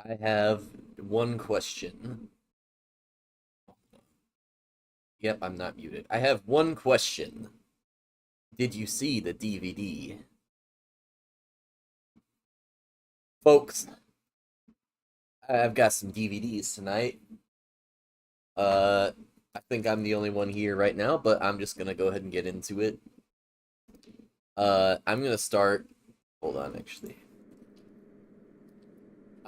I have one question. Yep, I'm not muted. I have one question. Did you see the DVD? Folks, I've got some DVDs tonight. Uh, I think I'm the only one here right now, but I'm just gonna go ahead and get into it. I'm gonna start. Hold on, actually.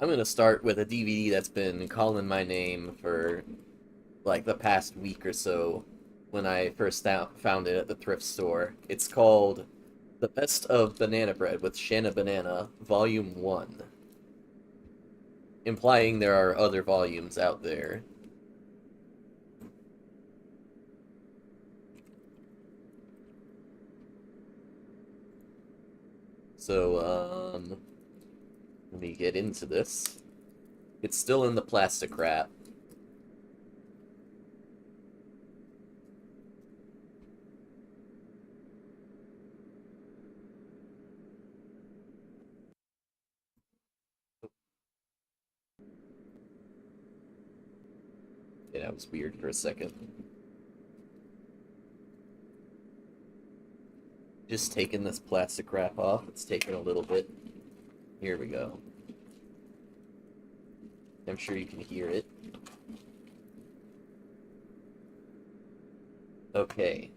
I'm gonna start with a DVD that's been calling my name for like the past week or so when I first found it at the thrift store. It's called The Best of Banana Bread with Shanna Banana, Volume 1, implying there are other volumes out there. So, let me get into this. It's still in the plastic wrap. Yeah, that was weird for a second. Just taking this plastic wrap off. It's taking a little bit. Here we go. I'm sure you can hear it. Okay.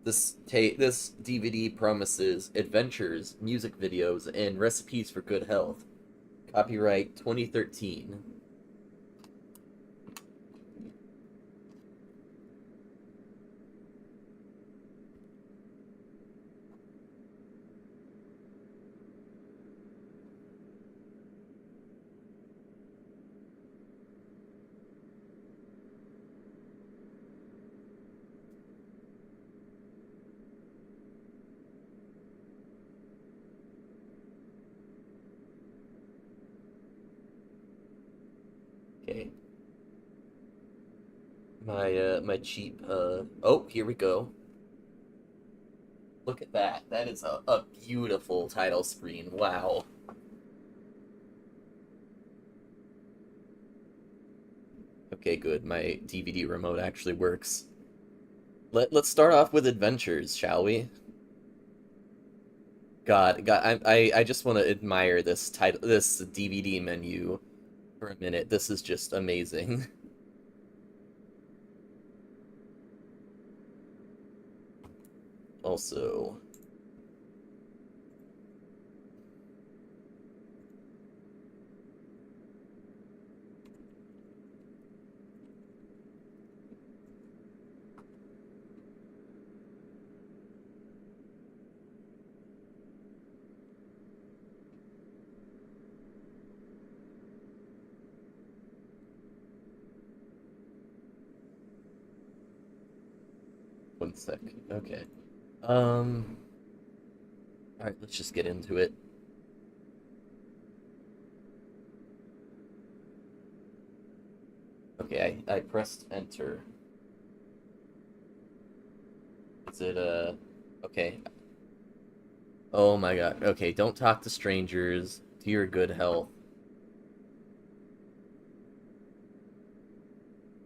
This DVD promises adventures, music videos, and recipes for good health. Copyright 2013. Okay. My cheap oh, here we go. Look at that. That is a beautiful title screen. Wow. Okay, good. My DVD remote actually works. Let's start off with adventures, shall we? God, I just want to admire this DVD menu for a minute. This is just amazing. Also, one sec. Okay. Um, all right, let's just get into it. Okay, I pressed enter. Is it okay. Oh my god. Okay, don't talk to strangers. To your good health.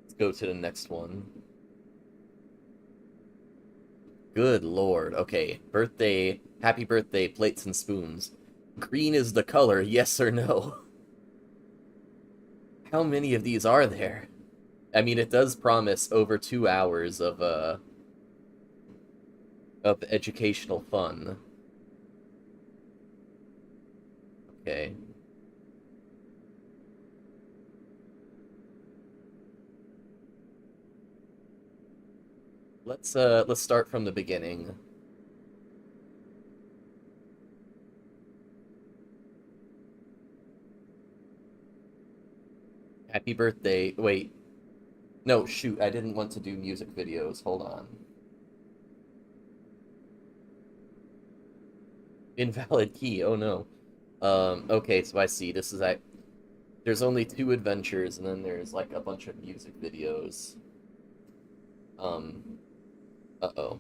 Let's go to the next one. Good lord. Okay, birthday. Happy birthday, plates and spoons. Green is the color, yes or no? How many of these are there? I mean, it does promise over 2 hours of educational fun. Okay. Let's start from the beginning. Happy birthday. Wait. No, shoot, I didn't want to do music videos. Hold on. Invalid key. Oh no. Okay, so I see. There's only two adventures and then there's like a bunch of music videos. Um, uh-oh.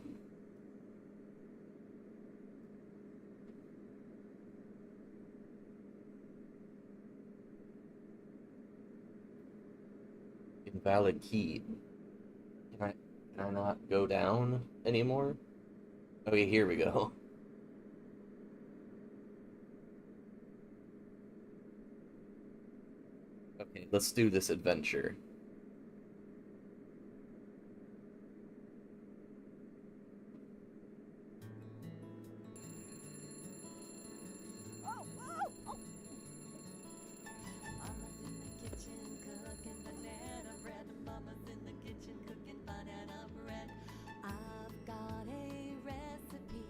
Invalid key. Can I can I not go down anymore? Okay, here we go. Okay, let's do this adventure. Oh, oh, oh. Mama's in the kitchen cooking banana bread. Mama's in the kitchen cooking banana bread. I've got a recipe.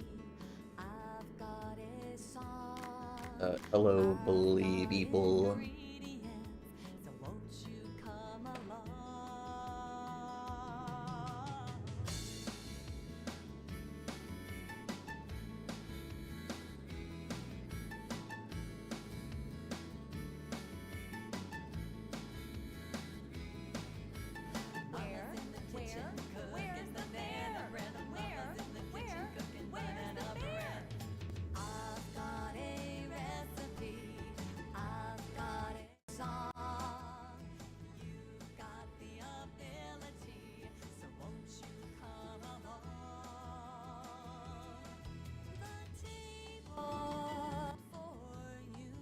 I've got a song. Hello, I've bully got people. ingredients. So won't you come along? Where? Where's the bear? Where's the bear? I've got a recipe. I've got a song. You've got the ability, so won't you come along? The table for you.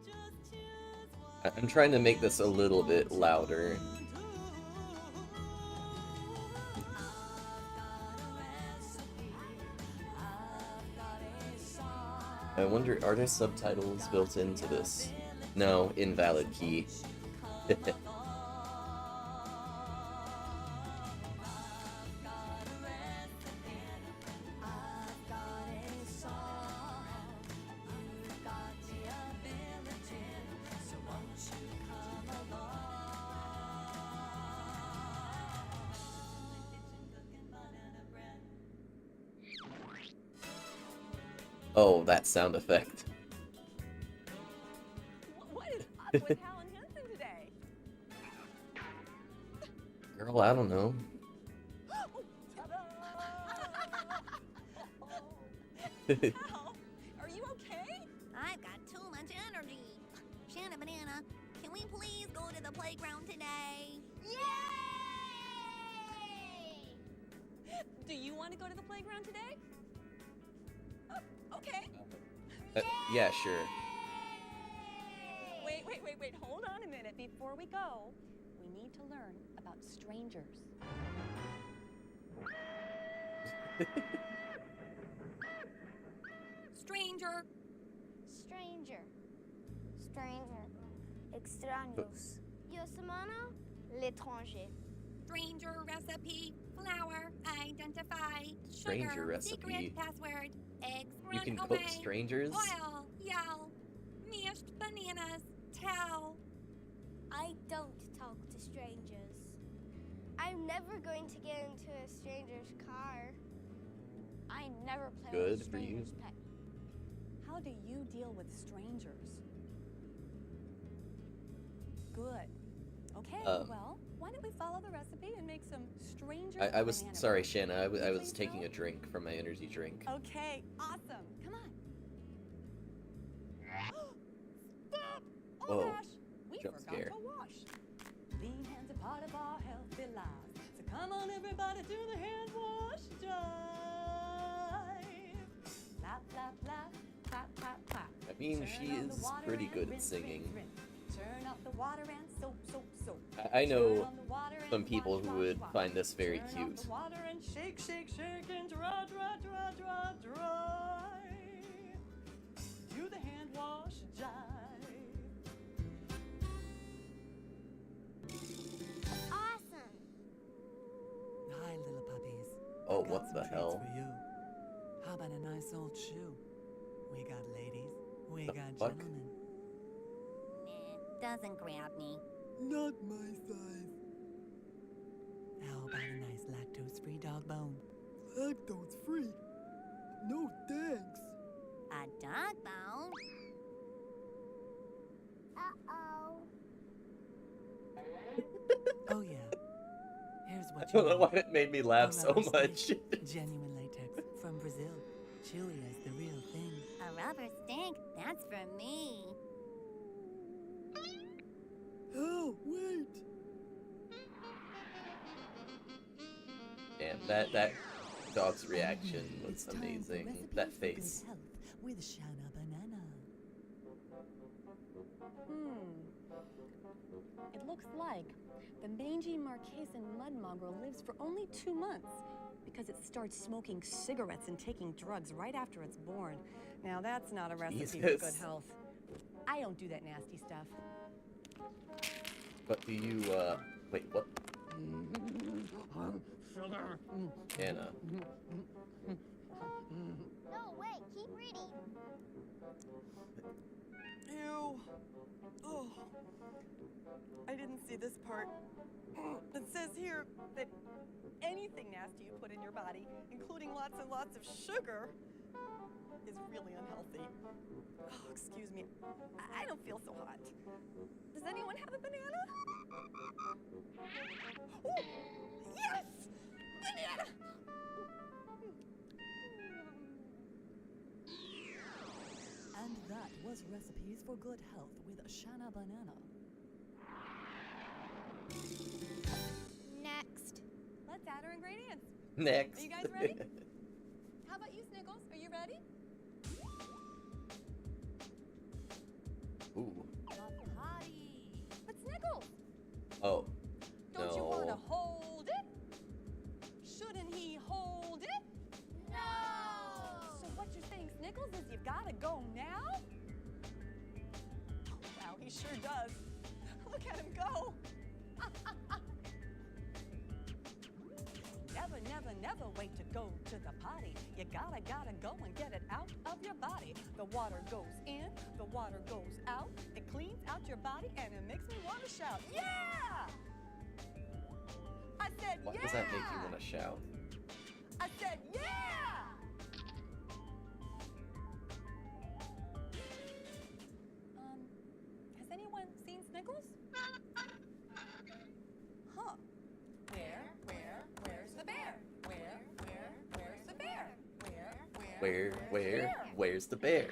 Just choose what I'm trying to make this a little bit louder. I wonder, are there subtitles built into this? No, invalid key. Oh, that sound effect. What is up with Hal and Henson today? Girl, I don't know. Hal, are you okay? I've got too much energy. Shanna Banana, can we please go to the playground today? Yay! Do you want to go to the playground today? Oh, okay. Yeah, sure. Wait. Hold on a minute. Before we go, we need to learn about strangers. Stranger. Stranger. Extraños. Yo semana, l'étranger. Stranger recipe. Flour. Identify. Stranger Sugar. recipe. Secret password. Eggs. You Run can away. cook strangers? Oil. Yell. Mashed bananas. Tell. I don't talk to strangers. I'm never going to get into a stranger's car. I never play Good with a for you. stranger's pet. How do you deal with strangers? Good. Okay, well, why don't we follow the recipe and make some stranger I was banana sorry, bread? Shanna. I You was think taking so? a drink from my energy drink. Okay, awesome. Come on. Stop! Oh Whoa, gosh, we jump forgot scare. to wash. Clean hands are part of our healthy lives. So come on, everybody, do the hand wash drive. Lap, lap, lap, clap, clap, clap. I mean, she Turn on the is water pretty and good at rinse, singing. rinse, rinse. Turn off the water and soap, soap, soap. I Turn know on the water and some people wash, who wash, would wash. find this very Turn off cute. the water and shake, shake, shake and dry, dry, dry, dry, dry. Do the hand wash jive. Awesome. Hi, little puppies. Oh, Got what some the treats hell? For you. How about a nice old shoe? We got ladies. We The got fuck? gentlemen. Nah, doesn't grab me. Not my size. How about a nice lactose-free dog bone? Lactose-free? No thanks. A dog bone? Uh-oh. Oh yeah. Here's I what you don't know why want. it made me laugh A so rubber much. stick, genuine latex from Brazil. Chewy as the real thing. A rubber stick? That's for me. Oh, wait! man, that dog's reaction was It's time for amazing. recipes That for good face. health with Shana Banana. It looks like the mangy Marquesan mud mongrel lives for only 2 months because it starts smoking cigarettes and taking drugs right after it's born. Now that's not a recipe for good Jesus. health. I don't do that nasty stuff. But do you, wait, what? Anna. No, wait, keep reading. Ew. Oh. I didn't see this part. It says here that anything nasty you put in your body, including lots and lots of sugar, is really unhealthy. Oh, excuse me. I don't feel so hot. Does anyone have a banana? Oh, yes! Banana! And that was recipes for good health with Shana Banana. Next. Let's add our ingredients. Next. Are you guys ready? How about you, Snickles? Are you ready? Ooh. A potty. But Snickles, Oh. don't you want to No. hold it? Shouldn't he hold it? No! So what you're saying, Snickles, is you gotta go now? Wow, he sure does. Look at him go. Never, never, never wait to go to the potty. You gotta go and get it out of your body. The water goes in, the water goes out. It cleans out your body and it makes me want to shout, yeah! I said, Why yeah! does that make you want to shout? I said, yeah! Has anyone seen Snickles? Huh. Where's the bear? Where's the bear? Where's the bear?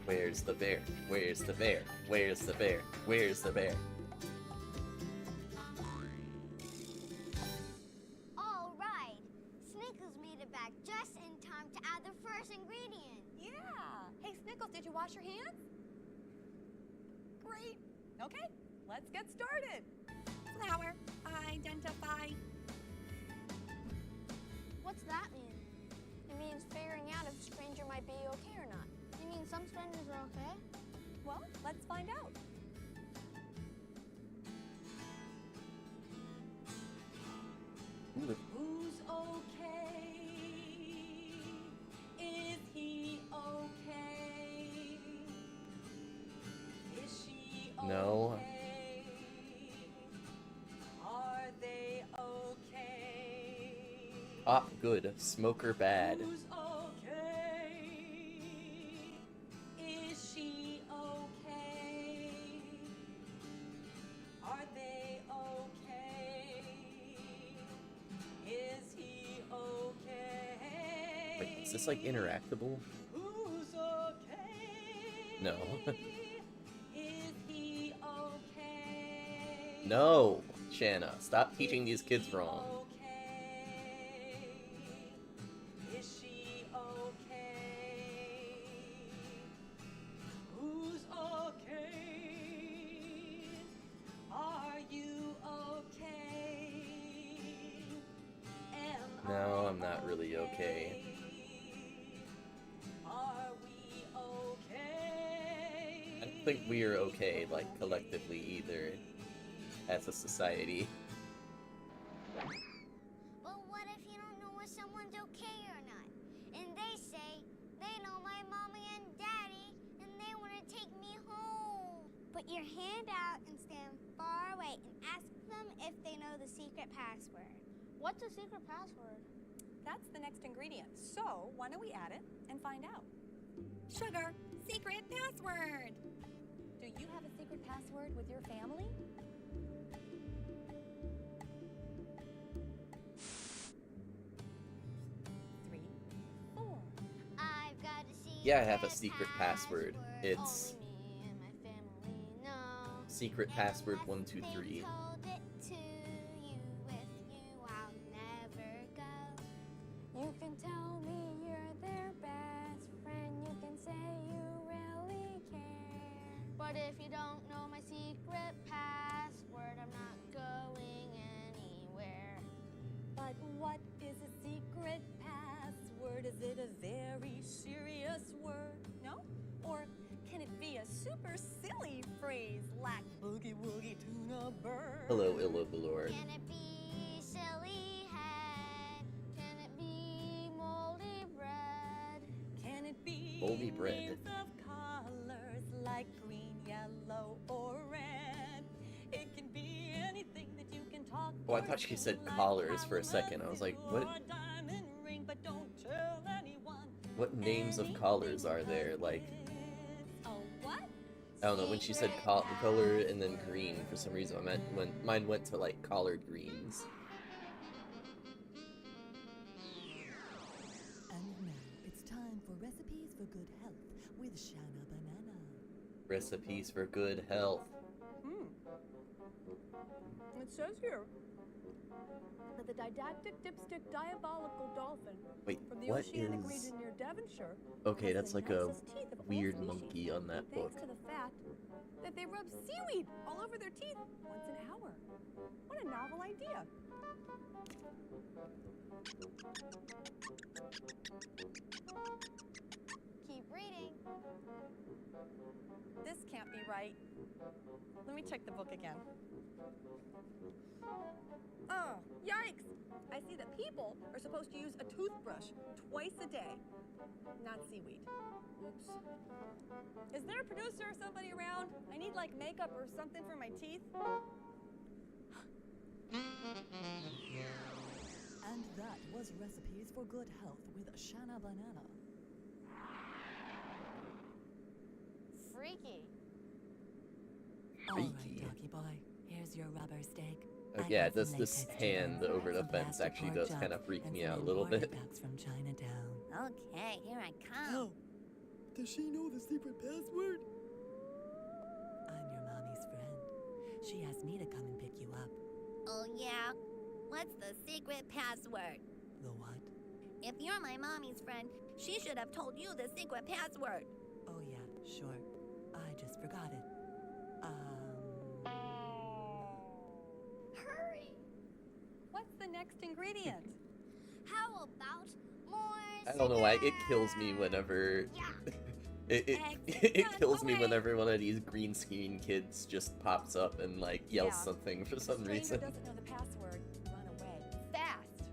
Where's the bear? Where's the bear? Where's the bear? Where's the bear? All right. Snickles made it back just in time to add the first ingredient. Yeah. Hey, Snickles, did you wash your hands? Great. Okay, let's get started. Flower, identify. What's that mean? It means figuring out if a stranger might be okay or not. You mean some strangers are okay? Well, let's find out. Ooh, Who's okay? Is he okay? Is she okay? No. Are they okay? Ah, good. Smoker bad. Who's okay? Is she okay? Are they okay? Is he okay? Wait, is this like interactable? Who's okay? No. Is he okay? No! Shanna, stop teaching these kids wrong. Okay. Is she okay? Who's okay? Are you okay? Am No, I I'm not really okay. Are we okay? I don't think we are okay, like, collectively either. As a society. But what if you don't know if someone's okay or not? And they say they know my mommy and daddy and they want to take me home. Put your hand out and stand far away and ask them if they know the secret password. What's a secret password? That's the next ingredient. So, why don't we add it and find out? Sugar, secret password. Do you have a secret password with your family? Three, four. I've got a secret Yeah, I have a secret password. It's Only me and my family know. secret password 123. They told it to you if don't know my secret password, I'm not going anywhere. But what is a secret password? Is it a very serious word? No? Or can it be a super silly phrase like boogie woogie tuna bird? Hello, Illobalord. Can it be silly head? Can it be moldy bread? Can it be Moldy bread. names of colors like green, yellow, or red? It can be anything that you can talk. Oh, I thought she said collars for a second. I was like, what? Diamond ring, but don't tell anyone. What names of collars are there? Like, Oh, what? I don't know. When she said color and then green, for some reason, I meant when mine went to like collard greens. And now it's time for recipes for good health with Shana Banana. Recipes for good health. It says here that the didactic dipstick diabolical dolphin Wait, from the what oceanic is? region near Devonshire Okay, has that's the like a nicest teeth of all weird species, monkey on that book. thanks to the fact that they rub seaweed all over their teeth once an hour. What a novel idea. Keep reading. This can't be right. Let me check the book again. Oh, yikes! I see that people are supposed to use a toothbrush twice a day, not seaweed. Oops. Is there a producer or somebody around? I need like makeup or something for my teeth. And that was recipes for good health with Shana Banana. Freaky. All right, Freaky. doggy boy, here's your rubber steak. Oh, I yeah, got some this latex hand chicken, over the some fence plastic actually pork does kind of chops, freak and me some out a little imported bit. ducks from Chinatown. Okay, here I come. Oh, does she know the secret password? I'm your mommy's friend. She asked me to come and pick you up. Oh, yeah? What's the secret password? The what? If you're my mommy's friend, she should have told you the secret password. Oh yeah, sure. I just forgot it. Hurry. What's the next ingredient? How about more I don't know why it kills me whenever Yeah. it kills me whenever one of these green screen kids just pops up and like yells Yeah. something for If some the stranger reason. doesn't know the password, run away. Fast!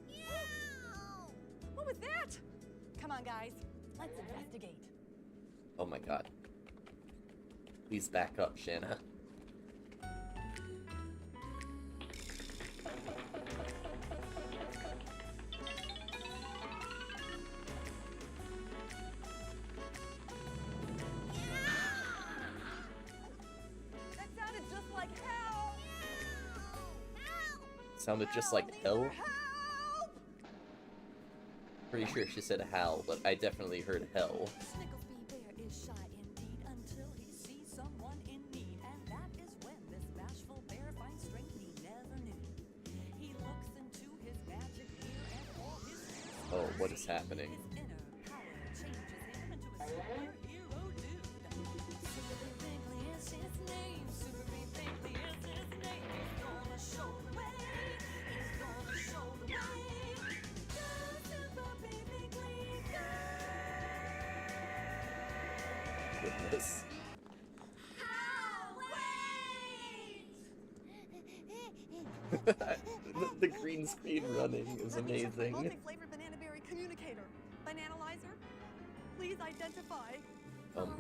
Meow. What was that? Come on, guys. Let's investigate. Oh my god. Please back up, Shanna. That sounded just like hell! Sounded just like hell. Help! Pretty sure she said hell, but I definitely heard hell. Snicklesby Bear is shy indeed until he sees someone in need, and that is when this bashful bear finds strength he never knew. He looks into his magic mirror and all his fears Oh, what is happening? his inner power changes him into a superhero dude. Super Bingley is his name. Super Bingley is his name. He's gonna show the way. He's gonna show the way. Go Super Bingley, go. Goodness. The green screen running is amazing. Multi-flavored banana berry communicator. Bananalyzer? Please identify.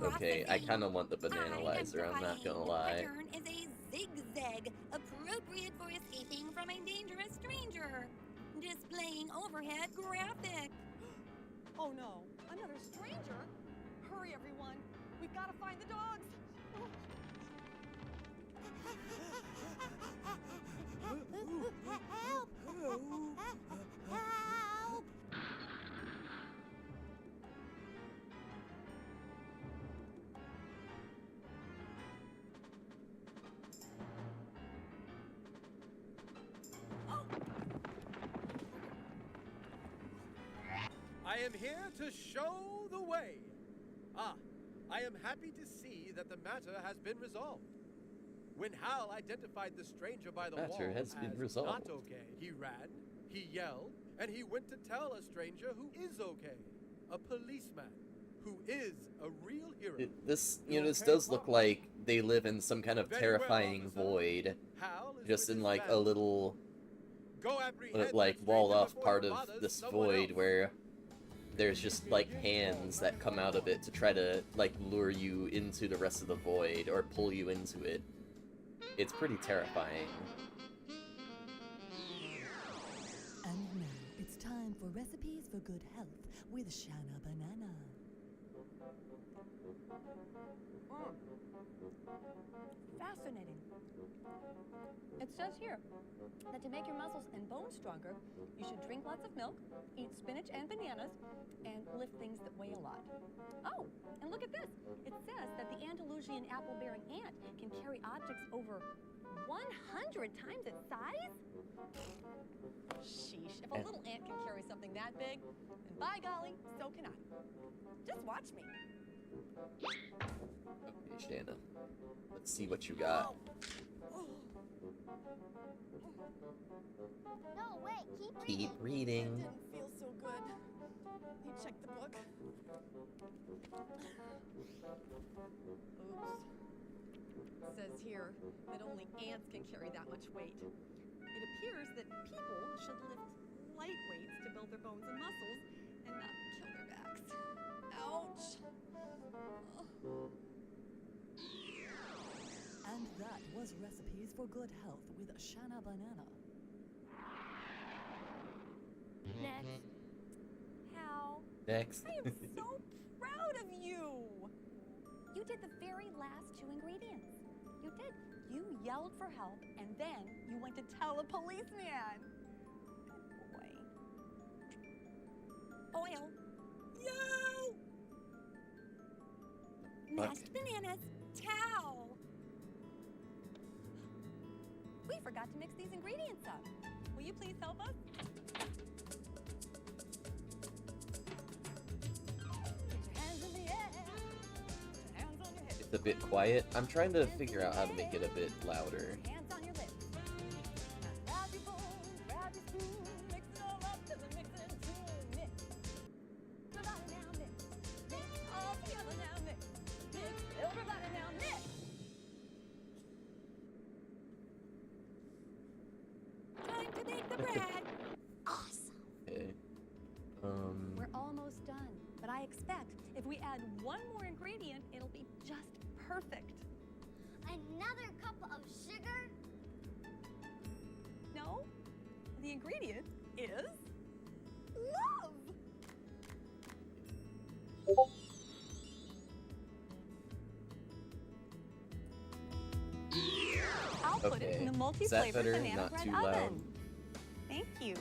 Okay, I kind of want the bananalyzer, I'm not gonna lie. Pattern is a zigzag, appropriate for escaping from a dangerous stranger. Displaying overhead graphic. Oh no, another stranger? Hurry, everyone. We've got to find the dogs. Help! Help! I am here to show the way. Ah, I am happy to see that the matter has been resolved. When Hal identified the stranger by the Matter wall has been as resolved. not okay, he ran, he yelled, and he went to tell a stranger who is okay. A policeman who is a real hero. This, You this okay, does look Bob? like they live in some kind of Very well, terrifying officer. void, Hal is just with in his like a family. little, Go apprehend like that walled stranger off before part he of bothers this someone void else. where there's just like hands that come out of it to try to like lure you into the rest of the void or pull you into it. It's pretty terrifying. And now it's time for recipes for good health with Shana Banana. Fascinating. It says here that to make your muscles and bones stronger, you should drink lots of milk, eat spinach and bananas, and lift things that weigh a lot. Oh, and look at this. It says that the Andalusian apple-bearing ant can carry objects over 100 times its size? Sheesh, if a little ant can carry something that big, then by golly, so can I. Just watch me. Okay, Shanna. Let's see what you got. No, wait, keep Keep That reading. didn't feel so good. Let me check the book. Oops. It says here that only ants can carry that much weight. It appears that people should lift light weights to build their bones and muscles and not kill their backs. Ouch! Ugh. And that was recipes for good health with Shana Banana. Next. Hal, Next. I am so proud of you. You did the very last two ingredients. You did. You yelled for help, and then you went to tell a policeman. Good boy. Oil. Yo! Mashed bananas. Towel. We forgot to mix these ingredients up. Will you please help us? Put your hands in the air. Put your hands on your hips. It's a bit quiet. I'm trying to figure out how to make it a bit louder. Hands on your lips. Now grab your bowl, grab your spoon, mix it all up till the mixing tune. Mix. Everybody now mix. Mix all together now mix. Mix. Everybody now mix. Time to make the bread. Awesome. Okay. We're almost done, but I expect if we add one more ingredient, it'll be just perfect. Another cup of sugar? No, the ingredient is love. I'll put it in the Okay. Is that multi-flavored better? banana Not bread too oven. loud? Thank you.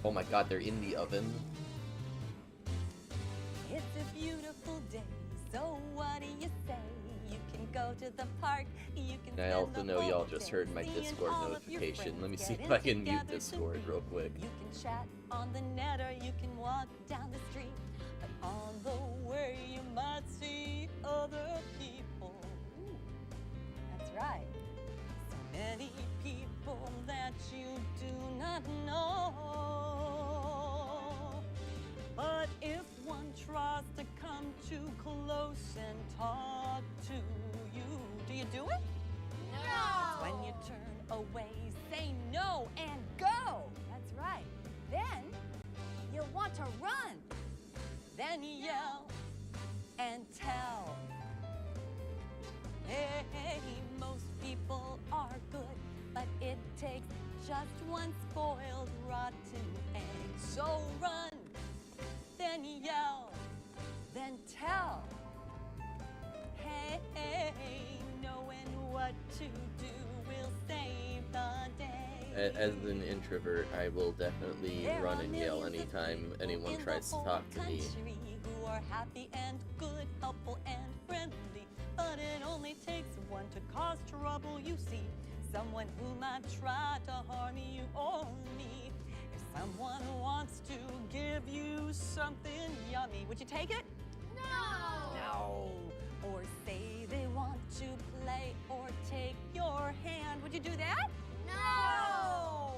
Oh my god, they're in the oven? It's a beautiful day, so what do you say? You can go to the park, you can And I spend also the know y'all whole just day heard my seeing Discord all of your notification. Let me friends see if getting I can mute together to Discord meet. real quick. You can chat on the net or you can walk down the street, but on the way you might see other people. Ooh, that's right. So many people that you do not know. But if one tries to come too close and talk to you, do you do it? No! When you turn away, say no and go. That's right. Then you want to run. Then yell and tell. Hey, most people are good, but it takes just one spoiled, rotten egg. So run, then yell, then tell. Hey, knowing what to do will save the day. As an introvert, I will definitely There run are and yell millions of anytime people anyone in tries the to whole talk to me. country who are happy and good, helpful and friendly, but but it only takes one to cause trouble, you see. Someone who might try to harm you or me. If someone wants to give you something yummy, would you take it? No. Or say they want to play or take your hand, would you do that? No.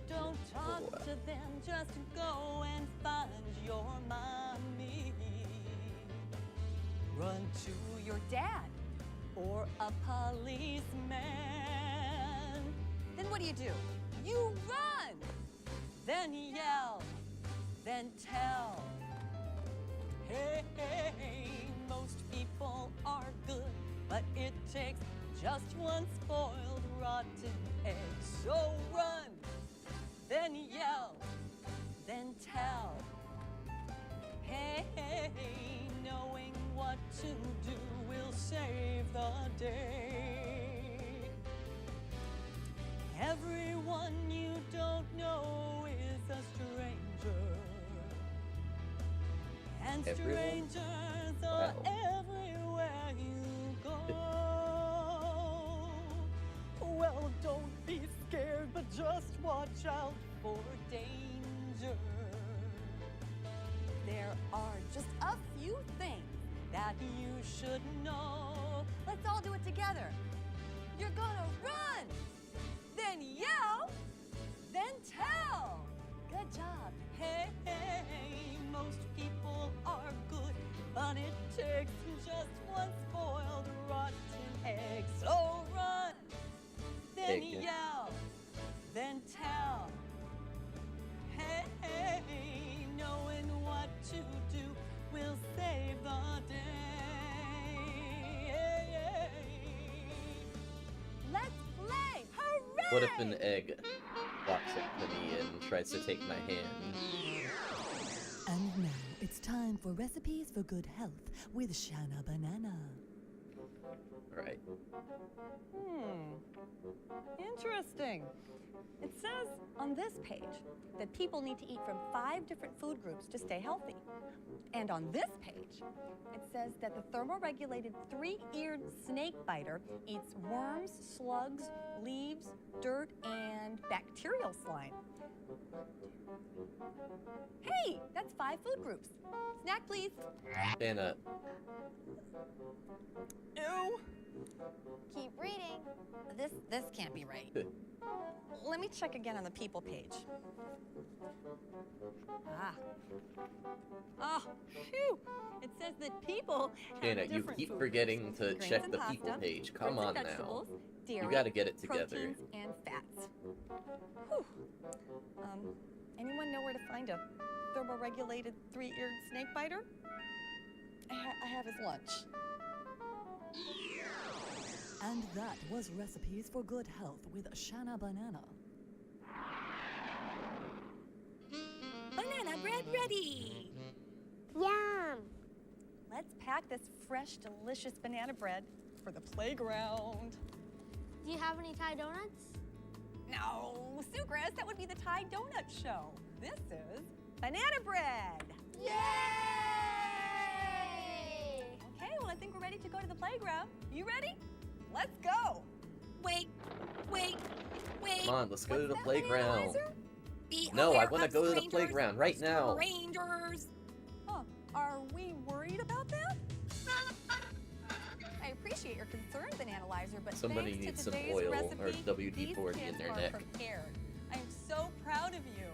Don't talk to them, just go and find your mommy. Run to your dad or a policeman. Then what do? You run, then yell, then tell. Hey, hey, hey, most people are good, but it takes just one spoiled, rotten egg. So run, then yell, then tell. Hey, hey, hey, knowing what to do will save the day. Everyone you don't know is a stranger. And strangers are everywhere you go. Well, don't be scared, but just watch out for danger. There are just a few things that you should know. Let's all do it together. You're gonna run, then yell, then tell. Good job. Hey, hey, hey, most people are good, but it takes just one spoiled, rotten egg. So run, then yell, then tell. Hey, hey, hey, knowing what to do will save the day. Hey, hey. Let's play! Hooray! What if an egg walks up to me and tries to take my hand? And now it's time for recipes for good health with Shana Banana. Right. Interesting. It says on this page that people need to eat from 5 different food groups to stay healthy. And on this page, it says that the thermoregulated 3-eared snake biter eats worms, slugs, leaves, dirt, and bacterial slime. Hey, that's 5 food groups. Snack, please. Anna, Ew. Keep reading. This can't be right. Let me check again on the people page. Oh, phew. It says that people have Anna, you different keep food forgetting to grains check and the pasta, people page. fruits Come and on now. vegetables, dairy, You gotta get it together. proteins, and fats. Whew. Anyone know where to find a thermoregulated 3-eared snake biter? I have his lunch. And that was recipes for good health with Shana Banana. Banana bread ready. Yum. Let's pack this fresh, delicious banana bread for the playground. Do you have any Thai donuts? No, Sugras, that would be the Thai Donut Show. This is banana bread. Yay! Okay, well, I think we're ready to go to the playground. You ready? Let's go. Wait. Come on, let's go to the that, playground. Analyzer? Be No, I aware want to of go to the strangers. playground right now. Strangers. Huh, are we worried about that? I appreciate your concern, Bananalyzer, but Somebody thanks needs to some today's oil or recipe, WD-40 these in kids their are neck. prepared. I am so proud of you.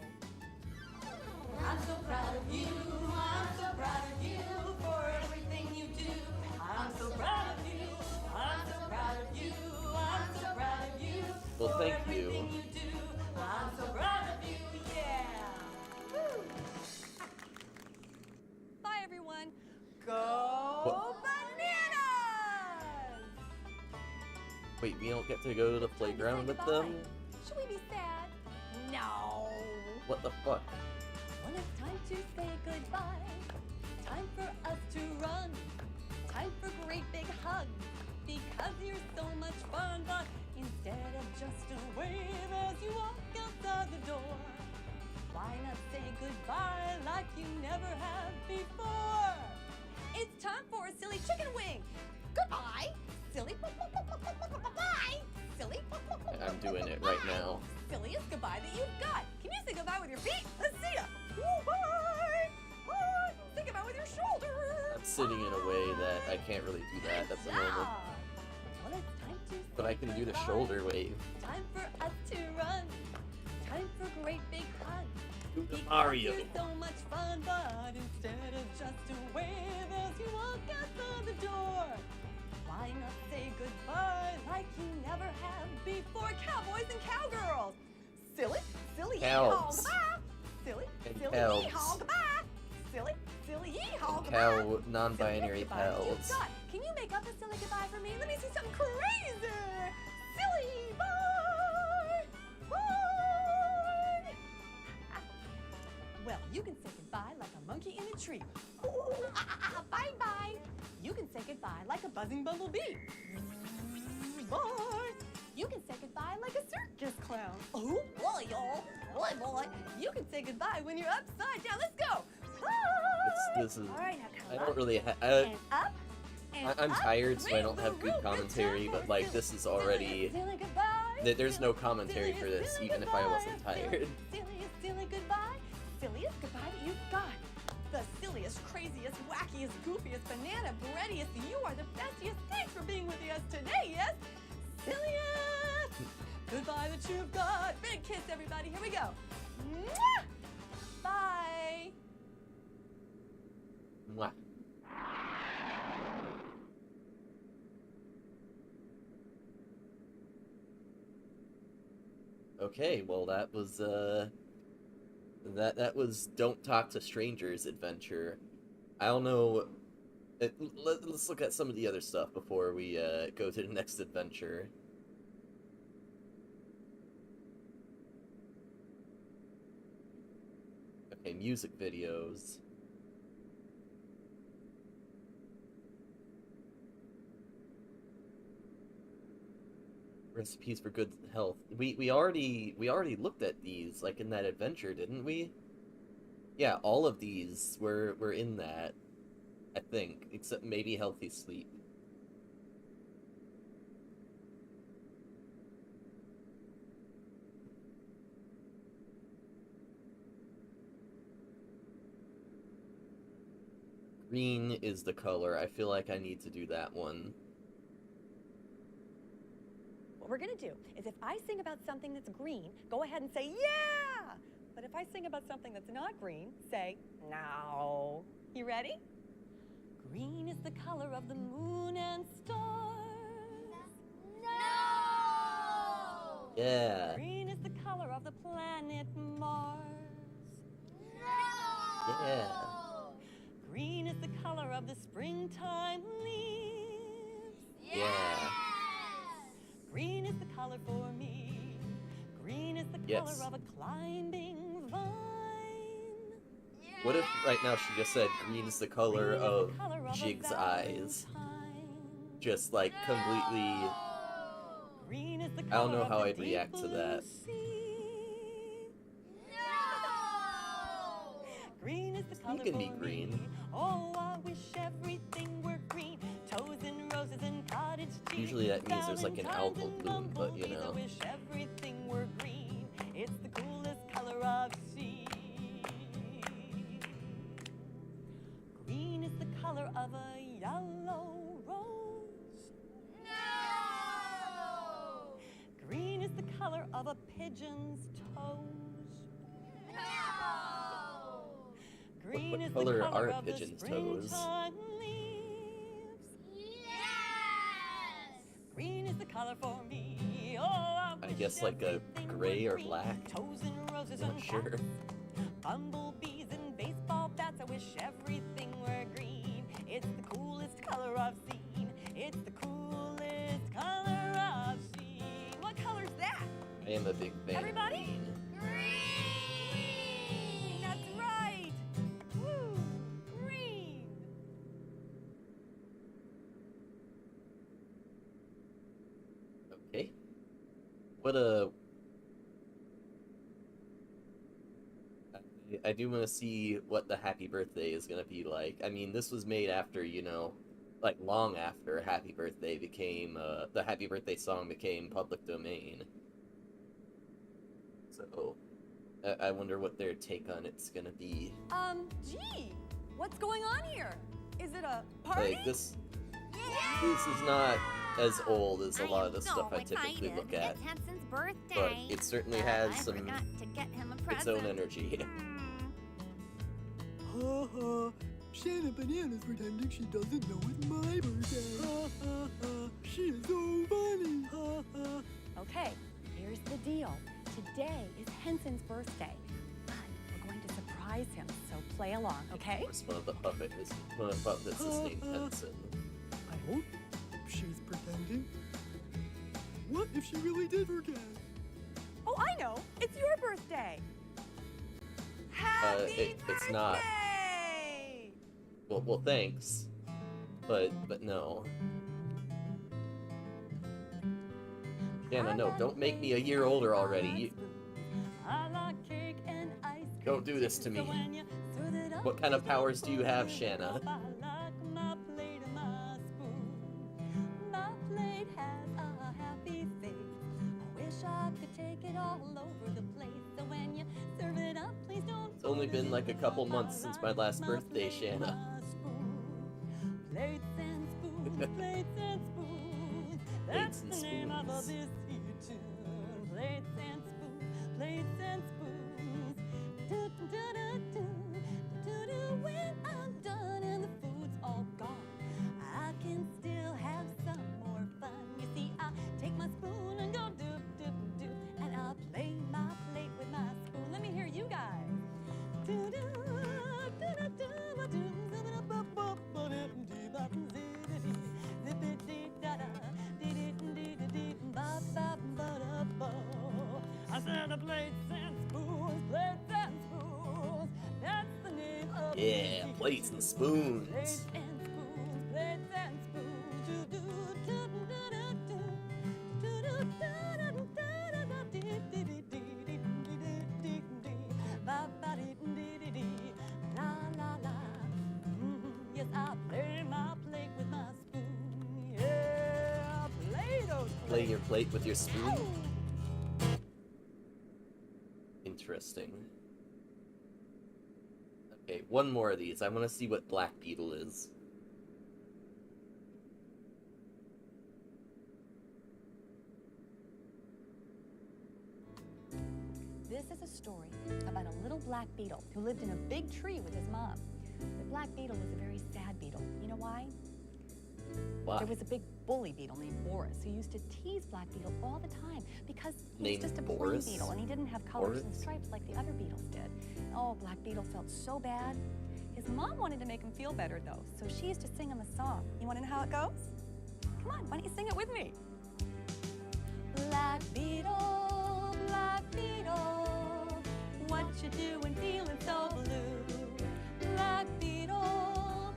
I'm so proud of you. I'm so proud of you for everything you do. I'm so proud of you. I'm so proud of you. I'm so proud of you. Well, for thank you. everything you do. I'm so proud of you. Yeah. Woo. Bye, everyone. Go bananas! Wait, we don't get to go to the playground with them? Should we be sad? No. What the fuck? Well, it's time to say goodbye. Time for us to run. Time for great big hugs. Because you're so much fun. But instead of just a wave as you walk outside the door, why not say goodbye like you never have before? It's time for a silly chicken wing. Goodbye. Silly. Bye. Silly. I'm doing it right now. Silliest goodbye that you've got. Can you say goodbye with your feet? Let's see ya. Bye. Bye. Say goodbye with your shoulders. I'm sitting in a way that I can't really do that at the moment. Well, it's time to But I can do the goodbye. shoulder wave. Time for us to run. Time for great big hugs. Do the Because Mario. you're so much fun, but instead of just a wave as you walk out the door, why not say goodbye like you never have before, cowboys and cowgirls? Silly, silly yeehaw, Cows. goodbye. Silly, And silly cows. yeehaw, goodbye. Silly, silly yeehaw, And goodbye. cow Silliest non-binary goodbye that you've pals. got. Can you make up a silly goodbye for me? Let me see something crazy. Silly, bye, bye. Well, you can say goodbye like a monkey in a tree. Bye bye. You can say goodbye like a buzzing bumblebee. Bye. You can say goodbye like a circus clown. Oh boy, y'all. Boy. You can say goodbye when you're upside down. Let's go. Bye. This is. All right, now come I up don't really. and up. And I'm up. tired, so I Real don't have good time commentary. for But like, silly. this is already. Silly goodbye. There's no commentary for this, Silly even if I wasn't goodbye. tired. Silly goodbye. Silliest goodbye that you've got. The silliest, craziest, wackiest, goofiest, banana breadiest. You are the bestiest. Thanks for being with us today, yes? Silliest goodbye that you've got. Big kiss, everybody. Here we go. Mwah! Bye. Mwah. Okay, well that was that was Don't Talk to Strangers adventure. I don't know. Let's look at some of the other stuff before we go to the next adventure. Okay, music videos. Recipes for good health. We already looked at these like in that adventure, didn't we? Yeah, all of these were in that, I think, except maybe healthy sleep. Green is the color. I feel like I need to do that one. What we're gonna do is if I sing about something that's green, go ahead and say, yeah! But if I sing about something that's not green, say, no. You ready? Green is the color of the moon and stars. No! Yeah. Green is the color of the planet Mars. No! Yeah. Green is the color of the springtime leaves. Yeah. Green is the color for me. Green is the Yes. color of a climbing vine. What if right now she just said green is the color Green is the of color of a Jig's eyes? valentine. Just like completely. Green is the I don't color know of how the I'd deep react to blue that. sea. No! Green is the You color can for be green. me. Oh, I wish everything were green. Toes and roses and cottage cheese. Usually that means there's like an Valentines algal and bloom, but you bumblebees. I know. wish everything were green. It's the coolest color I've seen. Green is the color of a yellow rose. No! Green is the color of a pigeon's toes. No! Green what is color the color are a of the pigeon's toes? springtime leaves. Yes! Green is the color for me. Oh, I I wish guess like a everything gray were or green. black. Toes and roses Not and sure. bats. Bumblebees and baseball bats. I wish everything were green. It's the coolest color I've seen. It's the coolest color I've seen. What color's that? I am a big fan. Everybody? of green. Green! That's right! Woo! Green! Okay. What a. I do want to see what the happy birthday is gonna be like. I mean, this was made after, you know, like long after Happy Birthday became the Happy Birthday song became public domain. So I wonder what their take on it's gonna be. Gee, what's going on here? Is it a party? Like this is not as old as a lot of the stuff I typically look at, It's Henson's birthday. but it certainly I has some forgot to get him a its present. own energy. Ha ha. Shanna Banana's pretending she doesn't know it's my birthday. Ha ha ha. She is so funny. Ha ha. Okay, here's the deal. Today is Henson's birthday, but we're going to surprise him, so play along, okay? Of course, one of the puppets is named Henson. I hope she's pretending. What if she really did forget? Oh, I know. It's your birthday. Happy it's not. birthday! Well, thanks, but no. Shanna, no, don't make me a year older already. Don't do this to me. What kind of powers do you have, Shanna? It's only been like a couple months since my last birthday, Shanna. Plates and spoons, plates and spoons. That's Plates and the name of spoons. this here tune. Plates and spoons, plates and spoons. Do do do do do do. When I'm done and the food's all gone, I can still have some more fun. You see, I take my spoon and go do do do, and I'll play my plate with my spoon. Let me hear you guys. Do do do do do do do. I said the plates and spoons, plates and spoons. That's the name of Yeah, the plates and Plates spoons. and spoons, plates and spoons. Do do do do do do do do do do do do do. La la la. Yes, I play my plate with my spoon. Yeah, play those Play your plates. plate with your spoon? Ooh. Interesting. Okay, one more of these. I want to see what Black Beetle is. This is a story about a little black beetle who lived in a big tree with his mom. The black beetle was a very sad beetle. You know why? Why? There was a big bully beetle named Boris who used to tease Black Beetle all the time because he Named was just a Boris? plain beetle and he didn't have colors and Boris? stripes like the other beetles did. Oh, Black Beetle felt so bad. His mom wanted to make him feel better though, so she used to sing him a song. You want to know how it goes? Come on, why don't you sing it with me? Black Beetle, what you doing feeling so blue? Black Beetle,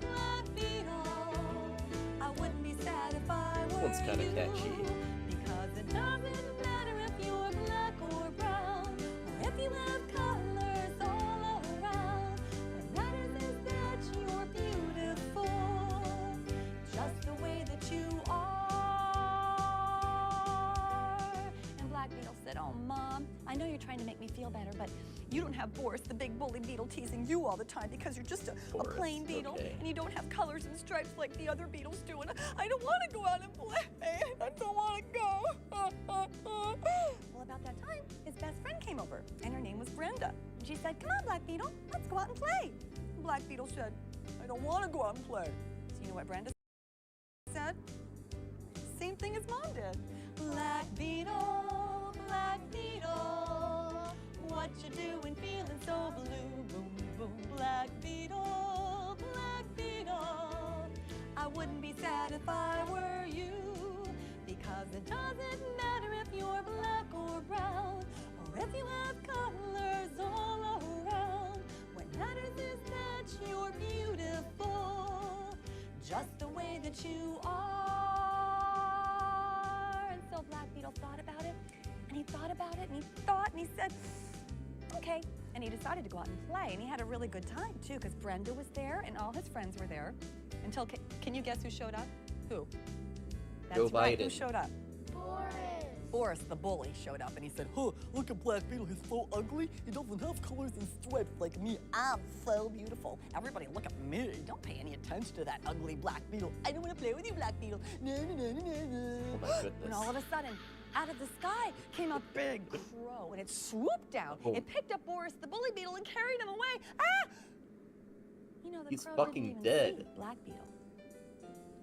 I wouldn't be sad if I were One's kinda you. catchy. Because it doesn't matter if you're black or brown, or if you have colors all around. What matters is that you're beautiful, just the way that you are. And Black Beetle said, oh, Mom, I know you're trying to make me feel better, but you don't have Boris, the big bully beetle, teasing you all the time because you're just a Boris, plain beetle, okay. and you don't have colors and stripes like the other beetles do, and I don't want to go out and play. I don't want to go. Well, about that time, his best friend came over, and her name was Brenda. And she said, come on, Black Beetle, let's go out and play. And Black Beetle said, I don't want to go out and play. So you know what Brenda said? Same thing as Mom did. Black Beetle, what you doing feeling so blue? Boom, boom, Black Beetle, I wouldn't be sad if I were you. Because it doesn't matter if you're black or brown, or if you have colors all around. What matters is that you're beautiful, just the way that you are. And so Black Beetle thought about it, and he thought about it, and he thought, and he said, okay. And he decided to go out and play, and he had a really good time, too, because Brenda was there, and all his friends were there. Until, can you guess who showed up? Who? That's Joe right. Who Biden. showed up? Boris the bully showed up and he said, Huh, look at Black Beetle, he's so ugly. He doesn't have colors and stripes like me. I'm so beautiful. Everybody look at me. Don't pay any attention to that ugly Black Beetle. I don't want to play with you, Black Beetle. No, no, no, no, no, no. Oh my When goodness. all of a sudden, out of the sky came a big crow and it swooped down. Oh. It picked up Boris the bully beetle and carried him away. Ah! You know, the He's crow fucking didn't even dead. see Black Beetle.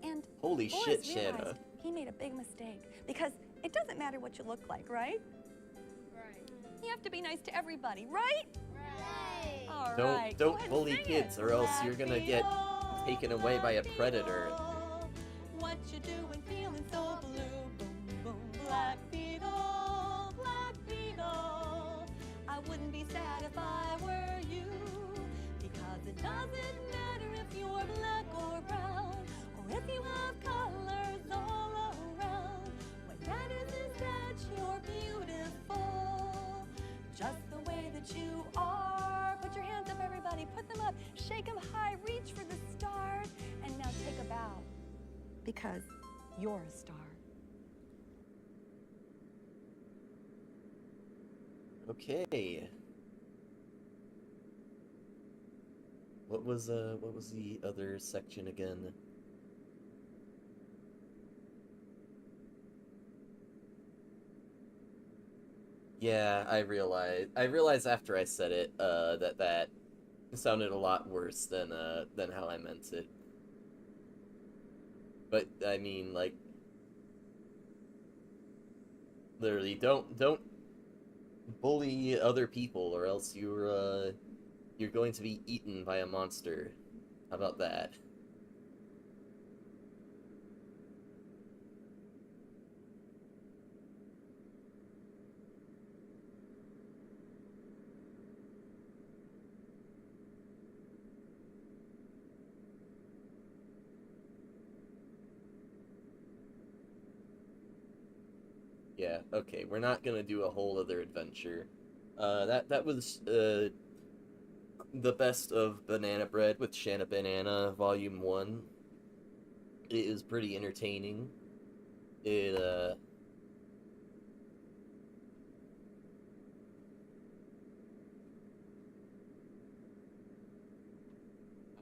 And Holy Boris shit, Shanna. realized he made a big mistake because it doesn't matter what you look like, right? Right. You have to be nice to everybody, right? Right. All right. Don't Go ahead and bully sing kids, it. or else Black you're gonna get Beetle, taken away by a predator. what you doing feeling so blue? Boom, boom. Black Beetle, Black Beetle. I wouldn't be sad if I were you, because it doesn't matter if you're black or brown, or if you have colors all around. What matters is that you're beautiful, just the way that you are. Put your hands up, everybody. Put them up. Shake them high. Reach for the stars. And now take a bow, because you're a star. Okay. What was the other section again? Yeah, I realized after I said it, that sounded a lot worse than how I meant it. But I mean, like, literally, don't bully other people, or else you're going to be eaten by a monster. How about that? Yeah, okay, we're not gonna do a whole other adventure. That was the best of Banana Bread with Shanna Banana Volume 1. It is pretty entertaining. It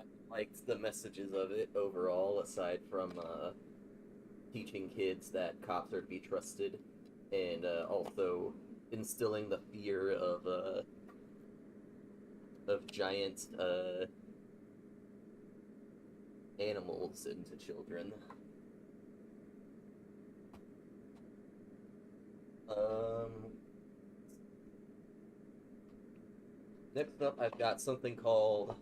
I liked the messages of it overall, aside from teaching kids that cops are to be trusted, and also instilling the fear of giant animals into children. Next up, I've got something called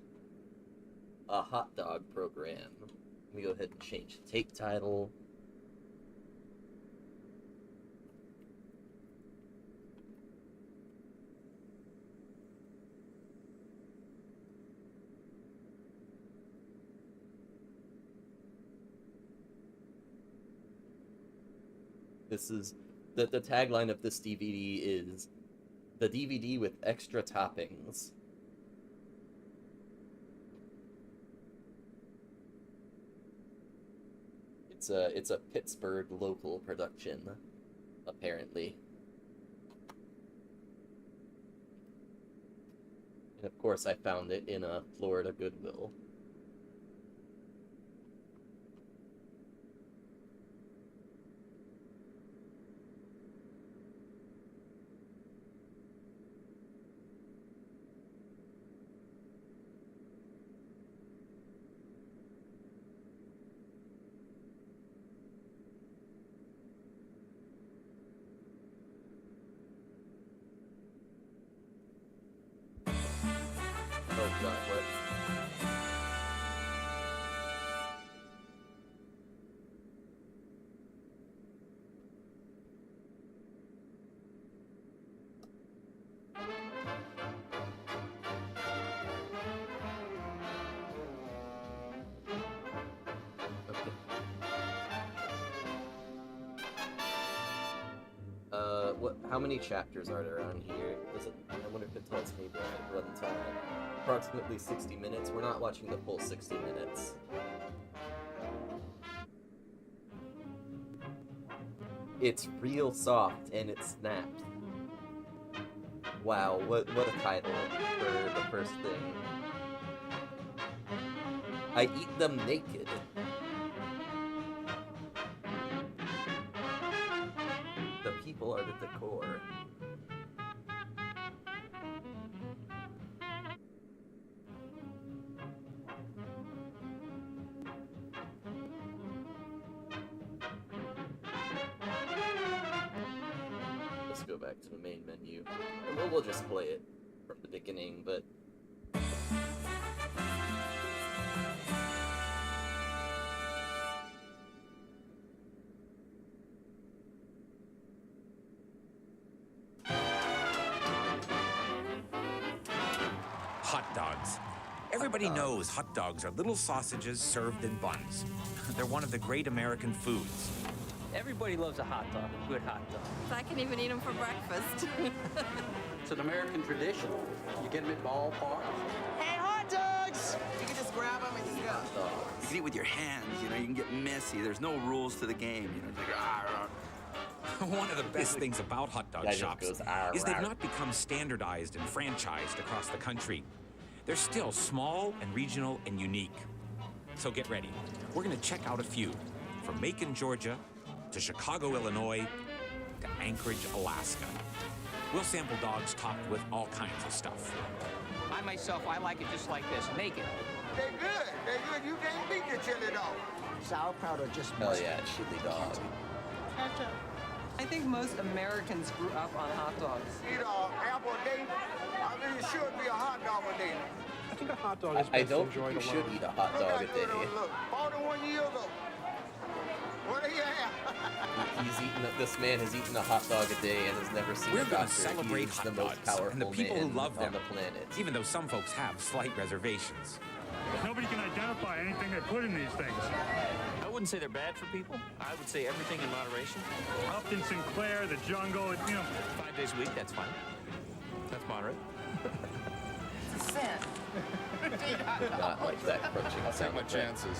a hot dog program. Let me go ahead and change the tape title. This is the tagline of this DVD is the DVD with extra toppings. It's a Pittsburgh local production, apparently. And of course I found it in a Florida Goodwill. Oh god, what? Okay. How many chapters are there on here? Does it, I wonder if it tells me the runtime. Approximately 60 minutes. We're not watching the full 60 minutes. It's real soft and it snaps. Wow, what a title for the first thing. I eat them naked. The people are the decor. Let's go back to the main menu. And we'll just play it from the beginning, but Hot dogs. Everybody knows hot dogs are little sausages served in buns. They're one of the great American foods. Everybody loves a hot dog, a good hot dog. I can even eat them for breakfast. It's an American tradition. You get them at ballparks. Hey, hot dogs! You can just grab them and just go. You can eat with your hands, you know, you can get messy. There's no rules to the game, you know. It's like, One of the best things about hot dog Guy just shops goes, "Arr, is they've arr." not become standardized and franchised across the country. They're still small and regional and unique. So get ready. We're going to check out a few. From Macon, Georgia, to Chicago, Illinois, to Anchorage, Alaska. We'll sample dogs topped with all kinds of stuff. I myself, I like it just like this. Make it. They're good. They're good. You can't beat the chili dog. Sauerkraut or just hell yeah, chili dog. I think most Americans grew up on hot dogs. Eat an apple a day. I mean, it should be a hot dog a day. I think a hot dog is I best don't enjoyed think you alone. should eat a hot Look dog how a good day. those look. 41 years old. What do you have? He's eaten. This man has eaten a hot dog a day and has never seen We're a going to doctor. celebrate He's hot the most dogs powerful and the people who man love on them, the planet. even though some folks have slight reservations. Nobody can identify anything they put in these things. I wouldn't say they're bad for people. I would say everything in moderation. Upton Sinclair, the jungle, 5 days a week, that's fine. That's moderate. Not like that crunching sound. My chances.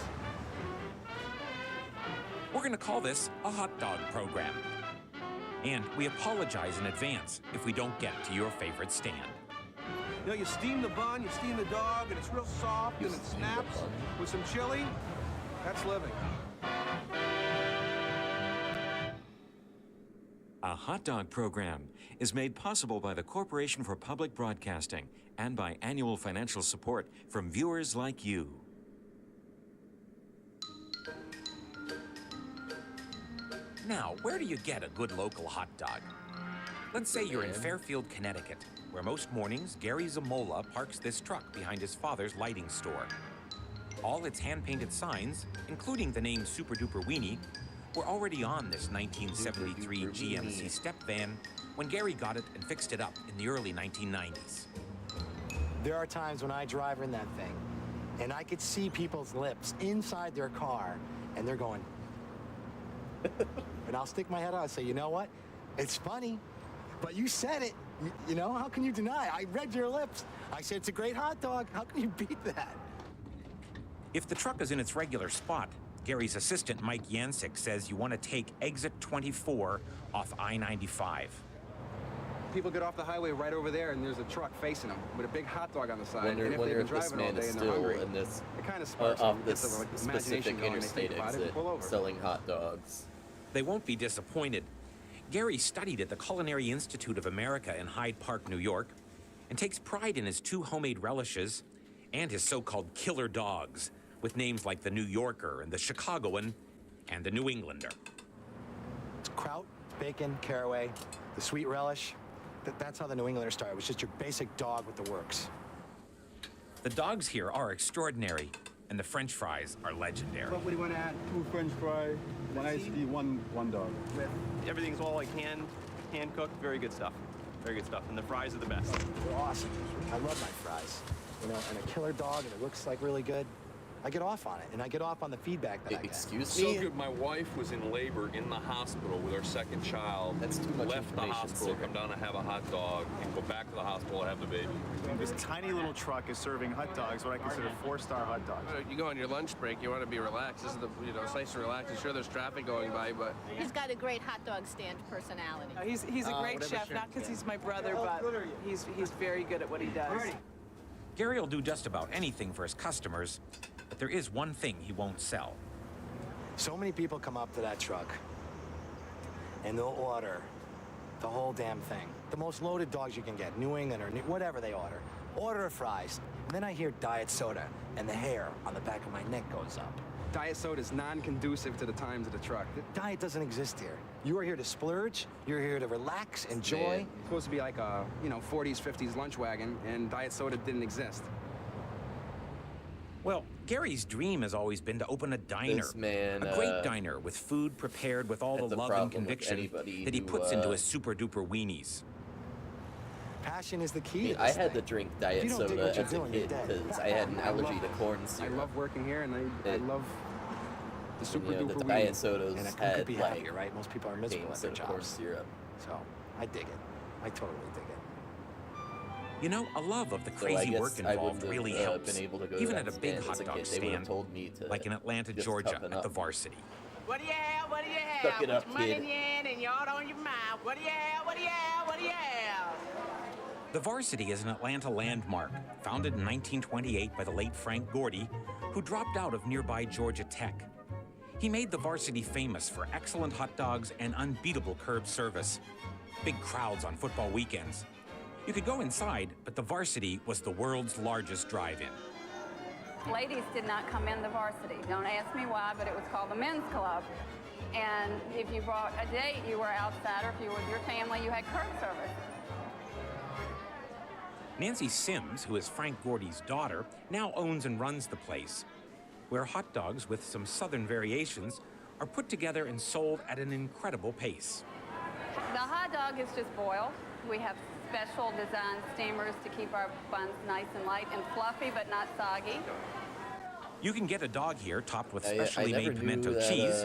We're going to call this a hot dog program. And we apologize in advance if we don't get to your favorite stand. You know, you steam the bun, you steam the dog, and it's real soft, and it snaps with some chili. That's living. A hot dog program is made possible by the Corporation for Public Broadcasting and by annual financial support from viewers like you. Now, where do you get a good local hot dog? Let's say you're in Fairfield, Connecticut, where most mornings Gary Zamola parks this truck behind his father's lighting store. All its hand-painted signs, including the name Super Duper Weenie, were already on this 1973 GMC step van when Gary got it and fixed it up in the early 1990s. There are times when I drive in that thing, and I could see people's lips inside their car, and they're going, and I'll stick my head out and say, you know what? It's funny, but you said it. You know, how can you deny? I read your lips. I said it's a great hot dog. How can you beat that? If the truck is in its regular spot, Gary's assistant, Mike Yancic, says you want to take exit 24 off I-95. People get off the highway right over there, and there's a truck facing them with a big hot dog on the side. Wonder and if they've been if this driving all man day is and they're still hungry, in this it kind of sparks off them, this gets them, like, specific imagination going, and they interstate think about it and exit pull over. selling hot dogs. They won't be disappointed. Gary studied at the Culinary Institute of America in Hyde Park, New York, and takes pride in his 2 homemade relishes and his so-called killer dogs, with names like the New Yorker and the Chicagoan and the New Englander. It's kraut, bacon, caraway, the sweet relish. That's how the New Englander started. It was just your basic dog with the works. The dogs here are extraordinary, and the French fries are legendary. What do you want to add? 2 French fry, 1 iced tea, one dog. Everything's all like hand cooked. Very good stuff. Very good stuff. And the fries are the best. They're awesome. I love my fries. You know, and a killer dog, and it looks like really good. I get off on it, and I get off on the feedback that I get. Excuse So me? good, my wife was in labor in the hospital with our second child. That's too much Left the information, hospital, sir. come down to have a hot dog, and go back to the hospital to have the baby. This tiny little truck is serving hot dogs, what I consider 4-star hot dogs. You go on your lunch break, you want to be relaxed. This is the, it's nice to relax. I'm sure there's traffic going by, but He's got a great hot dog stand personality. He's a great chef, not because he's my brother, but he's very good at what he does. Gary will do just about anything for his customers, but there is one thing he won't sell. So many people come up to that truck, and they'll order the whole damn thing. The most loaded dogs you can get, New England or whatever they order. Order of fries, and then I hear diet soda, and the hair on the back of my neck goes up. Diet soda is non-conducive to the times of the truck. Diet doesn't exist here. You are here to splurge, you're here to relax, enjoy. Man, it's supposed to be like a, 40s, 50s lunch wagon, and diet soda didn't exist. Well, Gary's dream has always been to open a diner. This man, a great diner with food prepared with all that's the the love problem and with conviction anybody that he who, puts into his super-duper weenies. Passion is the I key mean, to I this had thing. to drink If diet you don't dig soda what you're as a doing, you're kid dead. because I had an allergy to corn syrup. I love working here, and I love the super You know, duper the weenie. diet sodas And I had could be like happier, right? Most people are miserable at their instead of corn jobs. syrup. So, I dig it. I totally dig it. You know, a love of the So I crazy guess work I involved wouldn't really have helps, been able to go to even that at a big stand hot as a dog kid. They would have stand, told me to like in Atlanta, just Georgia, toughen at the up. Varsity. What do you have? What do you have? Suck it up, What's money kid. in your hand and yard on your mind? What do you have? What do you have? What do you have? The Varsity is an Atlanta landmark, founded in 1928 by the late Frank Gordy, who dropped out of nearby Georgia Tech. He made the Varsity famous for excellent hot dogs and unbeatable curb service. Big crowds on football weekends. You could go inside, but the Varsity was the world's largest drive-in. Ladies did not come in the Varsity. Don't ask me why, but it was called the men's club. And if you brought a date, you were outside, or if you were with your family, you had curb service. Nancy Sims, who is Frank Gordy's daughter, now owns and runs the place, where hot dogs with some southern variations are put together and sold at an incredible pace. The hot dog is just boiled. We have special design steamers to keep our buns nice and light and fluffy, but not soggy. You can get a dog here topped with I specially never made knew pimento that, cheese.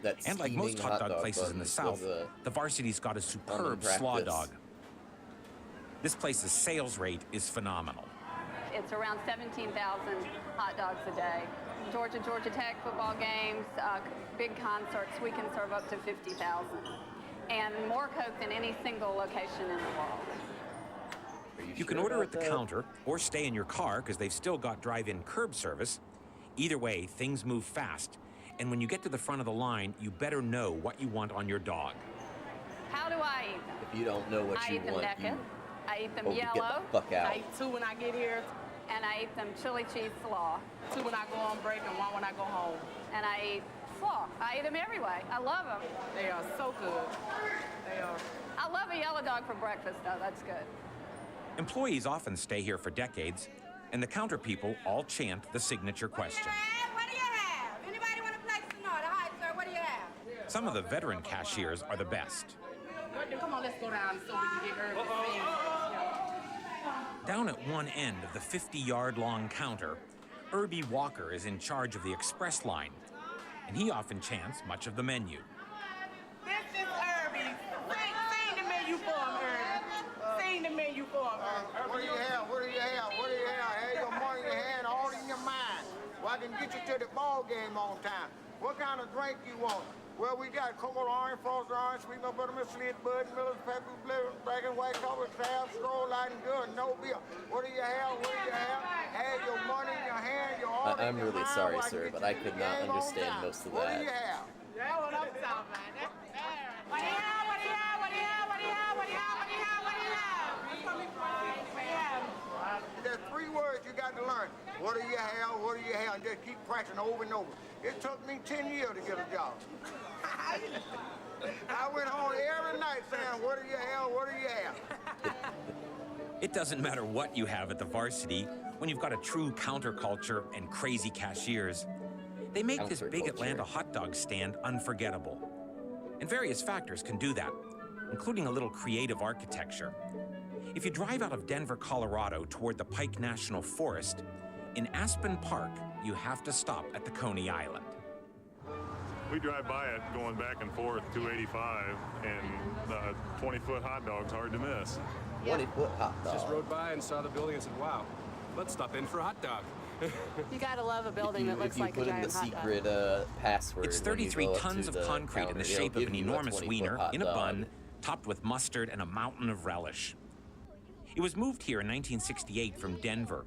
that And like most steaming hot dog dog places in the buns South, was a the Varsity's got a superb common slaw practice. dog. This place's sales rate is phenomenal. It's around 17,000 hot dogs a day. Georgia Tech football games, big concerts, we can serve up to 50,000. And more Coke than any single location in the world. You can order at the counter or stay in your car because they've still got drive-in curb service. Either way, things move fast. And when you get to the front of the line, you better know what you want on your dog. How do I eat them? If you don't know what I you eat them want, naked. I eat them oh, get yellow. the fuck out. I eat two when I get here, And I eat them chili cheese slaw. two when I go on break, and one when I go home. And I eat slaw. I eat them every way. I love them. They are so good. They are. I love a yellow dog for breakfast, though. That's good. Employees often stay here for decades, and the counter people all chant the signature question. What do you have? Anybody want a place in order? Hi, sir. What do you have? Some of the veteran cashiers are the best. Come on, let's go down so we can get her. Down at one end of the 50-yard-long counter, Irby Walker is in charge of the express line, and he often chants much of the menu. This is Irby. Sing the menu for him, Irby. Sing the menu for him, Irby. What do you have? What do you have? What do you have? Have your money in your hand, all in your mind. Well, I can get you to the ball game on time. What kind of drink you want? Well, we got cocoa orange, frosted orange, sweet milk buttermilk, slit bud, Miller's pepper, black and white coffee, crab, stroll, light and good, no beer. What do you have? What do you have? Have your money in your hand, your order I'm in your really mind, sorry, where I can sir, get but you I to could the not game on understand time. most of What that. do you have? Yeah, what I'm talking about. What do you have? What do you have? What do you have? What do you have? What do you have? What do you have? What do you have? What do you have? There's three words you got to learn. What do you have? What do you have? And just keep practicing over and over. It took me 10 years to get a job. I went home every night saying, what do you have? What do you have? It doesn't matter what you have at the Varsity when you've got a true counterculture and crazy cashiers. They make this big Counterculture. Atlanta hot dog stand unforgettable. And various factors can do that, including a little creative architecture. If you drive out of Denver, Colorado toward the Pike National Forest, in Aspen Park, you have to stop at the Coney Island. We drive by it going back and forth 285, and the 20-foot hot dog's hard to miss. 20-foot hot dog. Just rode by and saw the building and said, wow, let's stop in for a hot dog. You gotta love a building that looks like a giant hot dog. If you put in the secret password, It's when you 33 go up tons to of the concrete in counter, the they'll shape of give an you a enormous 20-foot wiener hot in a dog. bun, topped with mustard and a mountain of relish. It was moved here in 1968 from Denver.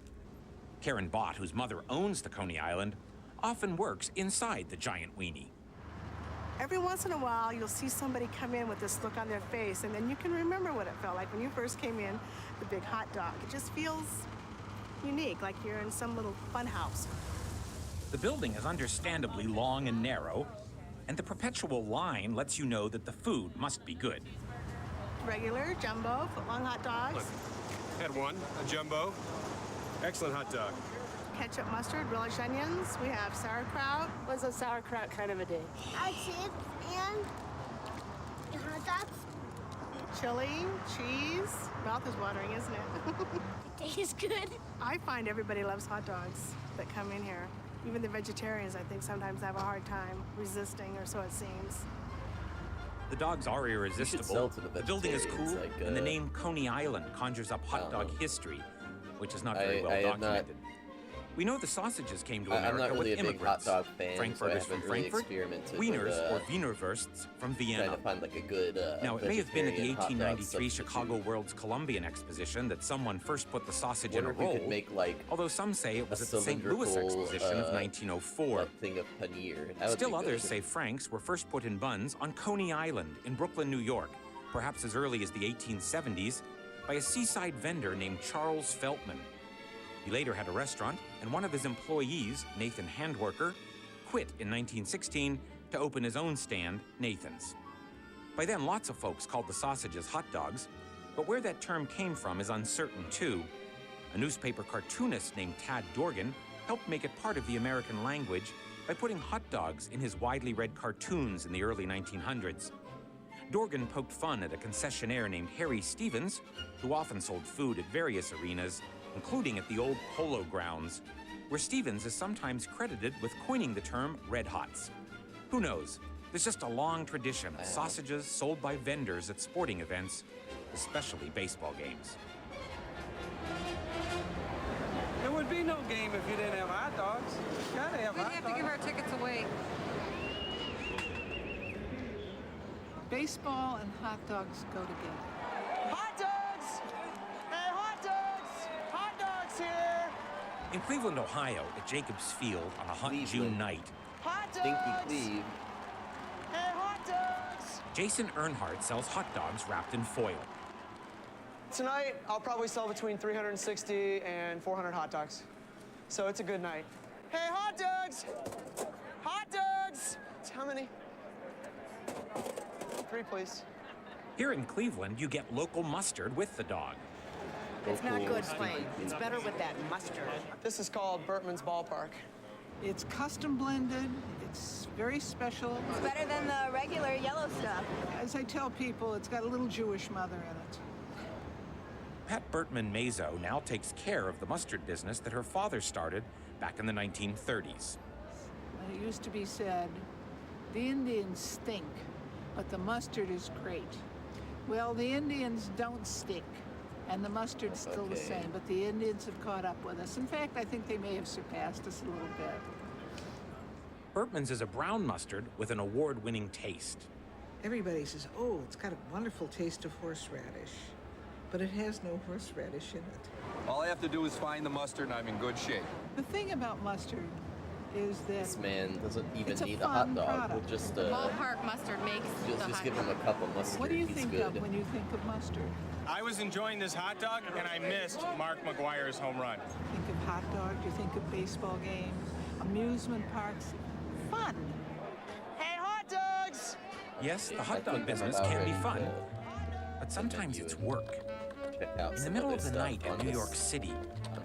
Karen Bott, whose mother owns the Coney Island, often works inside the giant weenie. Every once in a while, you'll see somebody come in with this look on their face, and then you can remember what it felt like when you first came in, the big hot dog. It just feels unique, like you're in some little fun house. The building is understandably long and narrow, and the perpetual line lets you know that the food must be good. Regular, jumbo, foot-long hot dogs. Look, had one, a jumbo. Excellent hot dog. Ketchup, mustard, relish onions. We have sauerkraut. Was a sauerkraut kind of a day? Chips and hot dogs. Chili, cheese. Mouth is watering, isn't it? It tastes good. I find everybody loves hot dogs that come in here. Even the vegetarians, I think, sometimes have a hard time resisting, or so it seems. The dogs are irresistible. The building is cool, like, and the name Coney Island conjures up hot dog history, which is not very well I am documented. We know the sausages came to I'm America not really with a big immigrants. hot dog fan, Frankfurters so I from haven't really Frankfurt, experimented Wieners with, or Wienerwursts from Vienna. Trying to find like a good Now, it may have been at the vegetarian hot dog 1893 substitute. Chicago World's Columbian Exposition that someone first put the sausage in a Wonder if we roll, could make like although some say it was a at the St. Louis cylindrical, Exposition of 1904. like thing of paneer. That would Still be others good. say Franks were first put in buns on Coney Island in Brooklyn, New York, perhaps as early as the 1870s, by a seaside vendor named Charles Feltman. He later had a restaurant, and one of his employees, Nathan Handworker, quit in 1916 to open his own stand, Nathan's. By then, lots of folks called the sausages hot dogs, but where that term came from is uncertain too. A newspaper cartoonist named Tad Dorgan helped make it part of the American language by putting hot dogs in his widely read cartoons in the early 1900s. Dorgan poked fun at a concessionaire named Harry Stevens, who often sold food at various arenas, including at the old Polo Grounds, where Stevens is sometimes credited with coining the term Red Hots. Who knows? There's just a long tradition of sausages sold by vendors at sporting events, especially baseball games. There would be no game if you didn't have hot dogs. You gotta have hot dogs. our tickets away. Baseball and hot dogs go together. Hot dogs! Hey, hot dogs! Hot dogs here! In Cleveland, Ohio, at Jacobs Field on a hot June night, Hot dogs! Stinky Cleve. Hey, hot dogs! Jason Earnhardt sells hot dogs wrapped in foil. Tonight, I'll probably sell between 360 and 400 hot dogs. So it's a good night. Hey, hot dogs! Hot dogs! How many? 3, please. Here in Cleveland, you get local mustard with the dog. It's not good plain. It's better with that mustard. This is called Bertman's Ballpark. It's custom blended. It's very special. It's better than the regular yellow stuff. As I tell people, it's got a little Jewish mother in it. Pat Bertman Mazo now takes care of the mustard business that her father started back in the 1930s. And it used to be said, the Indians stink, but the mustard is great. Well, the Indians don't stink, and the mustard's still the same, but the Indians have caught up with us. In fact, I think they may have surpassed us a little bit. Bertman's is a brown mustard with an award-winning taste. Everybody says, oh, it's got a wonderful taste of horseradish, but it has no horseradish in it. All I have to do is find the mustard and I'm in good shape. The thing about mustard is that This man doesn't even it's a need a hot fun dog. product. We'll just Ballpark mustard makes just give him a cup of mustard. What do you He's think good. of when you think of mustard? I was enjoying this hot dog, and I missed Mark McGuire's home run. Think of hot dog, you think of baseball games, amusement parks, fun. Hey, hot dogs! Yes, the hot dog business can be fun, but sometimes it's work. In the middle of the night in New York City,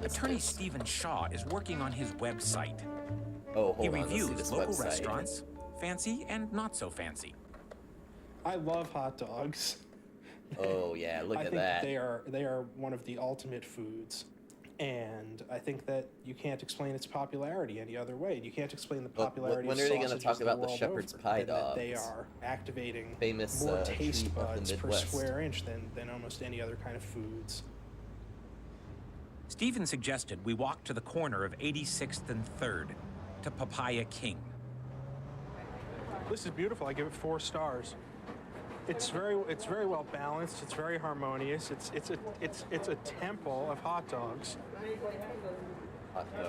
attorney Stephen Shaw is working on his website. Oh, He hold on, let's see reviews this local website. restaurants, fancy and not so fancy. I love hot dogs. Oh yeah, look I at think that. they are one of the ultimate foods. And I think that you can't explain its popularity any other way. You can't explain the popularity when of are they going to sausages talk about the world shepherd's over, pie and that dogs? they are activating Famous more taste treat of buds the per Midwest. square inch than almost any other kind of foods. Stephen suggested we walk to the corner of 86th and 3rd to Papaya King. This is beautiful. I give it 4 stars. It's very well balanced. It's very harmonious. It's a temple of hot dogs.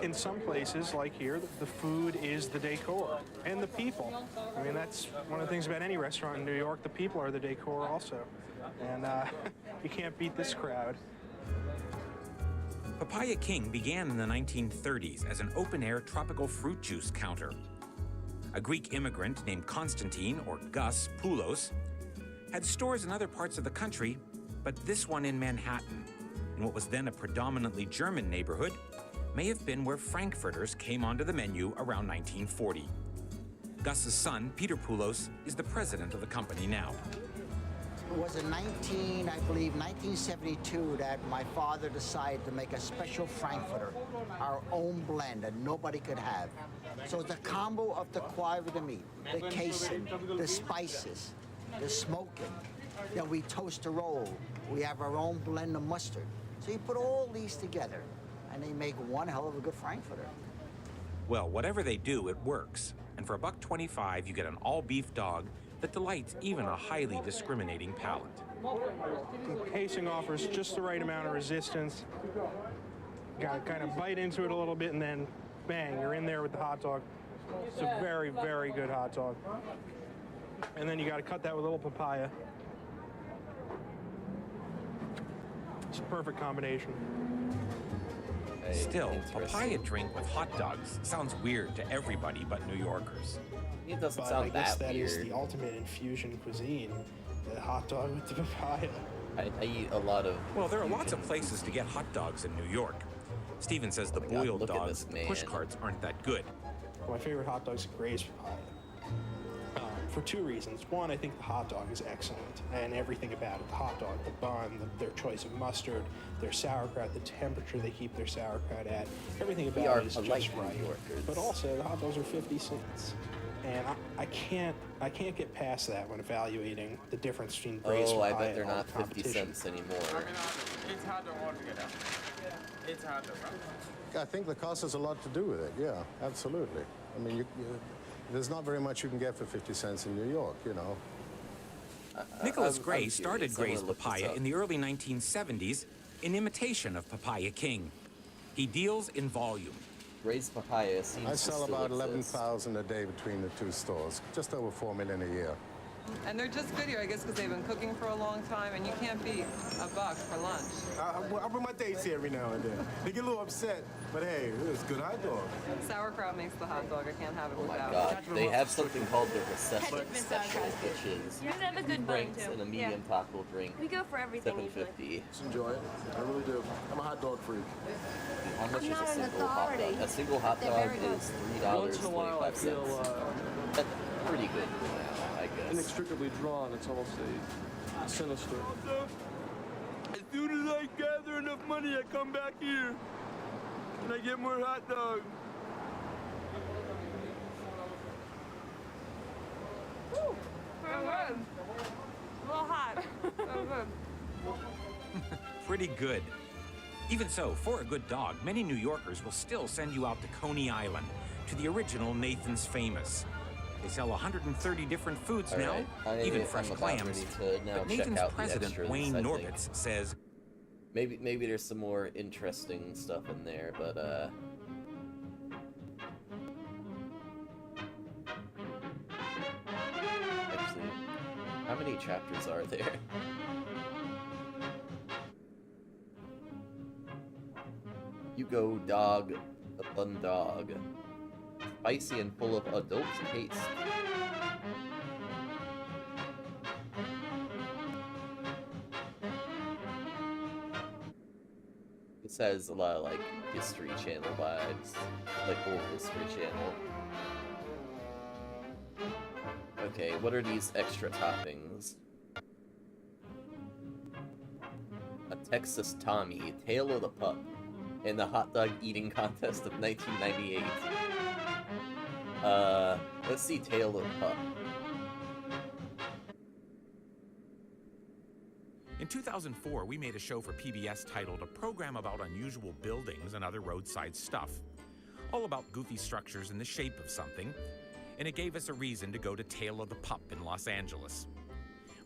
In some places, like here, the food is the decor and the people. I mean, that's one of the things about any restaurant in New York. The people are the decor also, and you can't beat this crowd. Papaya King began in the 1930s as an open-air tropical fruit juice counter. A Greek immigrant named Konstantin, or Gus, Poulos, had stores in other parts of the country, but this one in Manhattan, in what was then a predominantly German neighborhood, may have been where Frankfurters came onto the menu around 1940. Gus's son, Peter Poulos, is the president of the company now. It was in 1972 that my father decided to make a special Frankfurter, our own blend that nobody could have. So it's a combo of the quality of the meat, the casing, the spices, the smoking. Then we toast the roll. We have our own blend of mustard. So you put all these together, and they make one hell of a good Frankfurter. Well, whatever they do, it works. And for $1.25, you get an all-beef dog that delights even a highly discriminating palate. The casing offers just the right amount of resistance. You gotta kind of bite into it a little bit, and then bang, you're in there with the hot dog. It's a very, very good hot dog. And then you gotta cut that with a little papaya. It's a perfect combination. Still, papaya drink with hot dogs sounds weird to everybody but New Yorkers. It doesn't But sound I guess that that weird. is the ultimate infusion cuisine, the hot dog with the papaya. I eat a lot of... Well, there are lots of places to get hot dogs in New York. Steven says the boiled dogs and push carts aren't that good. My favorite hot dogs are Gray's papaya. For 2 reasons. One, I think the hot dog is excellent, and everything about it, the hot dog, the bun, their choice of mustard, their sauerkraut, the temperature they keep their sauerkraut at, everything about it is just right. New Yorkers. But also, the hot dogs are 50 cents. And I can't get past that when evaluating the difference between Gray's papaya I bet they're and all not the 50 competition. cents anymore. It's hard to altogether. It's hard to run. I think the cost has a lot to do with it, yeah, absolutely. I mean, there's not very much you can get for 50 cents in New York, you know. Nicholas Gray started Gray's Papaya in the early 1970s in imitation of Papaya King. He deals in volume. Gray's Papaya seems I to sell still about exist. 11,000 a day between the 2 stores, just over 4 million a year. And they're just good here, I guess, because they've been cooking for a long time, and you can't beat $1 for lunch. I bring my dates here every now and then. They get a little upset, but hey, it's good hot dog. Sauerkraut makes the hot dog. I can't have it Oh my without. god, they have something called the recession special, which is You have a good 2 bun, drinks too. and a medium taco drink. We go for everything $7.50. Just enjoy it. I really do. I'm a hot dog freak. How much I'm is not a an single hot dog? authority, A single hot but they're dog very good. is Once in a while, I feel $3.25. That's pretty good for now, I guess. inextricably drawn. It's almost a sinister. As soon as I gather enough money, I come back here and I get more hot dogs. Woo! Very good. A little hot. Very good. Pretty good. Even so, for a good dog, many New Yorkers will still send you out to Coney Island, to the original Nathan's Famous. They sell 130 different foods All now, right. even fresh I'm about clams. ready to now But check Nathan's out the president, extras, Wayne I think. Norbitz, says, Maybe there's some more interesting stuff in there, but actually, how many chapters are there? You go dog, the fun dog. Spicy and full of adult taste. This has a lot of like History Channel vibes, like old History Channel. Okay, what are these extra toppings? A Texas Tommy, tail of the pup. in the hot dog eating contest of 1998. Let's see Tail of Pup. In 2004, we made a show for PBS titled A Program About Unusual Buildings and Other Roadside Stuff, all about goofy structures in the shape of something, and it gave us a reason to go to Tail of the Pup in Los Angeles.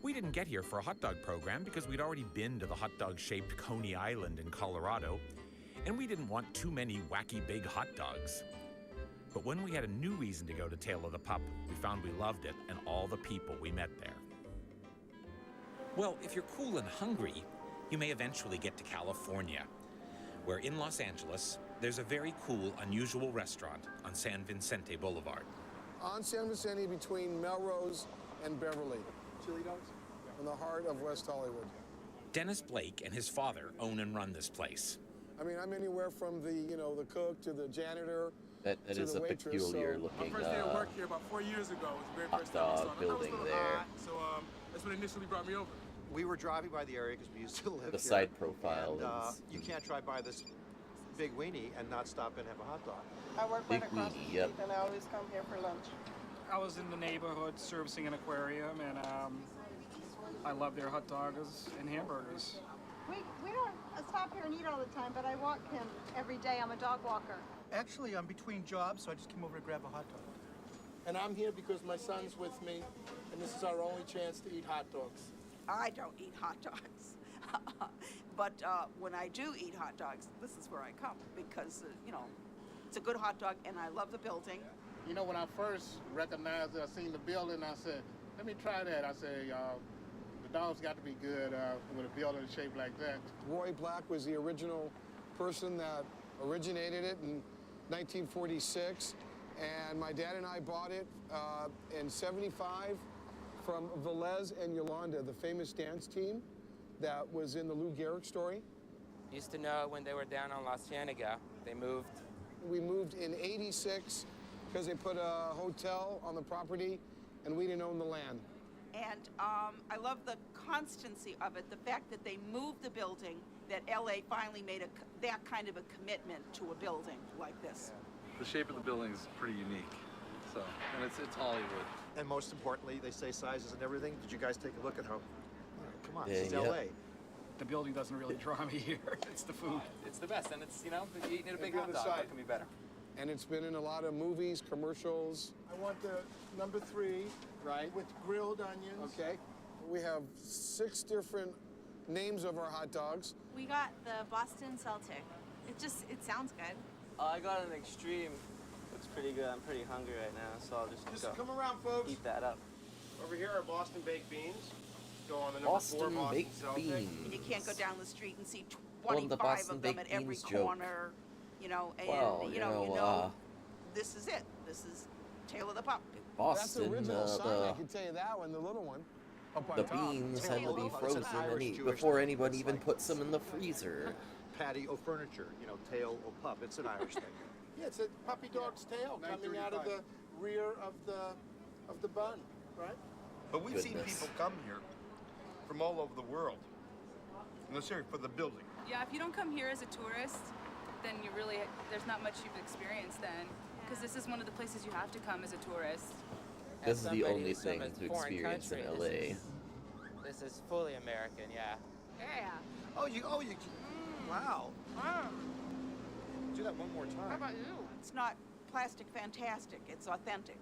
We didn't get here for a hot dog program because we'd already been to the hot dog-shaped Coney Island in Colorado, and we didn't want too many wacky big hot dogs. But when we had a new reason to go to Tail of the Pup, we found we loved it and all the people we met there. Well, if you're cool and hungry, you may eventually get to California, where in Los Angeles, there's a very cool, unusual restaurant on San Vicente Boulevard. On San Vicente between Melrose and Beverly. Chili dogs? In the heart of West Hollywood. Dennis Blake and his father own and run this place. I mean, I'm anywhere from the, the cook to the janitor. That is a peculiar looking my first day of work here about 4 years ago was the very hot first time I saw dog it. building I was a little there. odd, so that's what initially brought me over. We were driving by the area because we used to live here. The side profile And, is you can't drive by this big weenie and not stop and have a hot dog. I work big right across the weenie, street, yep. and I always come here for lunch. I was in the neighborhood servicing an aquarium, and I love their hot dogs and hamburgers. We don't stop here and eat all the time, but I walk him every day. I'm a dog walker. Actually, I'm between jobs, so I just came over to grab a hot dog. And I'm here because my son's with me, and this is our only chance to eat hot dogs. I don't eat hot dogs. But when I do eat hot dogs, this is where I come because, it's a good hot dog and I love the building. You know, when I first recognized it, I seen the building, I said, let me try that. I said, the dog's got to be good with a building shaped like that. Roy Black was the original person that originated it in 1946, and my dad and I bought it in '75 from Velez and Yolanda, the famous dance team that was in the Lou Gehrig story. Used to know when they were down on La Cienega, they moved. We moved in '86 because they put a hotel on the property and we didn't own the land. And I love the constancy of it, the fact that they moved the building, that LA finally made that kind of a commitment to a building like this. The shape of the building is pretty unique, and it's Hollywood. And most importantly, they say sizes and everything. Did you guys take a look at how, come on, Yeah, this is yeah. LA. The building doesn't really draw me here. It's the food. It's the best, and it's, eating a big Look hot at the dog, side. what can be better? And it's been in a lot of movies, commercials. I want the number 3, Right. with grilled onions. Okay. We have 6 different names of our hot dogs. We got the Boston Celtic. It sounds good. I got an extreme. Looks pretty good. I'm pretty hungry right now, so I'll just go come around, folks. eat that up. Over here are Boston baked beans. Go on the number Boston 4 Boston baked Celtic. beans. And you can't go down the street and see Well, the 25 Boston of them baked at every beans joke. corner, and Well, this is it. This is Tail of the Pup. That's the Boston, original sign, I the can tell you that one, the little one. Up on top. beans had to be It's an frozen Irish Jewish before thing. anybody It's even like puts them in the freezer. Patio furniture, tail or pup. It's an Irish thing. Yeah, it's a puppy dog's tail coming out of the rear of the bun, right? But we've seen Goodness. people come here from all over the world. No, seriously, for the building. Yeah, if you don't come here as a tourist, then there's not much you've experienced then. Because this is one of the places you have to come as a tourist. This is the somebody only who's from thing a to foreign experience in country, LA. This is fully American, yeah. Yeah. Wow. Do that one more time. How about you? It's not plastic fantastic. It's authentic.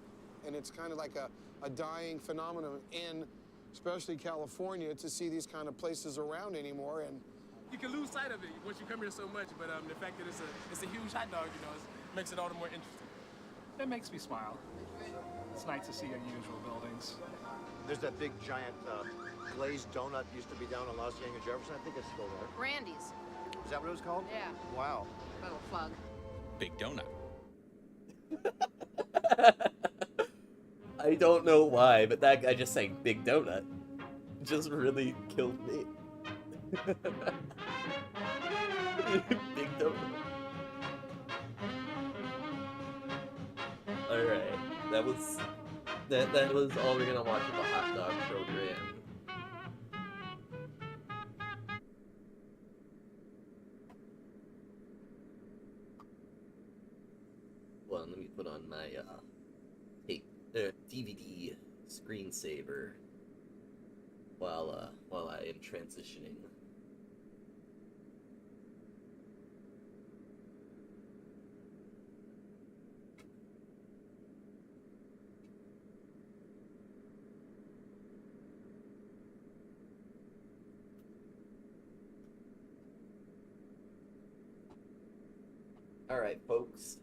And it's kind of like a dying phenomenon in especially California to see these kind of places around anymore. And You can lose sight of it once you come here so much, but the fact that it's a huge hot dog, makes it all the more interesting. It makes me smile. It's nice to see unusual buildings. There's that big giant glazed donut used to be down on La Cienega Jefferson. I think it's still there. Randy's. Is that what it was called? Yeah. Wow. Little plug. Big donut. I don't know why, but that guy just saying Big Donut just really killed me. Big Donut. Alright, that was all we're gonna watch of the hot dog program. hold on, let me put on my tape DVD screensaver while I am transitioning. Alright, folks.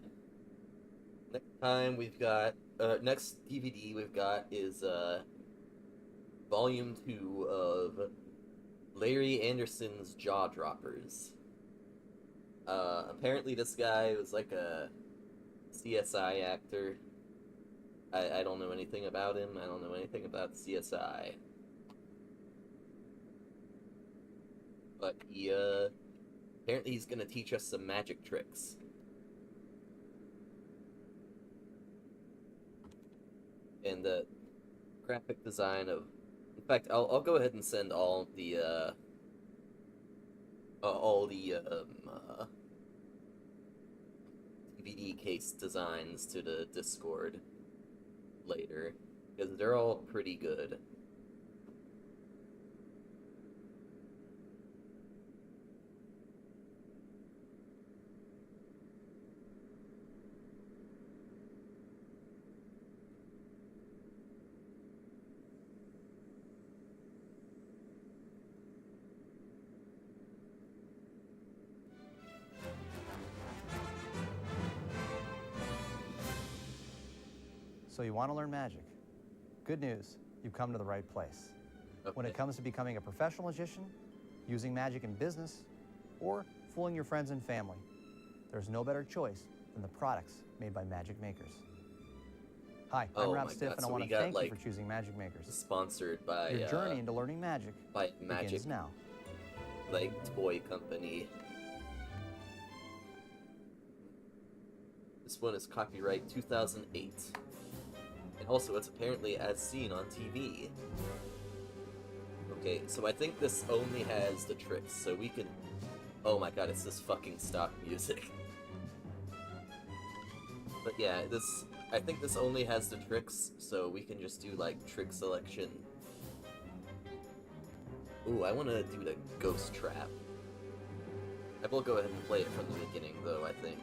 Next time we've got, next DVD we've got is, Volume 2 of Larry Anderson's Jaw Droppers. Apparently this guy was like a CSI actor. I don't know anything about him. I don't know anything about CSI. But he, apparently he's gonna teach us some magic tricks. And the graphic design of... In fact, I'll go ahead and send all the DVD case designs to the Discord later, because they're all pretty good. So you want to learn magic? Good news, you've come to the right place. Okay. When it comes to becoming a professional magician, using magic in business, or fooling your friends and family, there's no better choice than the products made by Magic Makers. Hi, I'm Oh Rob my Stiff, God, and I so want we to got, thank like, you for choosing Magic Makers. Sponsored by Your journey into learning magic Magic, begins now. like, toy company. This one is copyright 2008. And also, it's apparently as seen on TV. Okay, so I think this only has the tricks, so we can... Oh my god, it's this fucking stock music. But yeah, I think this only has the tricks, so we can just do, like, trick selection. Ooh, I want to do the ghost trap. I will go ahead and play it from the beginning, though, I think.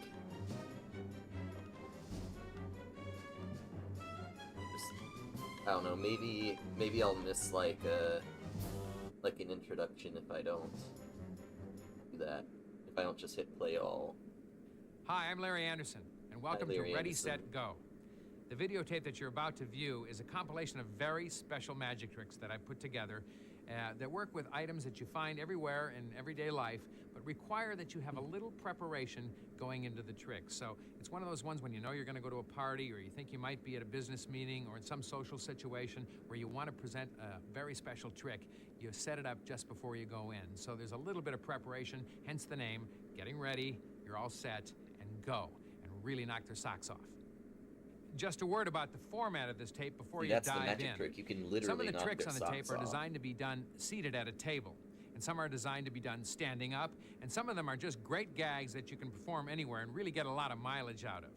I don't know, maybe I'll miss, like an introduction if I don't do that. If I don't just hit play all. Hi, I'm Larry Anderson, and welcome Larry to Ready, Anderson. Set, Go. The videotape that you're about to view is a compilation of very special magic tricks that I put together that work with items that you find everywhere in everyday life, but require that you have a little preparation going into the trick. So it's one of those ones when you know you're going to go to a party, or you think you might be at a business meeting or in some social situation where you want to present a very special trick. You set it up just before you go in. So there's a little bit of preparation, hence the name, getting ready, you're all set, and go, and really knock their socks off. Just a word about the format of this tape before you dive in. That's the magic trick. You can literally Some of the knock tricks their on the tape socks are off. designed to be done seated at a table, and some are designed to be done standing up, and some of them are just great gags that you can perform anywhere and really get a lot of mileage out of.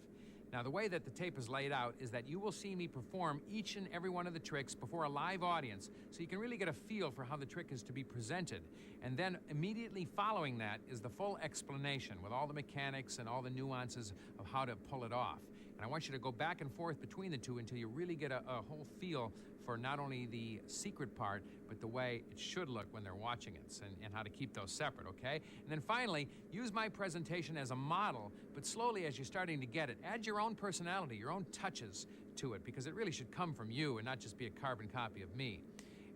Now, the way that the tape is laid out is that you will see me perform each and every one of the tricks before a live audience, so you can really get a feel for how the trick is to be presented. And then immediately following that is the full explanation with all the mechanics and all the nuances of how to pull it off. And I want you to go back and forth between the two until you really get a whole feel for not only the secret part, but the way it should look when they're watching it, and how to keep those separate, okay? And then finally, use my presentation as a model, but slowly as you're starting to get it, add your own personality, your own touches to it, because it really should come from you and not just be a carbon copy of me.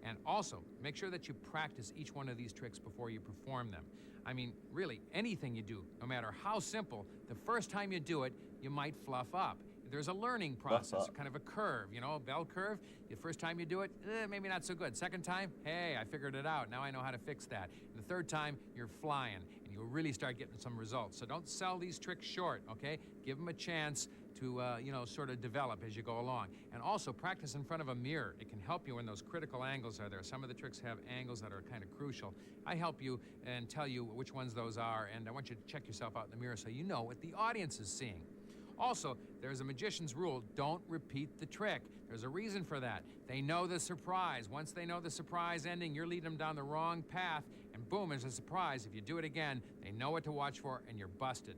And also, make sure that you practice each one of these tricks before you perform them. I mean, really, anything you do, no matter how simple, the first time you do it, you might fluff up. There's a learning process, kind of a curve, you know, a bell curve. The first time you do it, maybe not so good. Second time, hey, I figured it out. Now I know how to fix that. And the third time, you're flying, and you'll really start getting some results. So don't sell these tricks short, okay? Give them a chance to, you know, sort of develop as you go along. And also, practice in front of a mirror. It can help you when those critical angles are there. Some of the tricks have angles that are kind of crucial. I help you and tell you which ones those are, and I want you to check yourself out in the mirror so you know what the audience is seeing. Also, there's a magician's rule. Don't repeat the trick. There's a reason for that. They know the surprise. Once they know the surprise ending, you're leading them down the wrong path, and boom, there's a surprise. If you do it again, they know what to watch for, and you're busted.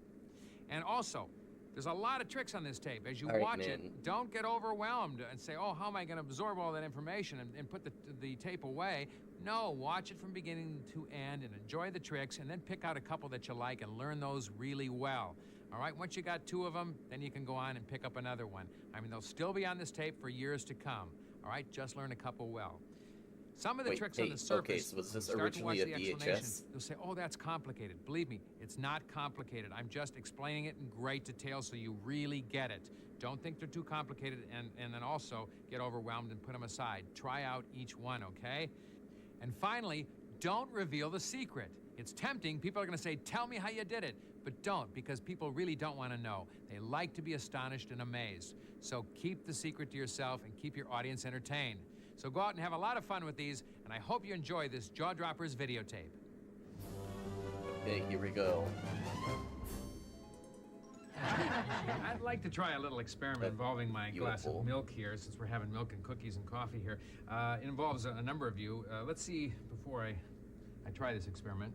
And also, there's a lot of tricks on this tape. As you watch it, don't get overwhelmed and say, oh, how am I going to absorb all that information and put the tape away? No, watch it from beginning to end and enjoy the tricks, and then pick out a couple that you like and learn those really well. All right, once you got 2 of them, then you can go on and pick up another one. I mean, they'll still be on this tape for years to come. All right, just learn a couple well. Some of the tricks on the surface, okay, so was this start to watch originally a the explanation, VHS? you'll say, oh, that's complicated. Believe me, it's not complicated. I'm just explaining it in great detail so you really get it. Don't think they're too complicated, and then also get overwhelmed and put them aside. Try out each one, okay? And finally, don't reveal the secret. It's tempting. People are going to say, tell me how you did it. But don't, because people really don't want to know. They like to be astonished and amazed. So keep the secret to yourself and keep your audience entertained. So go out and have a lot of fun with these, and I hope you enjoy this Jaw Droppers videotape. Okay, here we go. I'd like to try a little experiment involving my glass of milk here, since we're having milk and cookies and coffee here. It involves a number of you. Let's see, before I try this experiment,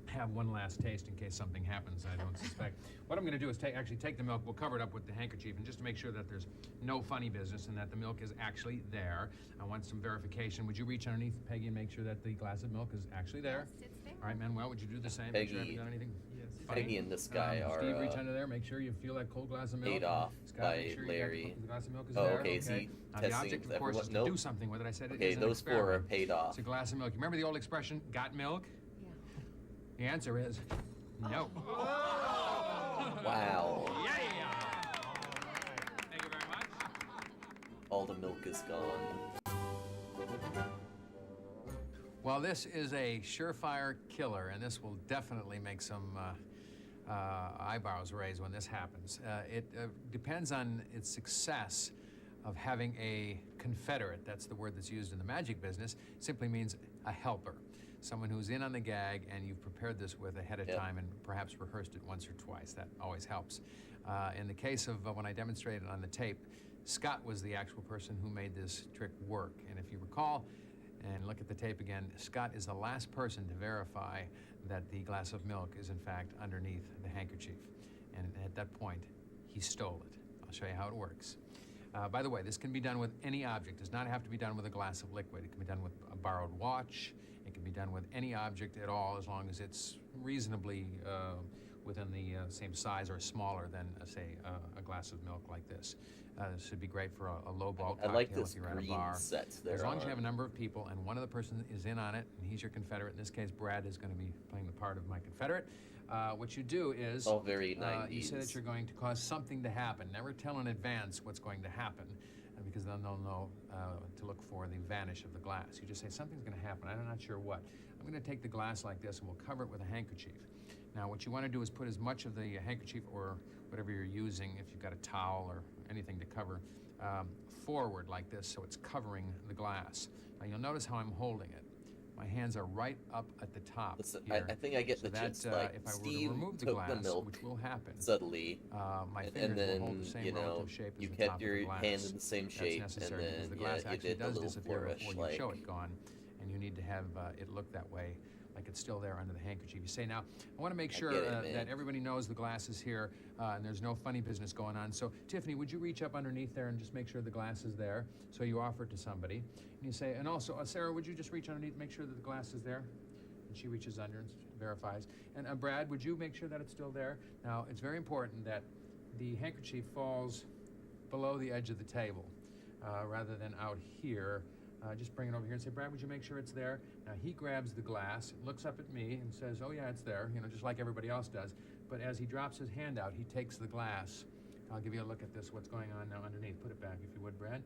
have one last taste in case something happens I don't suspect. What I'm going to do is actually take the milk, we'll cover it up with the handkerchief, and just to make sure that there's no funny business and that the milk is actually there. I want some verification. Would you reach underneath, Peggy, and make sure that the glass of milk is actually there? Yes, it's there. All right, Manuel, would you do the same? Make sure I haven't done anything funny? Peggy and this guy are Steve, reach under there, make sure you feel that cold glass of milk. paid off Scott, by make sure Larry. the glass of milk is Oh, there. okay, see, Now, the testing object, of course, is to do something with it. I said it Okay, is an those 4 are experiment. paid off. It's a glass of milk. You remember the old expression, got milk? The answer is no. Wow. Yeah. Thank you very much. All the milk is gone. Well, this is a surefire killer, and this will definitely make some eyebrows raise when this happens. It depends on its success of having a confederate. That's the word that's used in the magic business. It simply means a helper. Someone who's in on the gag and you've prepared this with ahead of time and perhaps rehearsed it once or twice. That always helps. In the case of when I demonstrated on the tape, Scott was the actual person who made this trick work. And if you recall, and look at the tape again, Scott is the last person to verify that the glass of milk is in fact underneath the handkerchief. And at that point, he stole it. I'll show you how it works. By the way, this can be done with any object. It does not have to be done with a glass of liquid. It can be done with a borrowed watch. It can be done with any object at all, as long as it's reasonably within the same size or smaller than, say, a glass of milk like this. This would be great for a low-ball cocktail I like this if you're at a green bar. set there. As long as you have a number of people and one of the person is in on it, and he's your confederate. In this case, Brad is going to be playing the part of my confederate. What you do is all very 90s. You say that you're going to cause something to happen. Never tell in advance what's going to happen, because then they'll know to look for the vanish of the glass. You just say something's going to happen. I'm not sure what. I'm going to take the glass like this and we'll cover it with a handkerchief. Now what you want to do is put as much of the handkerchief or whatever you're using, if you've got a towel or anything to cover, forward like this so it's covering the glass. Now you'll notice how I'm holding it. My hands are right up at the top. Listen, here, I think I get so the that, gist. Like, if I were Steve to remove the took glass, the milk which will happen, subtly, my and fingers then will hold the same you know relative shape as you the kept top of your the glass. hands in the same shape, That's and necessary because then the glass you actually did the does little disappear flourish, before you like show it gone, and you need to have it look that way, like it's still there under the handkerchief. You say, now, I want to make sure that everybody knows the glass is here and there's no funny business going on. So, Tiffany, would you reach up underneath there and just make sure the glass is there? So you offer it to somebody. And you say, and also, Sarah, would you just reach underneath and make sure that the glass is there? And she reaches under and verifies. And Brad, would you make sure that it's still there? Now, it's very important that the handkerchief falls below the edge of the table rather than out here. Just bring it over here and say, Brad, would you make sure it's there? Now he grabs the glass, looks up at me and says, oh yeah, it's there, you know, just like everybody else does. But as he drops his hand out, he takes the glass. I'll give you a look at this, what's going on now underneath. Put it back if you would, Brad.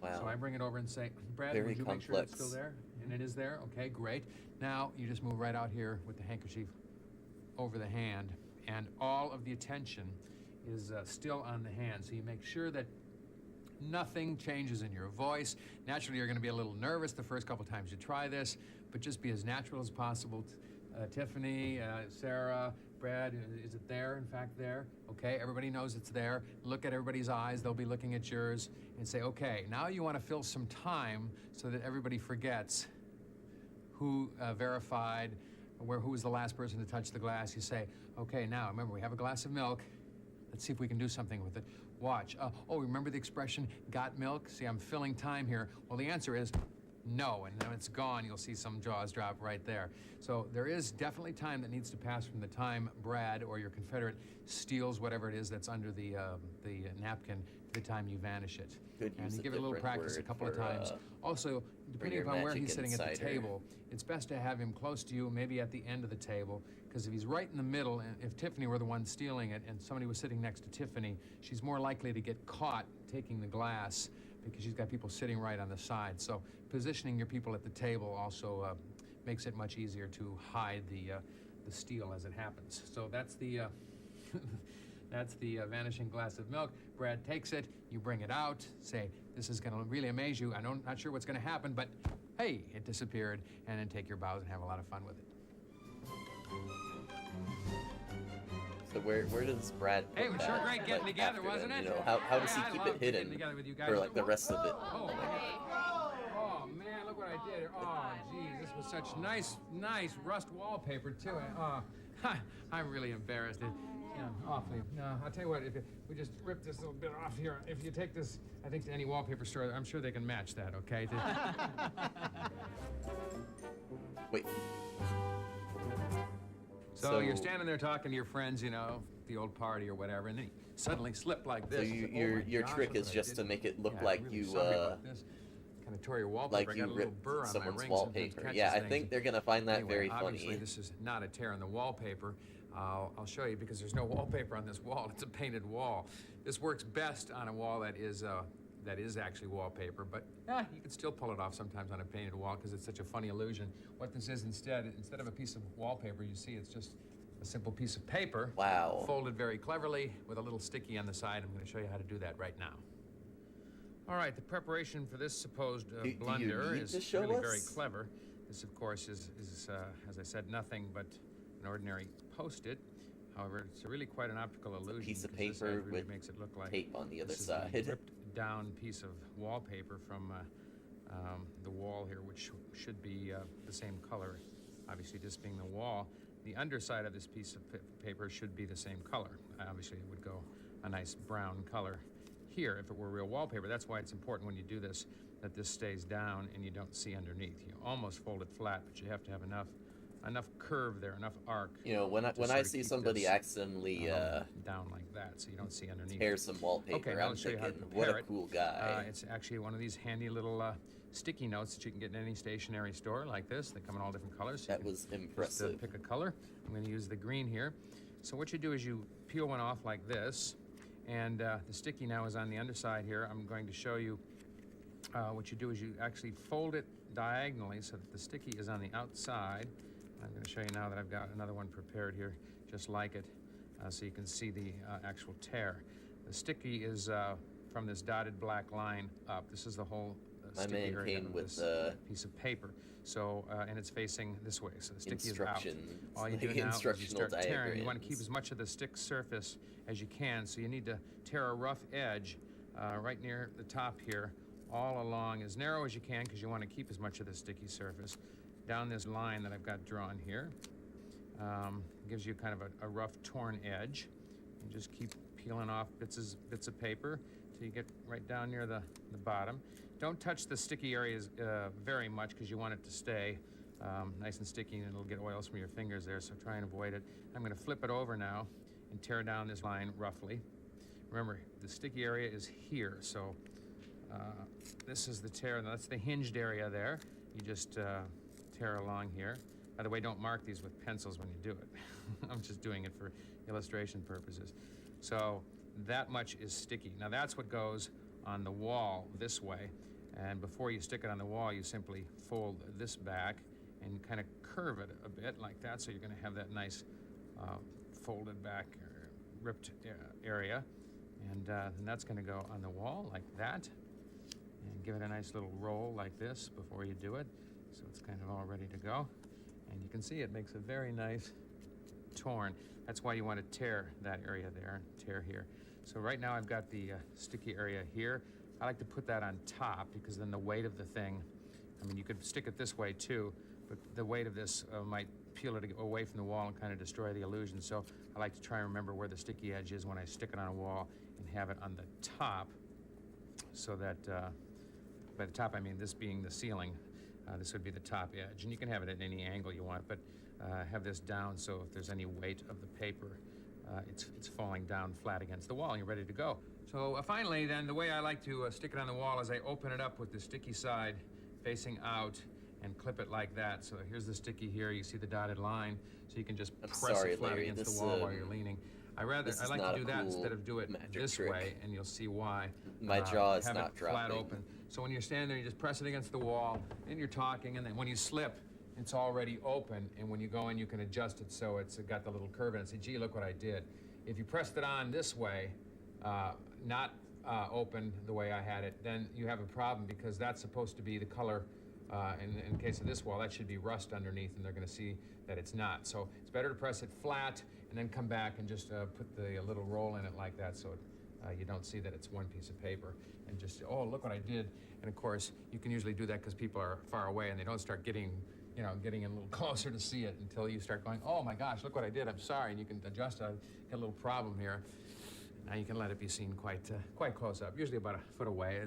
Wow. So I bring it over and say, Brad, Very would you make sure it's complex. still there? And it is there, okay, great. Now you just move right out here with the handkerchief over the hand, and all of the attention is still on the hand. So you make sure that nothing changes in your voice. Naturally, you're going to be a little nervous the first couple times you try this, but just be as natural as possible. Tiffany, Sarah, Brad, is it there, in fact, there? Okay, everybody knows it's there. Look at everybody's eyes. They'll be looking at yours and say, okay, now you want to fill some time so that everybody forgets who verified, who was the last person to touch the glass. You say, okay, now remember, we have a glass of milk. Let's see if we can do something with it. Watch. Oh, remember the expression, got milk? See, I'm filling time here. Well, the answer is no, and when it's gone, you'll see some jaws drop right there. So there is definitely time that needs to pass from the time Brad or your Confederate steals whatever it is that's under the napkin to the time you vanish it. And you give it a little practice a couple of times. Also, depending upon where he's sitting at the table, it's best to have him close to you, maybe at the end of the table, because if he's right in the middle, and if Tiffany were the one stealing it and somebody was sitting next to Tiffany, she's more likely to get caught taking the glass because she's got people sitting right on the side. So positioning your people at the table also makes it much easier to hide the steal as it happens. So that's the that's the vanishing glass of milk. Brad takes it, you bring it out, say, this is gonna really amaze you. I'm not sure what's gonna happen, but hey, it disappeared, and then take your bows and have a lot of fun with it. So where does Brad put Hey, it was sure that, great getting like, together, after wasn't then, it? you know, how does he Yeah, I keep love it hidden getting together with you guys. for like the rest of it? Oh man, look what I did. Oh geez, this was such nice rust wallpaper too. I'm really embarrassed. Yeah, awfully. No, I'll tell you what, if we just rip this little bit off here, if you take this, I think to any wallpaper store, I'm sure they can match that, okay? Wait. So you're standing there talking to your friends, you know, the old party or whatever, and then you suddenly slip like So this. your trick is just to make it look like you kind of tore your wallpaper. like I got you a little ripped burr on my someone's ring. wallpaper. Yeah, I think they're gonna find that very obviously, funny. this is not a tear in the wallpaper. I'll show you because there's no wallpaper on this wall. It's a painted wall. This works best on a wall that is actually wallpaper, but you can still pull it off sometimes on a painted wall because it's such a funny illusion. What this is instead of a piece of wallpaper, you see it's just a simple piece of paper. Wow. Folded very cleverly with a little sticky on the side. I'm going to show you how to do that right now. All right, the preparation for this supposed blunder is really very clever. This, of course, is as I said, nothing but an ordinary Post-it. However, it's really quite an optical illusion. Piece of because paper really with makes it look like tape on the other this is side. a ripped down piece of wallpaper from the wall here, which should be the same color. Obviously, this being the wall, the underside of this piece of paper should be the same color. Obviously, it would go a nice brown color here if it were real wallpaper. That's why it's important when you do this that this stays down and you don't see underneath. You almost fold it flat, but you have to have enough curve there, enough arc. You know, when I see somebody accidentally down like that, so you don't see underneath. tear some wallpaper, Okay, now I'm I'll show you how to thinking, what prepare a it. cool guy. It's actually one of these handy little sticky notes that you can get in any stationery store like this. They come in all different colors. So that was impressive. Just, pick a color. I'm going to use the green here. So what you do is you peel one off like this, and the sticky now is on the underside here. I'm going to show you what you do is you actually fold it diagonally so that the sticky is on the outside. I'm going to show you now that I've got another one prepared here, just like it, so you can see the actual tear. The sticky is from this dotted black line up. This is the whole sticky area of this piece of paper. So, and it's facing this way, so the sticky is out. All you do now is you start tearing. You want to keep as much of the stick surface as you can, so you need to tear a rough edge right near the top here, all along as narrow as you can, because you want to keep as much of the sticky surface. Down this line that I've got drawn here, gives you kind of a rough torn edge. And just keep peeling off bits of paper till you get right down near the bottom. Don't touch the sticky areas very much because you want it to stay nice and sticky and it'll get oils from your fingers there, so try and avoid it. I'm going to flip it over now and tear down this line roughly. Remember, the sticky area is here, so this is the tear, and that's the hinged area there. You just tear along here. By the way, don't mark these with pencils when you do it. I'm just doing it for illustration purposes. So that much is sticky. Now that's what goes on the wall this way, and before you stick it on the wall, you simply fold this back and kind of curve it a bit like that, so you're going to have that nice folded back ripped area, and that's going to go on the wall like that, and give it a nice little roll like this before you do it, so it's kind of all ready to go. And you can see it makes a very nice torn. That's why you want to tear that area there, tear here. So right now I've got the sticky area here. I like to put that on top because then the weight of the thing, I mean, you could stick it this way too, but the weight of this might peel it away from the wall and kind of destroy the illusion. So I like to try and remember where the sticky edge is when I stick it on a wall and have it on the top, so that, by the top I mean this being the ceiling. This would be the top edge, and you can have it at any angle you want, but have this down so if there's any weight of the paper, it's falling down flat against the wall and you're ready to go. So finally then, the way I like to stick it on the wall is I open it up with the sticky side facing out and clip it like that. So here's the sticky here, you see the dotted line, so you can just press it flat against the wall while you're leaning. I like to do that instead of do it this way, and you'll see why. My jaw is have not it dropping. flat open. So when you're standing there, you just press it against the wall, and you're talking, and then when you slip, it's already open, and when you go in, you can adjust it so it's got the little curve in it and say, gee, look what I did. If you pressed it on this way, not open the way I had it, then you have a problem because that's supposed to be the color. In case of this wall, that should be rust underneath, and they're going to see that it's not. So it's better to press it flat and then come back and just put the little roll in it like that, so you don't see that it's one piece of paper. And just, oh, look what I did. And of course, you can usually do that because people are far away and they don't start getting in a little closer to see it until you start going, oh my gosh, look what I did, I'm sorry. And you can adjust it. Got a little problem here. Now you can let it be seen quite close up, usually about a foot away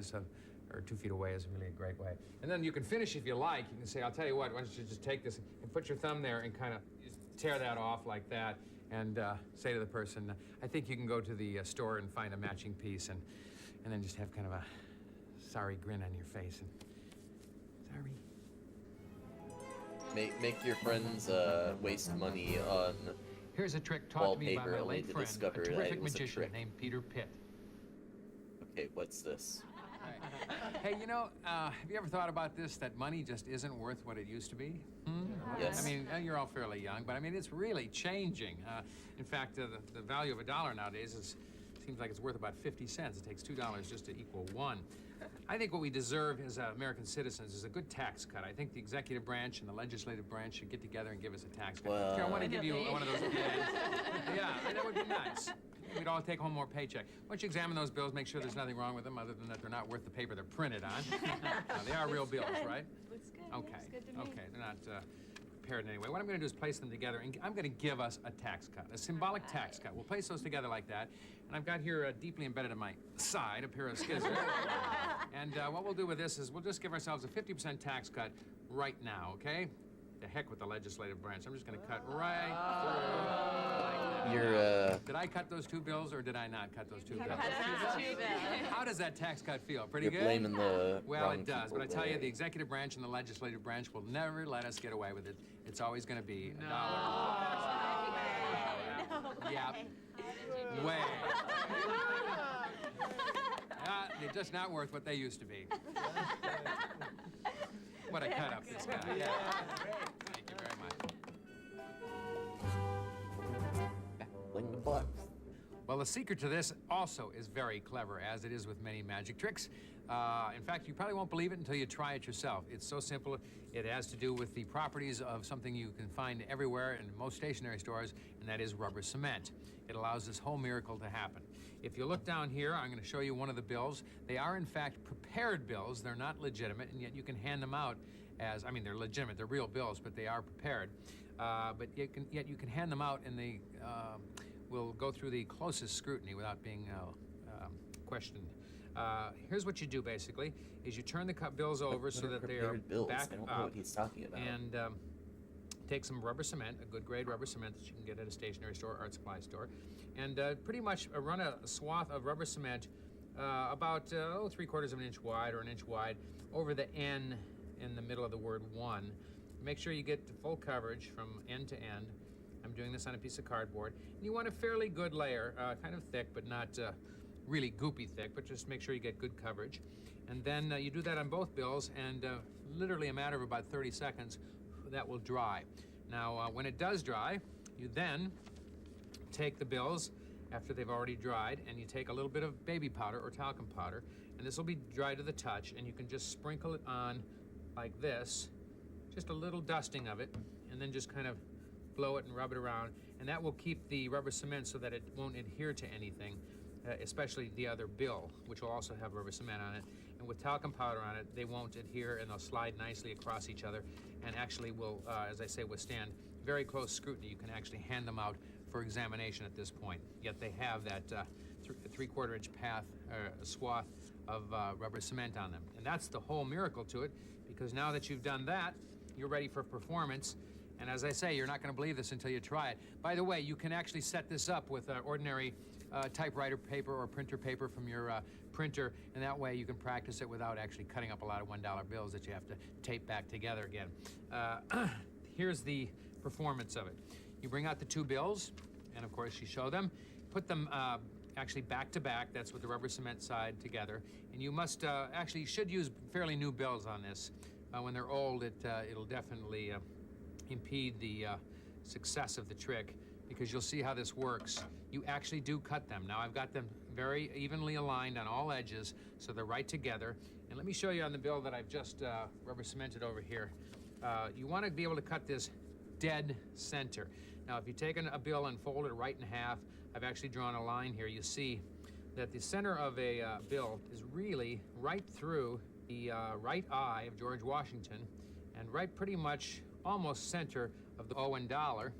or 2 feet away is really a great way. And then you can finish if you like. You can say, I'll tell you what, why don't you just take this and put your thumb there and kind of tear that off like that and say to the person, I think you can go to the store and find a matching piece, and then just have kind of a sorry grin on your face. And sorry. Make your friends waste money on Here's a trick taught to me by wallpaper my only late to friend, discover a that terrific it was a magician trick. named Peter Pitt. Okay, what's this? Hey, you know, have you ever thought about this, that money just isn't worth what it used to be? Yes. I mean, you're all fairly young, but I mean, it's really changing. In fact, the value of $1 nowadays seems like it's worth about 50 cents. It takes $2 just to equal 1. I think what we deserve as American citizens is a good tax cut. I think the executive branch and the legislative branch should get together and give us a tax cut. Well, Here, I want to give you one of those bills. Yeah, that would be nice. We'd all take home more paycheck. Why don't you examine those bills, make sure there's nothing wrong with them other than that they're not worth the paper they're printed on. They are real bills, right? Looks good. Okay. Looks good to me. Okay, they're not prepared in any way. What I'm going to do is place them together, and I'm going to give us a tax cut, a symbolic tax cut. We'll place those together like that, and I've got here deeply embedded in my side a pair of scissors. And what we'll do with this is we'll just give ourselves a 50% tax cut right now, okay? The heck with the legislative branch. I'm just going to cut right through. Like You're Did I cut those 2 bills, or did I not cut those 2 bills? Too bad. How does that tax cut feel? Pretty you're good? blaming the Well, wrong it does, people but I tell you, there. the executive branch and the legislative branch will never let us get away with it. It's always going to be $1. Yep. Way. They're just not worth what they used to be. What a cut up this guy. Yeah. Thank you very much. Baffling the bucks. Well, the secret to this also is very clever, as it is with many magic tricks. In fact, you probably won't believe it until you try it yourself. It's so simple. It has to do with the properties of something you can find everywhere in most stationery stores, and that is rubber cement. It allows this whole miracle to happen. If you look down here, I'm going to show you one of the bills. They are, in fact, prepared bills. They're not legitimate, and yet you can hand them out as, I mean, they're legitimate. They're real bills, but they are prepared. But yet you can hand them out, and they will go through the closest scrutiny without being questioned. Here's what you do, basically, is you turn the bills over so that they are bills. back I don't know up. what he's talking about. And take some rubber cement, a good grade rubber cement that you can get at a stationery store, art supply store, and pretty much run a swath of rubber cement about 3/4 of an inch wide or an inch wide over the N in the middle of the word 1. Make sure you get full coverage from end to end. I'm doing this on a piece of cardboard. And you want a fairly good layer, kind of thick, but not really goopy thick, but just make sure you get good coverage. And then you do that on both bills, and literally a matter of about 30 seconds, that will dry. Now, when it does dry, you then take the bills after they've already dried, and you take a little bit of baby powder or talcum powder, and this will be dry to the touch, and you can just sprinkle it on like this, just a little dusting of it, and then just kind of blow it and rub it around, and that will keep the rubber cement so that it won't adhere to anything, especially the other bill, which will also have rubber cement on it. And with talcum powder on it, they won't adhere and they'll slide nicely across each other and actually will, as I say, withstand very close scrutiny. You can actually hand them out for examination at this point. Yet they have that 3/4 inch swath of rubber cement on them. And that's the whole miracle to it, because now that you've done that, you're ready for performance. And as I say, you're not going to believe this until you try it. By the way, you can actually set this up with ordinary typewriter paper or printer paper from your printer, and that way you can practice it without actually cutting up a lot of $1 bills that you have to tape back together again. Here's the performance of it. You bring out the two bills, and of course you show them. Put them actually back to back. That's with the rubber cement side together. And you must actually should use fairly new bills on this. When they're old, it'll definitely impede the success of the trick, because you'll see how this works. You actually do cut them. Now I've got them very evenly aligned on all edges, so they're right together. And let me show you on the bill that I've just rubber cemented over here. You want to be able to cut this dead center. Now if you take a bill and fold it right in half, I've actually drawn a line here. You see that the center of a bill is really right through the right eye of George Washington, and right pretty much almost center of the O and dollar.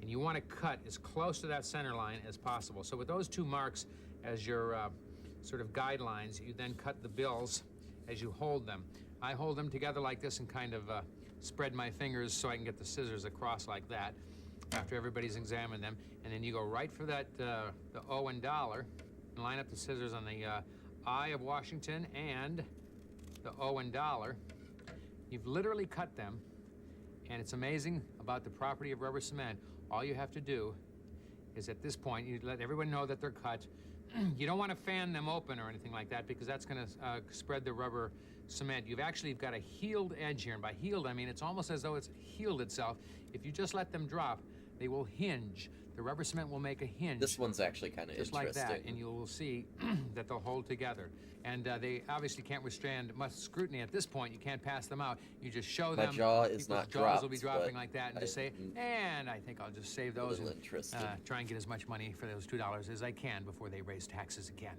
And you want to cut as close to that center line as possible. So with those two marks as your sort of guidelines, you then cut the bills as you hold them. I hold them together like this and kind of spread my fingers so I can get the scissors across like that after everybody's examined them. And then you go right for that the O and dollar and line up the scissors on the I of Washington and the O and dollar. You've literally cut them, and it's amazing about the property of rubber cement. All you have to do is at this point, you let everyone know that they're cut. You don't want to fan them open or anything like that, because that's going to spread the rubber cement. You've actually got a healed edge here, and by healed I mean it's almost as though it's healed itself. If you just let them drop, they will hinge. The rubber cement will make a hinge. This one's actually kind of just interesting. like that, and you will see that they'll hold together. And they obviously can't withstand much scrutiny at this point. You can't pass them out. You just show them. My jaw is not jaws dropped, will be dropping but like that, and just say, and I think I'll just save those and try and get as much money for those $2 as I can before they raise taxes again.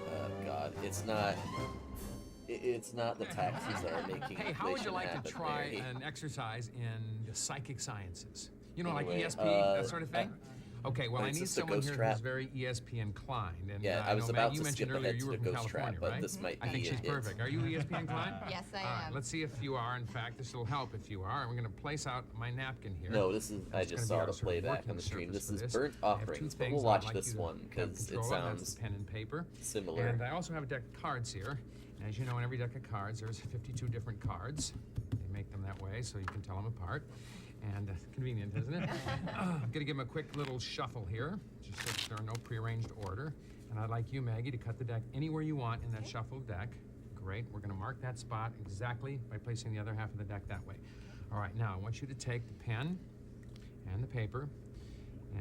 Oh God, it's not. It's not the taxes that are making. Hey, how would you like happen, to try Mary. an exercise in the psychic sciences? You know, Anyway, like ESP, that sort of thing? Okay, well, I it's need just a someone ghost here trap. who's very ESP inclined. And, Yeah, I was know, about Maggie, you to mentioned skip earlier ahead you to were the from ghost trap, California, but right? this might I think be she's it. perfect. Are you ESP inclined? Yes, I All right, am. let's see if you are. In fact, this will help if you are. We're going to place out my napkin here. No, this is. I It's just gonna be saw our the sort of playback working on the stream. surface This for is this. Burnt I have two Offerings, but things we'll I'd watch like this you to one have because it control of. That's sounds the pen and paper. similar. And I also have a deck of cards here. And as you know, in every deck of cards, there's 52 different cards. They make them that way so you can tell them apart. And convenient, isn't it? I'm going to give them a quick little shuffle here, just so that they're in no prearranged order. And I'd like you, Maggie, to cut the deck anywhere you want in that shuffled deck. Great. We're going to mark that spot exactly by placing the other half of the deck that way. All right, now I want you to take the pen and the paper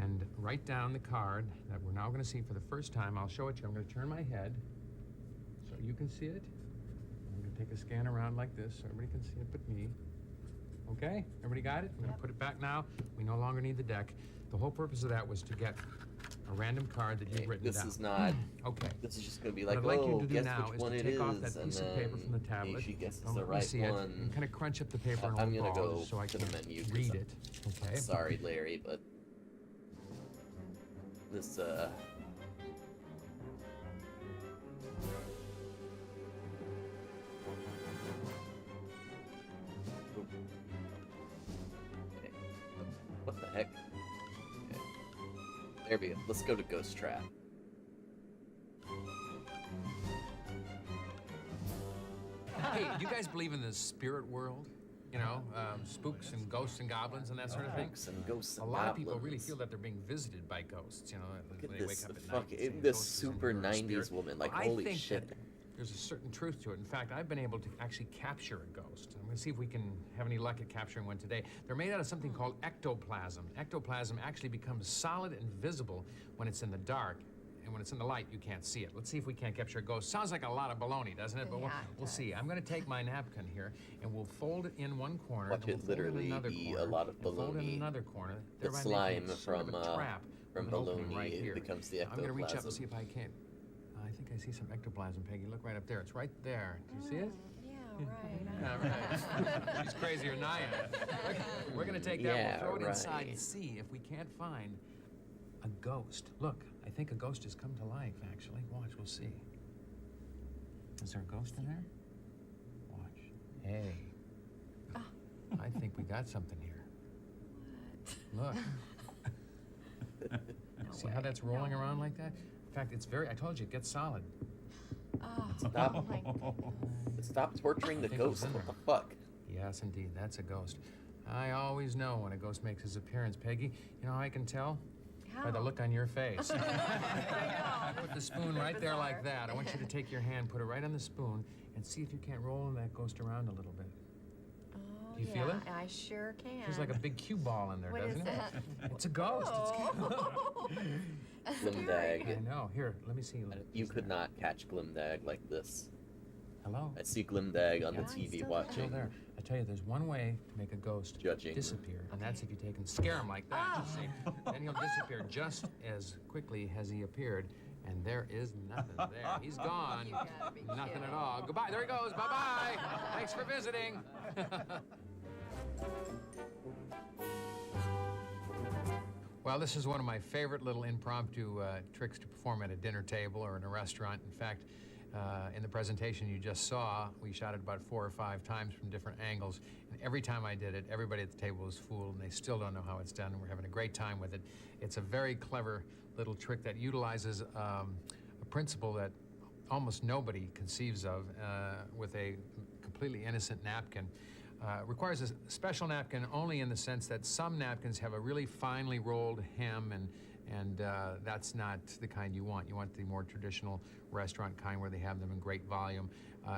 and write down the card that we're now going to see for the first time. I'll show it to you. I'm going to turn my head so you can see it. I'm going to take a scan around like this so everybody can see it but me. Okay, everybody got it? I'm going to put it back now. We no longer need the deck. The whole purpose of that was to get a random card that you've written This down. is not. Okay. This is just gonna be What like, I'd like oh, you to do guess now which is one to it take off is, that and piece of paper from the then tablet. she guesses Don't the let me right see it. one. And kind of crunch up the paper in a I'm little gonna ball go so I to can the menu. 'cause read I'm- it. Okay. Sorry, Larry, but this Okay. What the heck? Okay. There we go. Let's go to Ghost Trap. Hey, do you guys believe in the spirit world? You know, spooks and ghosts and goblins and that sort of thing? Spooks and ghosts and A lot of people really goblins. feel that they're being visited by ghosts, you know, Look when at they this wake up at fuck, night. and see this ghosts is super in their 90s spirit. woman. Like, I holy think shit. that there's a certain truth to it. In fact, I've been able to actually capture a ghost. I'm going to see if we can have any luck at capturing one today. They're made out of something called ectoplasm. Ectoplasm actually becomes solid and visible when it's in the dark. and when it's in the light, you can't see it. Let's see if we can't capture a ghost. Sounds like a lot of baloney, doesn't it? But we'll see. I'm going to take my napkin here, and we'll fold it in one corner. Watch and it literally be a lot of fold it in baloney. another corner. The thereby slime making sort of from a trap with an opening baloney right here. becomes the I'm going to reach up and see ectoplasm. if I can. I think I see some ectoplasm, Peggy. Look right up there. It's right there. Do you see it? Yeah, right. Yeah, right. She's crazier than I am. We're going to take that, Yeah, we'll throw it right. inside and see if we can't find a ghost. Look, I think a ghost has come to life, actually. Watch, we'll see. Is there a ghost in there? Watch. Hey. I think we got something here. Look. See how that's rolling around like that? In fact, it's very, I told you, it gets solid. Stop. Stop torturing the ghost. What the fuck? Yes, indeed, that's a ghost. I always know when a ghost makes his appearance, Peggy. You know how I can tell? By the look on your face. Put the spoon right there like that. I want you to take your hand, put it right on the spoon, and see if you can't roll that ghost around a little bit. Oh, Do you feel it? I sure can. There's like a big cue ball in there, What doesn't is it? It's a ghost. It's Glimdag. I know. Here, let me see. You could not catch Glimdag like this. Hello? I see Glimdag on the Yeah, he's TV still watching. There. I tell you, there's one way to make a ghost Judging. disappear, and that's if you take and scare him like that. You see? Then he'll disappear just as quickly as he appeared, and there is nothing there. He's gone. You gotta be Nothing kidding. at all. Goodbye. There he goes. Bye-bye. Thanks for visiting. Well, this is one of my favorite little impromptu tricks to perform at a dinner table or in a restaurant. In fact, in the presentation you just saw, we shot it about 4 or 5 times from different angles. And every time I did it, everybody at the table was fooled, and they still don't know how it's done, and we're having a great time with it. It's a very clever little trick that utilizes a principle that almost nobody conceives of with a completely innocent napkin. Requires a special napkin only in the sense that some napkins have a really finely rolled hem, and that's not the kind you want. You want the more traditional restaurant kind where they have them in great volume.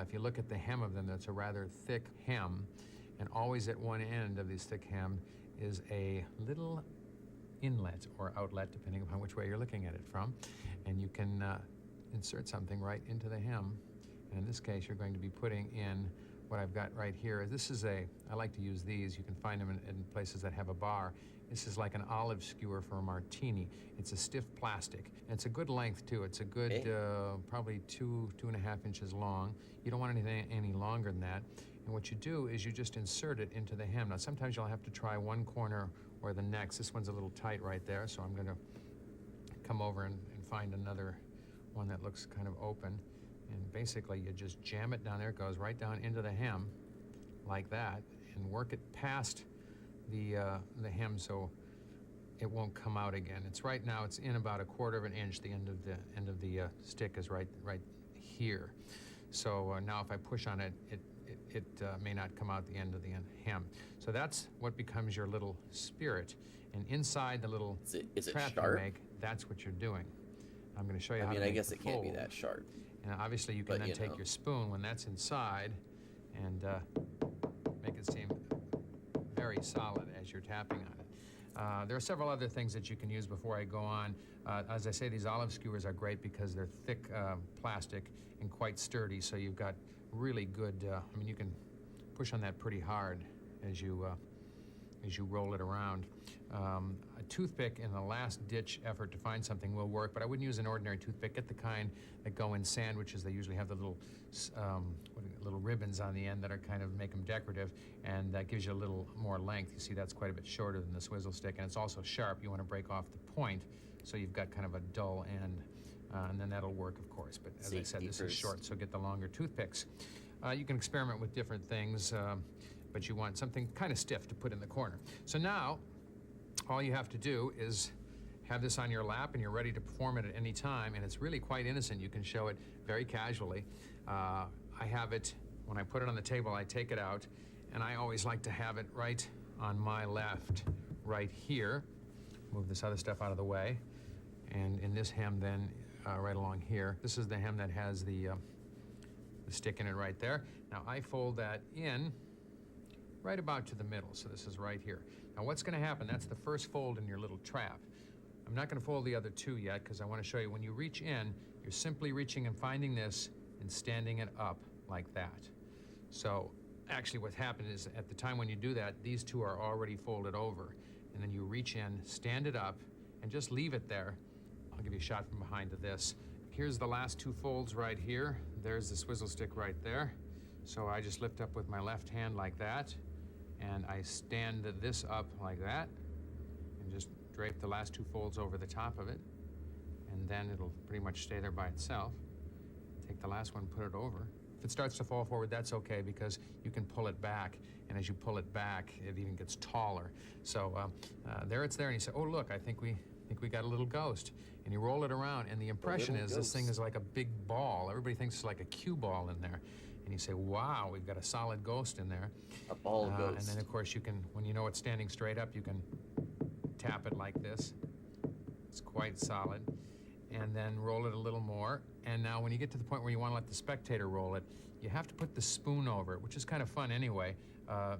If you look at the hem of them, that's a rather thick hem, and always at one end of this thick hem is a little inlet or outlet, depending upon which way you're looking at it from, and you can insert something right into the hem. And in this case, you're going to be putting in what I've got right here. This is I like to use these. You can find them in places that have a bar. This is like an olive skewer for a martini. It's a stiff plastic. And it's a good length, too. It's a good, probably 2.5 inches long. You don't want anything any longer than that. And what you do is you just insert it into the hem. Now, sometimes you'll have to try one corner or the next. This one's a little tight right there, so I'm going to come over and find another one that looks kind of open. And basically, you just jam it down there. It goes right down into the hem, like that, and work it past the hem so it won't come out again. It's right now. It's in about 1/4 inch. The end of the stick is right here. So now, if I push on it, it may not come out the end of the hem. So that's what becomes your little spirit. And inside the little is it trap you sharp? make, that's what you're doing. I'm going to show you I how mean, to I make guess the it can't be fold. that sharp. And obviously, you can But, then you take know. your spoon when that's inside and make it seem very solid as you're tapping on it. There are several other things that you can use before I go on. As I say, these olive skewers are great because they're thick plastic and quite sturdy, so you've got really good, I mean, you can push on that pretty hard as you roll it around. A toothpick in the last-ditch effort to find something will work, but I wouldn't use an ordinary toothpick. Get the kind that go in sandwiches. They usually have the little ribbons on the end that are kind of make them decorative, and that gives you a little more length. You see, that's quite a bit shorter than the swizzle stick, and it's also sharp. You want to break off the point, so you've got kind of a dull end, and then that'll work, of course. But as I said, this is short, so get the longer toothpicks. You can experiment with different things, but you want something kind of stiff to put in the corner. So now, all you have to do is have this on your lap, and you're ready to perform it at any time, and it's really quite innocent. You can show it very casually. I have it, when I put it on the table, I take it out, and I always like to have it right on my left, right here. Move this other stuff out of the way. And in this hem then, right along here, this is the hem that has the stick in it right there. Now I fold that in right about to the middle, so this is right here. Now what's going to happen, that's the first fold in your little trap. I'm not going to fold the other two yet because I want to show you when you reach in, you're simply reaching and finding this and standing it up like that. So actually what happened is at the time when you do that, these two are already folded over. And then you reach in, stand it up, and just leave it there. I'll give you a shot from behind of this. Here's the last two folds right here. There's the swizzle stick right there. So I just lift up with my left hand like that, and I stand this up like that, and just drape the last two folds over the top of it, and then it'll pretty much stay there by itself. Take the last one, put it over. If it starts to fall forward, that's okay because you can pull it back, and as you pull it back, it even gets taller. So there it's there, and you say, oh look, I think we got a little ghost. And you roll it around, and the impression is this thing is like a big ball. Everybody thinks it's like a cue ball in there. And you say, wow, we've got a solid ghost in there. A ball ghost. And then, of course, you can, when you know it's standing straight up, you can tap it like this. It's quite solid. And then roll it a little more. And now when you get to the point where you want to let the spectator roll it, you have to put the spoon over it, which is kind of fun anyway,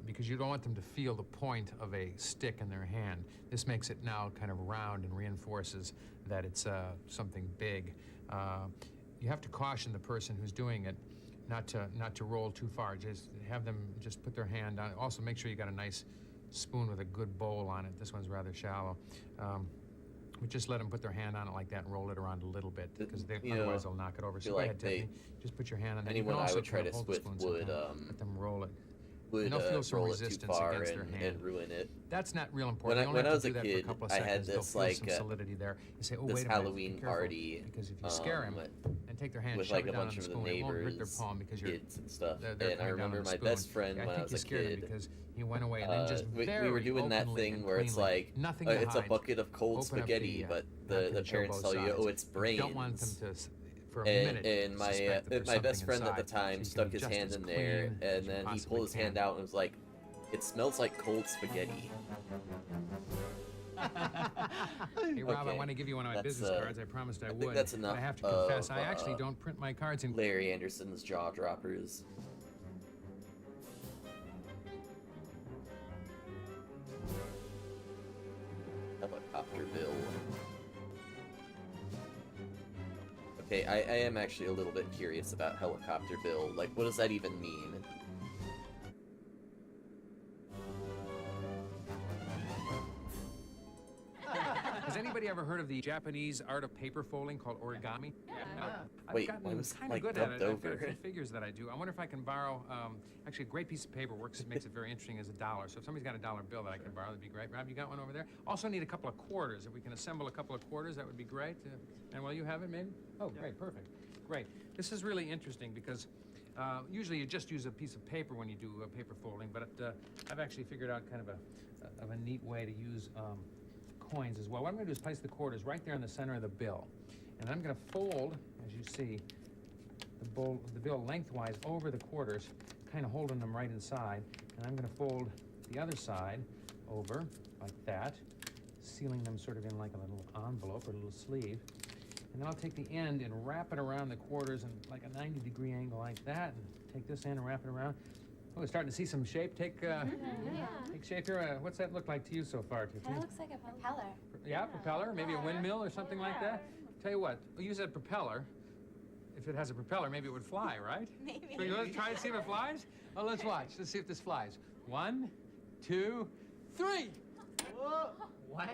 because you don't want them to feel the point of a stick in their hand. This makes it now kind of round and reinforces that it's something big. You have to caution the person who's doing it not to roll too far. Just have them just put their hand on it. Also make sure you got a nice spoon with a good bowl on it. This one's rather shallow. We just let them put their hand on it like that and roll it around a little bit because otherwise they'll knock it over. So go ahead, Tiffany. Just put your hand on it. Anyone I would try this with would let them roll it. Would and they'll feel some roll resistance it too far against their hand. and ruin it. That's not real important. When I was a kid, I had this like some solidity there. You say, oh, this wait a minute, Halloween be careful, party because if you scare him and take their hand, with shove like it a down bunch on the of the spoon, it won't hurt their neighbors, palm because kids and stuff. they're And I remember my best friend when I was a kid. Because he went away and then just we were doing that thing where it's like it's a bucket of cold spaghetti, but the parents tell you, oh, it's brains. You don't want them to. For a minute, and my best friend at the time stuck his hand in there, and then he pulled his hand out and was like, "It smells like cold spaghetti." Hey Rob, I want to give you one of my business cards. I promised I would. Think that's enough. But I have to confess, I actually don't print my cards in Larry Anderson's jaw droppers. Helicopter Bill. Okay, I am actually a little bit curious about Helicopter Bill. Like, what does that even mean? Has anybody ever heard of the Japanese art of paper folding called origami? No? Wait, I've why gotten was kind it, of like, good at it. dubbed I've got a over? few figures that I do. I wonder if I can borrow, actually a great piece of paper makes it very interesting as $1. So if somebody's got a $1 bill that I can borrow, that'd be great. Rob, you got one over there? Also need a couple of quarters. If we can assemble a couple of quarters, that would be great. And will you have it, maybe? Oh, great, perfect. Great. This is really interesting because usually you just use a piece of paper when you do paper folding, but I've actually figured out kind of a neat way to use coins as well. What I'm going to do is place the quarters right there in the center of the bill. And I'm going to fold, as you see, the bill lengthwise over the quarters, kind of holding them right inside. And I'm going to fold the other side over like that, sealing them sort of in like a little envelope or a little sleeve. And then I'll take the end and wrap it around the quarters in like a 90-degree angle like that, and take this end and wrap it around. Oh, we're starting to see some shape. Take shape here. What's that look like to you so far, Tiffany? That looks like a propeller. Yeah, propeller, maybe a windmill or something like that. Tell you what, we'll use that propeller. If it has a propeller, maybe it would fly, right? Maybe. So let's try and see if it flies? Oh, let's watch. Let's see if this flies. 1, 2, 3. Whoa. What?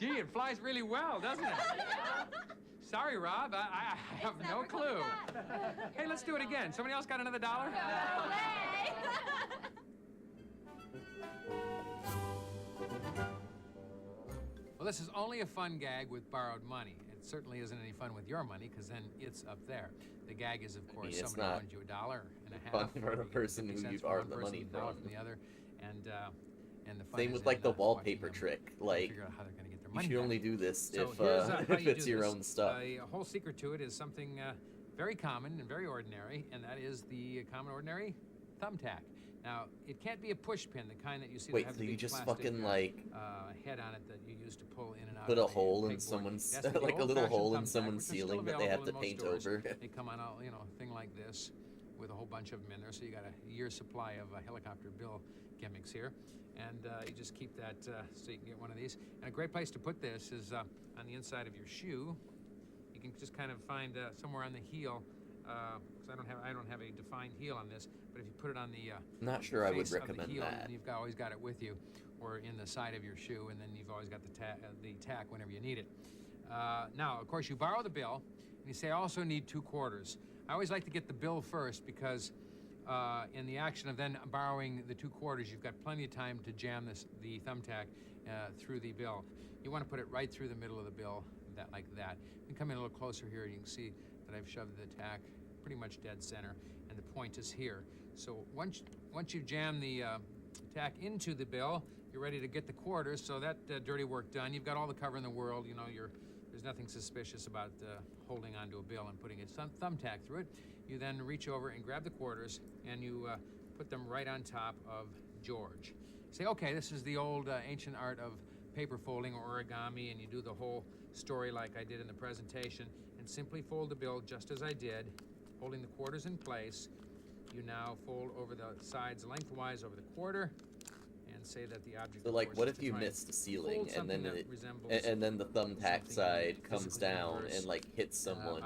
Gee, it flies really well, doesn't it? Sorry, Rob, I have no clue. Hey, let's do it again. Somebody else got another $1? No way. Well, this is only a fun gag with borrowed money. It certainly isn't any fun with your money, because then it's up there. The gag is, of course, somebody loaned you $1.50. Fun for the person who you borrowed the money $1 from. from the other, and the fun Same is with like in, the wallpaper trick. Like, figure out how they're going to get their you money should back. only do this So if here's, how if you it's do your this. own stuff. A whole secret to it is something very common and very ordinary, and that is the common ordinary thumbtack. Now, it can't be a push pin, the kind that you see Wait, that have so the you big just plastic, fucking like head on it that you use to pull in and out. put a of the hole in pegboard. someone's It has to be like a little old-fashioned hole in thumbtack, someone's which is still ceiling that they have available to in most paint stores. over. They come on a thing like this with a whole bunch of them in there, so you got a year's supply of Helicopter Bill gimmicks here. And you just keep that so you can get one of these. And a great place to put this is on the inside of your shoe. You can just kind of find somewhere on the heel, because I don't have a defined heel on this. But if you put it on the Not sure I would face of the recommend heel, that. you've always got it with you, or in the side of your shoe, and then you've always got the tack whenever you need it. Now, of course, you borrow the bill, and you say, I also need 2 quarters. I always like to get the bill first because in the action of then borrowing the 2 quarters, you've got plenty of time to jam the thumbtack through the bill. You want to put it right through the middle of the bill, like that. You can come in a little closer here, and you can see that I've shoved the tack pretty much dead center, and the point is here. So once you jam the tack into the bill, you're ready to get the quarters. So that dirty work done. You've got all the cover in the world. You know, there's nothing suspicious about holding onto a bill and putting a thumbtack through it. You then reach over and grab the quarters, and you put them right on top of George. You say, okay, this is the old ancient art of paper folding or origami, and you do the whole story like I did in the presentation, and simply fold the bill just as I did, holding the quarters in place. You now fold over the sides lengthwise over the quarter, and say that the object. So like, what if you missed the ceiling and then the thumbtack side comes down and like hits someone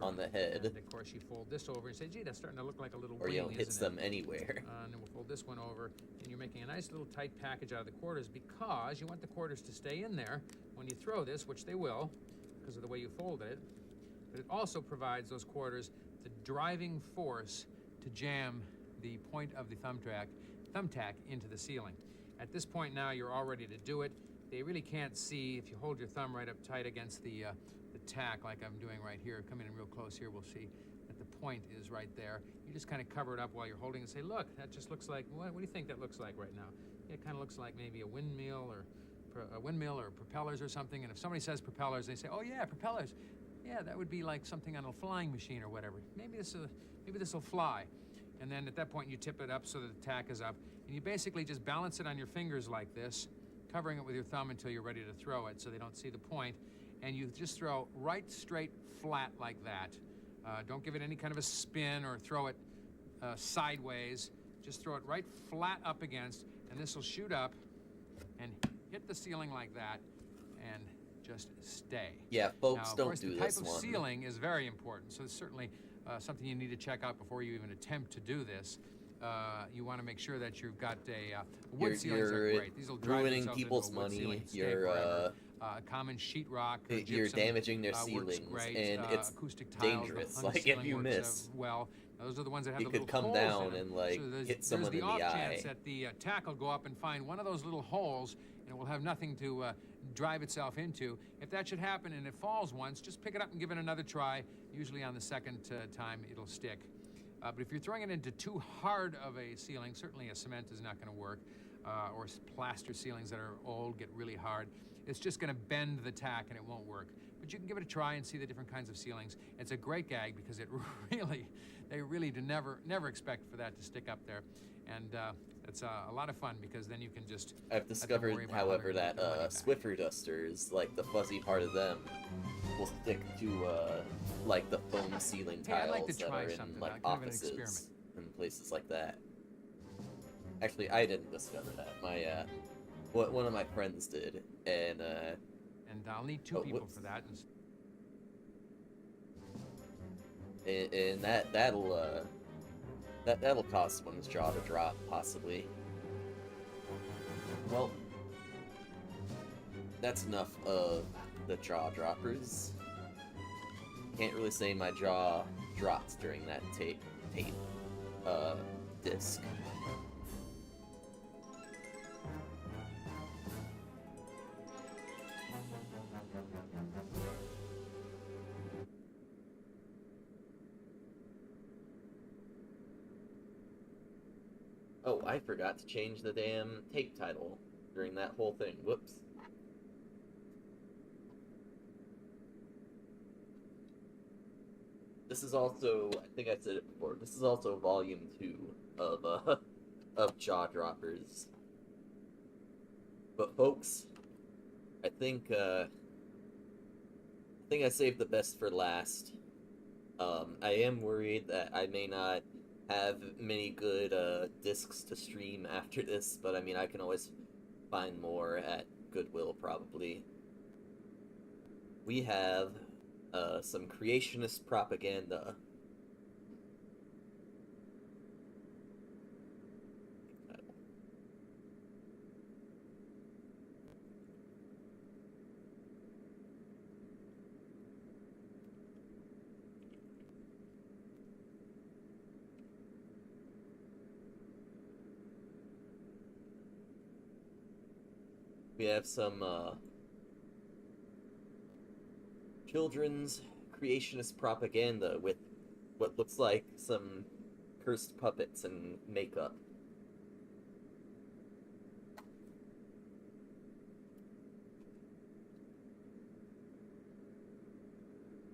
on the head? And of course, you fold this over and say, "Gee, that's starting to look like a little or wing." You know, hits them anywhere. And then we'll fold this one over, and you're making a nice little tight package out of the quarters because you want the quarters to stay in there when you throw this, which they will, because of the way you fold it. But it also provides those quarters the driving force to jam the point of the thumbtack into the ceiling. At this point now, you're all ready to do it. They really can't see if you hold your thumb right up tight against the tack like I'm doing right here. Come in real close here, we'll see that the point is right there. You just kind of cover it up while you're holding and say, look, that just looks like, what do you think that looks like right now? Yeah, it kind of looks like maybe a windmill or propellers or something. And if somebody says propellers, they say, oh yeah, propellers. Yeah, that would be like something on a flying machine or whatever. Maybe this will fly. And then at that point, you tip it up so that the tack is up. And you basically just balance it on your fingers like this, covering it with your thumb until you're ready to throw it so they don't see the point. And you just throw right straight flat like that. Don't give it any kind of a spin or throw it sideways. Just throw it right flat up against, and this will shoot up and hit the ceiling like that and just stay. Yeah, folks, now, of don't course, do the type this of one. ceiling is very important, so it's certainly something you need to check out before you even attempt to do this. You want to make sure that you've got wood ceilings are great. These will drive ruining themselves people's into a wood money. ceiling and stay You're forever. Common sheetrock or you're gypsum, damaging their works ceilings, great. and it's acoustic tiles, dangerous. the hung Like if ceiling you works, miss, well, those are the ones that have you the could little come holes down in them. and like So hit someone there's in the the off eye. chance that the tack will go up and find one of those little holes, and it will have nothing to drive itself into. If that should happen and it falls once, just pick it up and give it another try. Usually on the second time, it'll stick. But if you're throwing it into too hard of a ceiling, certainly a cement is not going to work, or plaster ceilings that are old get really hard. It's just going to bend the tack and it won't work. But you can give it a try and see the different kinds of ceilings. It's a great gag because they really do never expect for that to stick up there. And it's a lot of fun because then you can just... I've discovered, however, that Swiffer dusters, like the fuzzy part of them, will stick to like the foam ceiling tiles that are in like offices and places like that. Actually, I didn't discover that. My one of my friends did, and I'll need 2 people for that. And that'll cause someone's jaw to drop, possibly. Well, that's enough of the jaw droppers. Can't really say my jaw dropped during that tape disc. Oh, I forgot to change the damn tape title during that whole thing. Whoops. This is also, I think I said it before, this is also volume 2 of Jaw Droppers. But folks, I think I saved the best for last. I am worried that I may not have many good discs to stream after this, but I mean, I can always find more at Goodwill, probably. We have some creationist propaganda. We have some children's creationist propaganda with what looks like some cursed puppets and makeup.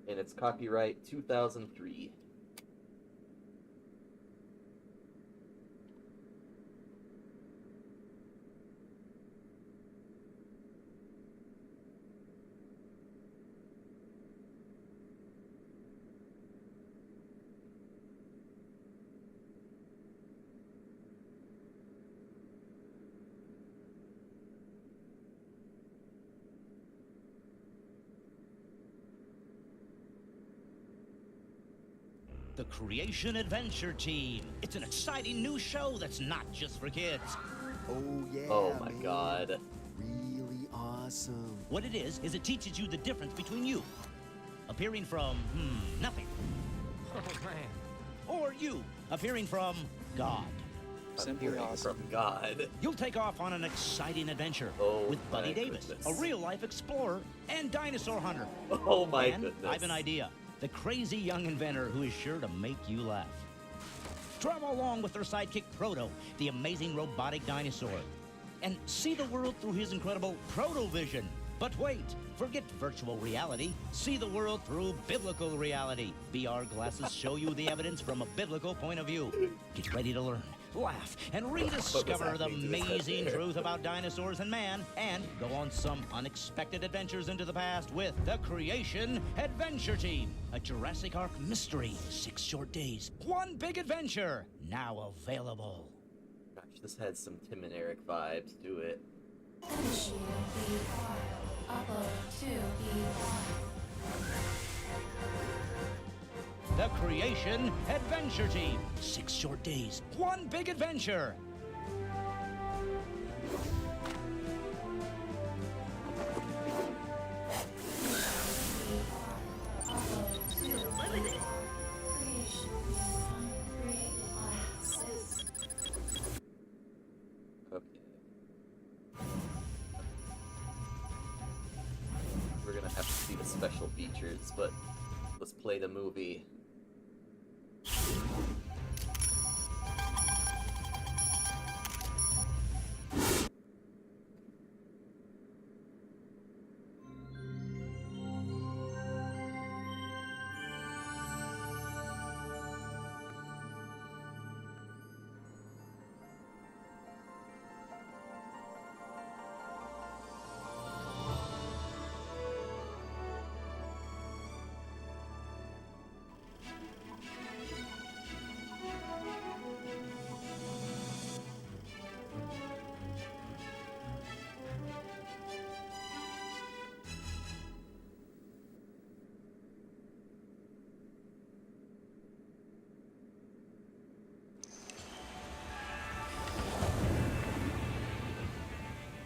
And it's copyright 2003. The Creation Adventure Team. It's an exciting new show that's not just for kids. Oh, yeah. Oh my god. Really awesome. What it is it teaches you the difference between you, appearing from, nothing. Oh, man. Or you, appearing from God. Simply awesome. From God. You'll take off on an exciting adventure with Buddy Davis, a real-life explorer and dinosaur hunter. Oh my and goodness. I have an idea. The crazy young inventor who is sure to make you laugh. Travel along with their sidekick Proto, the amazing robotic dinosaur. And see the world through his incredible Proto-vision. But wait, forget virtual reality. See the world through biblical reality. VR glasses show you the evidence from a biblical point of view. Get ready to learn, laugh, and rediscover the amazing truth about dinosaurs and man, and go on some unexpected adventures into the past with the Creation Adventure Team. A Jurassic Ark mystery, 6 short days, one big adventure, now available. Gosh, this has some Tim and Eric vibes to it. The Creation Adventure Team. 6 short days, one big adventure. Okay. We're gonna have to see the special features, but let's play the movie.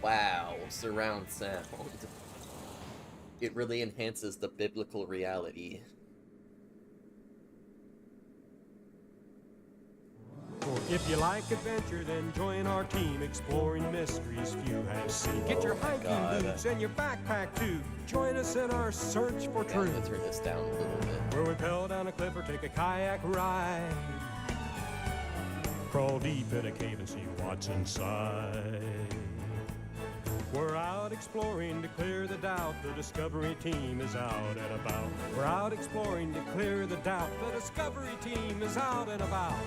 Wow, surround sound. It really enhances the biblical reality. If you like adventure, then join our team exploring mysteries few have seen. Get your hiking boots and your backpack too. Join us in our search for truth. Let's turn this down a little bit. Where we pedal down a cliff or take a kayak ride. Crawl deep in a cave and see what's inside. We're out exploring to clear the doubt. The Discovery team is out and about. We're out exploring to clear the doubt. The Discovery team is out and about.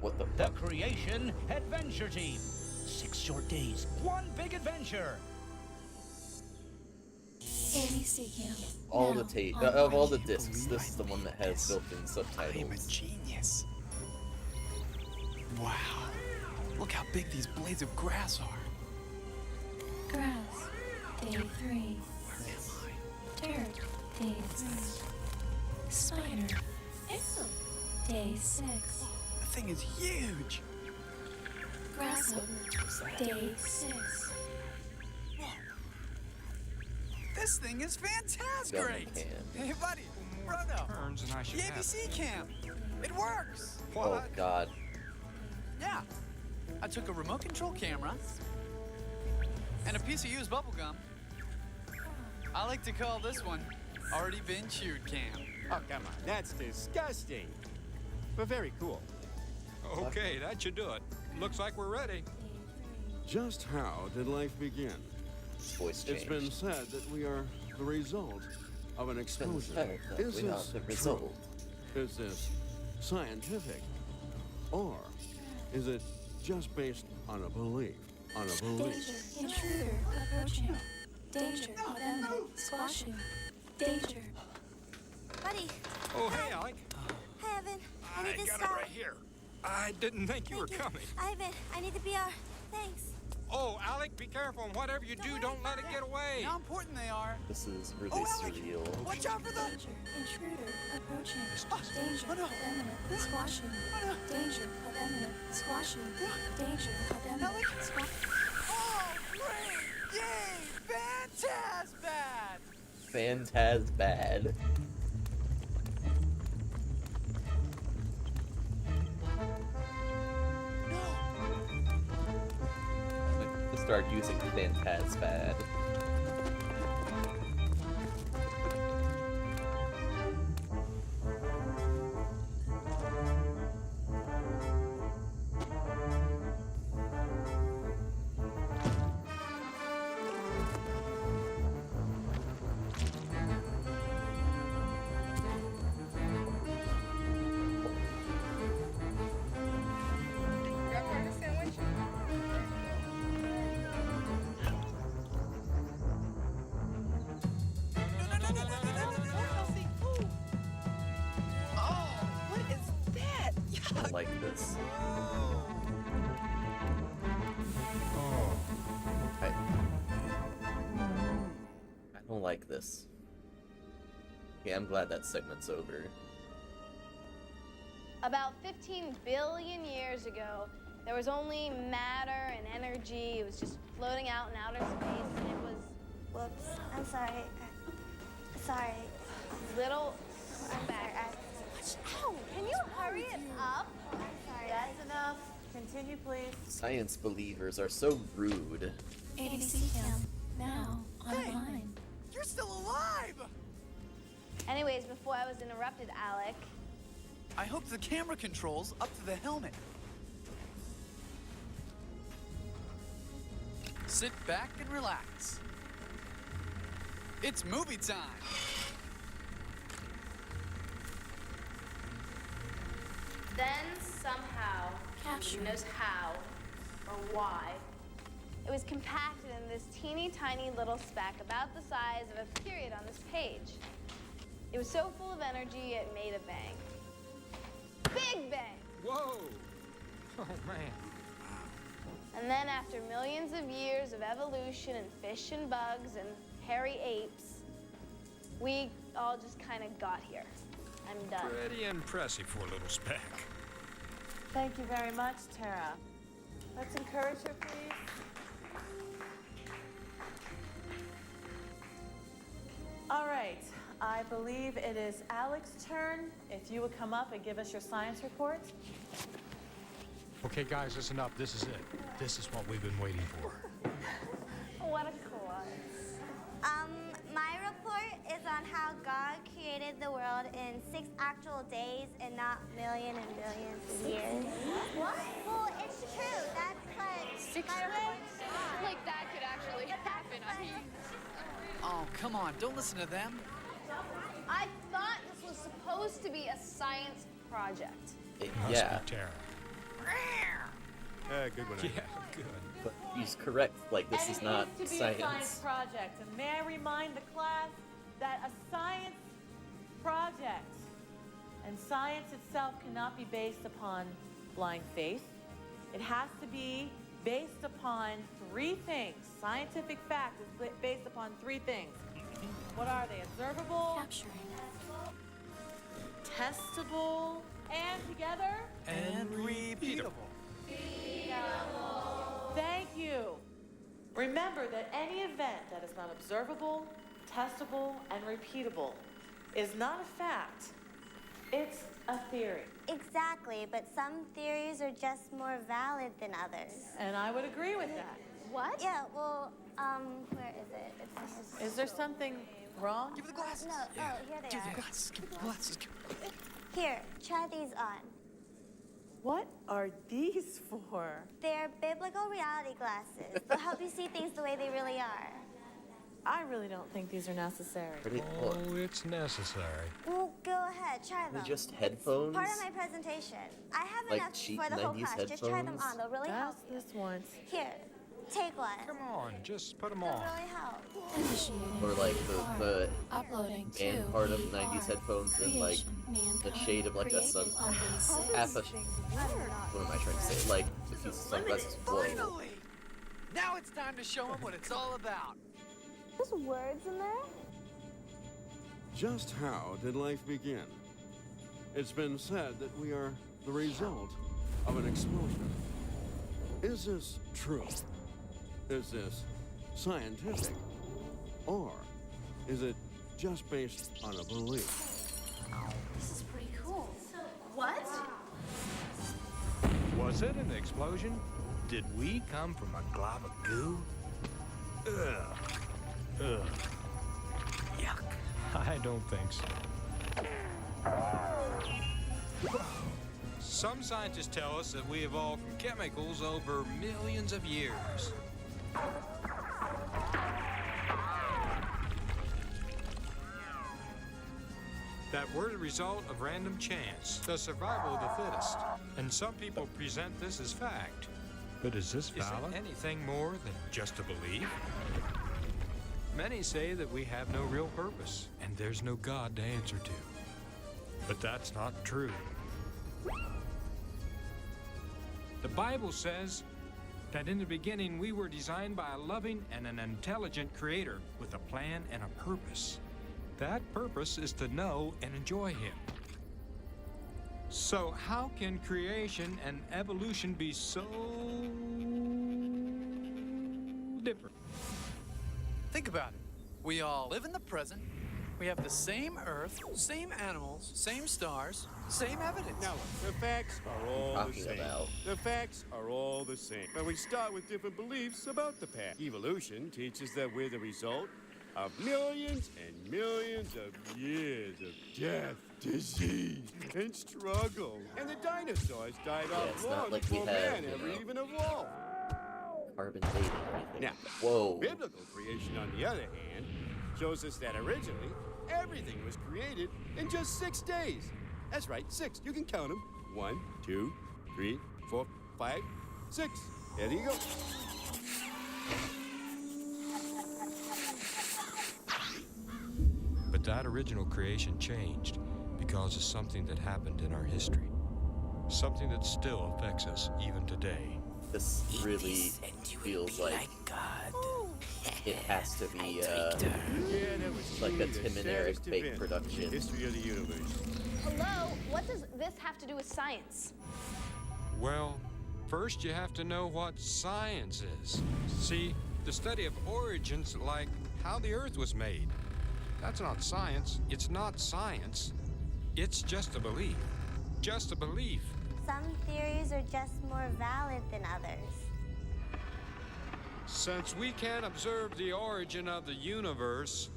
What the fuck? The Creation Adventure Team. 6 short days, one big adventure. ABC Cam. All Now the tape on of all the Prime. discs, this is the one that has built-in subtitles. Genius. Wow. Look how big these blades of grass are. Grass. Day 3. Dirt. Day 3. Spider. Ew. Day 6. The thing is huge. Grasshopper. Day 6. This thing is fantastic. Hey, buddy. Bruno. Turns and I should The have ABC cam. It works. Oh God. Yeah. I took a remote control camera and a piece of used bubble gum. I like to call this one already been chewed cam. Oh, come on. That's disgusting. But very cool. Okay, that should do it. Looks like we're ready. Just how did life begin? Voice It's been said that we are the result of an explosion. said that Is we are this the true? result. Is this scientific? Or is it just based on a belief? On a belief? Danger. Intruder. Approaching. Danger. Imminent. Squashing. Danger. Buddy. Oh, hey, Alec. Hi, Evan. I need to got stop. it right here. I didn't think you were coming. Ivan, I need the BR. Thanks. Oh, Alec, be careful, and whatever you do, don't let it get away. How important they are. This is really Alec, surreal. watch out for the... Danger. Intruder. Approaching. Danger. Imminent. Squashing. Danger. Imminent. Squashing. Danger. Imminent. Squashing. Oh, great! Yay! Fantastic! Fantasbad. To start using Fantasbad. Oh, what is that? I don't like this. I don't like this. Yeah, I'm glad that segment's over. About 15 billion years ago, there was only matter and energy. It was just floating out in outer space, and it was... Whoops. I'm sorry. Sorry. Little... I'm back. Ow! Can you hurry it up? I'm sorry. That's enough. Continue, please. Science believers are so rude. ABC Cam. Now online. You're still alive! Anyways, before I was interrupted, Alec, I hope the camera controls up to the helmet. Sit back and relax. It's movie time. then somehow, who knows how or why, it was compacted in this teeny tiny little speck about the size of a period on this page. It was so full of energy, it made a bang. Big bang! Whoa! Oh, man. And then after millions of years of evolution and fish and bugs and hairy apes, we all just kind of got here. I'm done. Pretty impressive for a little speck. Thank you very much, Tara. Let's encourage her, please. All right, I believe it is Alec's turn. If you would come up and give us your science report. Okay, guys, listen up. This is it. This is what we've been waiting for. What a klutz. My report is on how God created the world in 6 actual days and not million and billions of years. What? Well, it's true. That's what 6 my report days? Like that could actually happen. I mean, Oh, come on, don't listen to them. I thought this was supposed to be a science project. Yeah. Tara. Good one. Yeah, good. but he's correct. Like, this is not to be a science project. And may I remind the class that a science project and science itself cannot be based upon blind faith. It has to be based upon three things. Scientific fact is based upon three things. What are they? Observable, Capturing. testable, and together? And repeatable. Thank you. Remember that any event that is not observable, testable, and repeatable is not a fact. It's a theory. Exactly, but some theories are just more valid than others. And I would agree with that. What? Yeah, well, where is it? It's Is there something wrong? Give me the glasses. No, oh, here they are. Give me the glasses. Here, try these on. What are these for? They're biblical reality glasses. They'll help you see things the way they really are. I really don't think these are necessary. Oh, it's necessary. Well, go ahead, try them. They're just headphones? Part of my presentation. I have Like enough cheap for the whole 90s class. Just try them headphones? on. They'll really help you. This once. Here, take one. Come on, just put them They'll on. really help. Initiating. Or like the Uploading to band part of VR. 90s headphones in like the shade of like a sun, half a, what am I trying to say? Like if you sunglasses blow. Finally! Now it's time to show them what it's all about. There's words in there? Just how did life begin? It's been said that we are the result of an explosion. Is this true? Is this scientific? Or is it just based on a belief? This is pretty cool. What? Was it an explosion? Did we come from a glob of goo? Ugh. Ugh. Yuck. I don't think so. Some scientists tell us that we evolved from chemicals over millions of years. That we're the result of random chance, the survival of the fittest. And some people present this as fact. But is this valid? Is it anything more than just a belief? Many say that we have no real purpose, and there's no God to answer to. But that's not true. The Bible says that in the beginning we were designed by a loving and an intelligent creator with a plan and a purpose. That purpose is to know and enjoy Him. So how can creation and evolution be so different? Think about it. We all live in the present. We have the same Earth, same animals, same stars, same evidence. Now look, the facts are all the Talking same. about. The facts are all the same. But we start with different beliefs about the past. Evolution teaches that we're the result of millions and millions of years of death, disease, and struggle. And the dinosaurs died Yeah, off it's long not like we before have, man you ever know, even evolved. carbon dating or anything. Now, Whoa. biblical creation, on the other hand, shows us that originally everything was created in just 6 days. That's right, 6. You can count them. 1, 2, 3, 4, 5, 6. There you go. But that original creation changed because of something that happened in our history. Something that still affects us even today. This really feels like it has to be like a Tim and Eric fake production. History of the universe. Hello? What does this have to do with science? Well, first you have to know what science is. See, the study of origins, like how the Earth was made. That's not science. It's not science. It's just a belief. Just a belief. Some theories are just more valid than others. Since we can't observe the origin of the universe,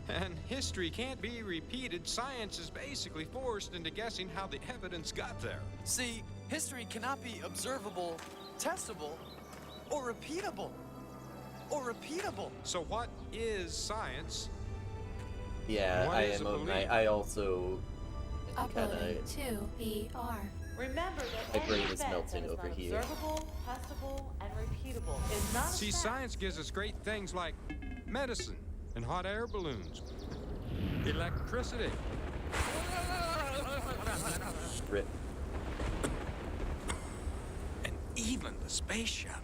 and history can't be repeated, science is basically forced into guessing how the evidence got there. See, history cannot be observable, testable, or repeatable. So what is science? Yeah, What I is a am. belief? I also Uploading kind to VR. Remember that My any brain is event melting that is over not here. observable, testable, and and repeatable. It's not a See, fact. science gives us great things like medicine and hot air balloons, electricity. Rip. And even the space shuttle.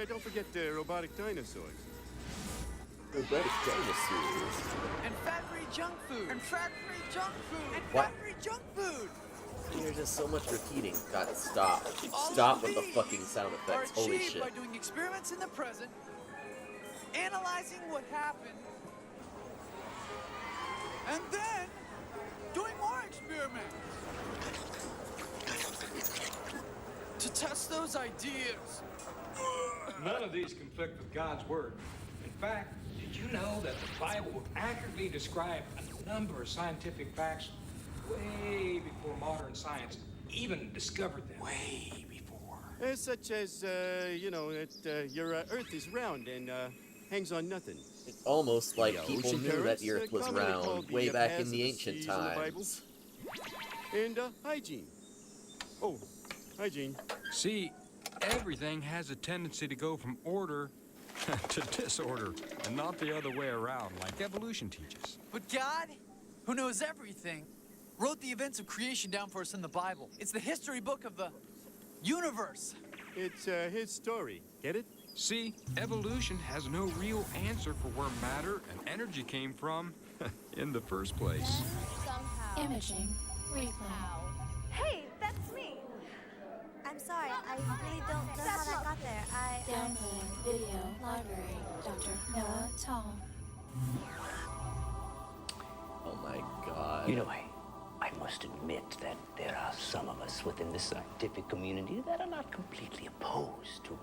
Don't forget the robotic dinosaurs. Robotic dinosaurs. And fat-free junk food. And fat-free junk food. And What? fat-free junk food. There's just so much repeating. God, stop. All Stop of with the these fucking sound are effects. Holy achieved shit. by doing experiments in the present, analyzing what happened, and then doing more experiments to test those ideas. None of these conflict with God's word. In fact, did you know that the Bible accurately described a number of scientific facts way before modern science even discovered them? Way before. Such as, you know, that your Earth is round and hangs on nothing. It's almost like The people ocean knew that currents, the Earth was commonly round called way the back paths in of the the ancient seas in the Bible. times. And hygiene. Oh, hygiene. See, everything has a tendency to go from order to disorder, and not the other way around, like evolution teaches. But God, who knows everything, wrote the events of creation down for us in the Bible. It's the history book of the universe. It's his story. Get it? See, evolution has no real answer for where matter and energy came from in the first place. Somehow. Imaging. Replay. Hey, that's me. I'm sorry, I really don't know how that got there. Downloading video library. Dr. Noah Tall. Oh my god. You know, I must admit that there are some of us within the scientific community that are not completely opposed to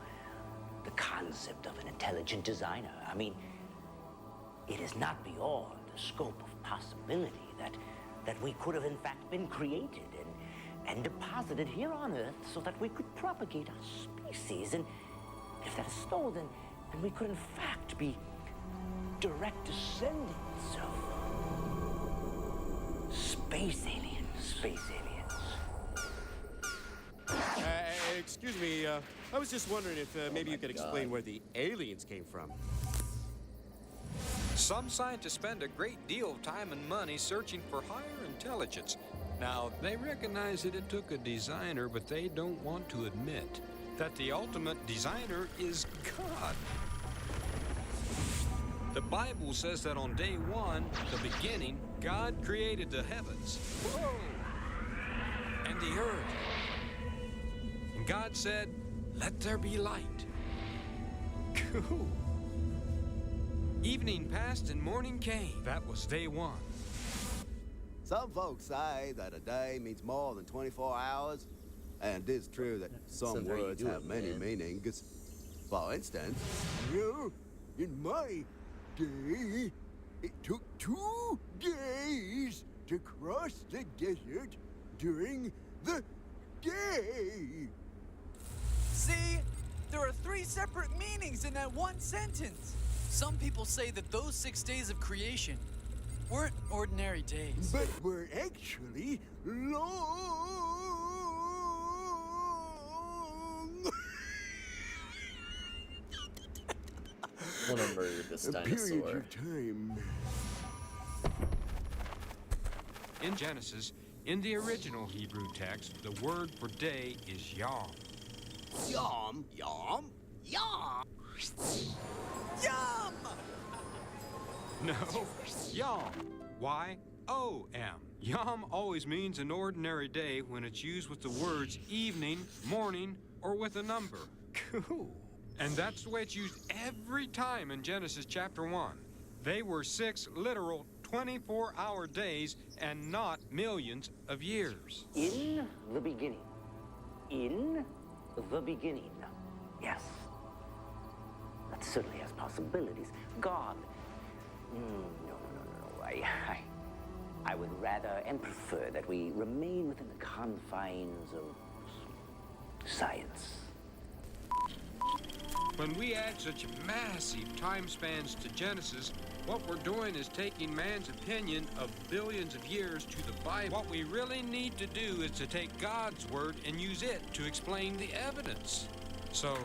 the concept of an intelligent designer. I mean, it is not beyond the scope of possibility that we could have in fact been created and deposited here on Earth so that we could propagate our species. And if that is so, then we could in fact be direct descendants of space aliens. Space aliens. Excuse me, I was just wondering if maybe you could explain where the aliens came from. Some scientists spend a great deal of time and money searching for higher intelligence. Now, they recognize that it took a designer, but they don't want to admit that the ultimate designer is God. The Bible says that on day one, the beginning, God created the heavens. Whoa! And the earth. And God said, "Let there be light." Cool. Evening passed and morning came. That was day one. Some folks say that a day means more than 24 hours, and it is true that some Sounds very words good, have many man. meanings. For instance, in my day, it took 2 days to cross the desert during the day. See, there are 3 separate meanings in that one sentence. Some people say that those 6 days of creation weren't ordinary days. But were actually long. I want to murder this Periods dinosaur. of time. In Genesis, in the original Hebrew text, the word for day is yom. Yum, yum, yum. Yum! No, yom. Y-O-M. Yom always means an ordinary day when it's used with the words evening, morning, or with a number. Cool. And that's the way it's used every time in Genesis chapter 1. They were 6 literal 24-hour days and not millions of years. In the beginning. In the beginning. Yes. That certainly has possibilities. God. No. I would rather and prefer that we remain within the confines of science. When we add such massive time spans to Genesis, What we're doing is taking man's opinion of billions of years to the Bible. What we really need to do is to take God's word and use it to explain the evidence. So,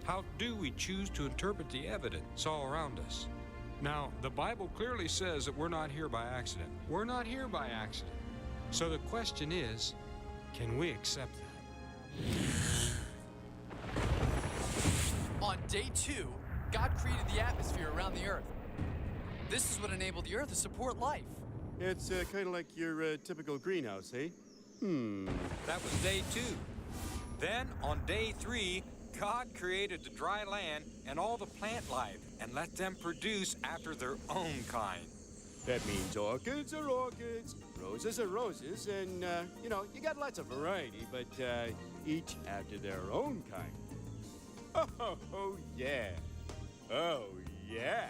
how do we choose to interpret the evidence all around us? Now, the Bible clearly says that we're not here by accident. We're not here by accident. So the question is, can we accept that? On day 2, God created the atmosphere around the Earth. This is what enabled the Earth to support life. It's kind of like your typical greenhouse, eh? That was day 2. Then, on day 3, God created the dry land and all the plant life and let them produce after their own kind. That means orchids are orchids, roses are roses, and, you know, you got lots of variety, but each after their own kind. Oh, yeah. Oh, yeah.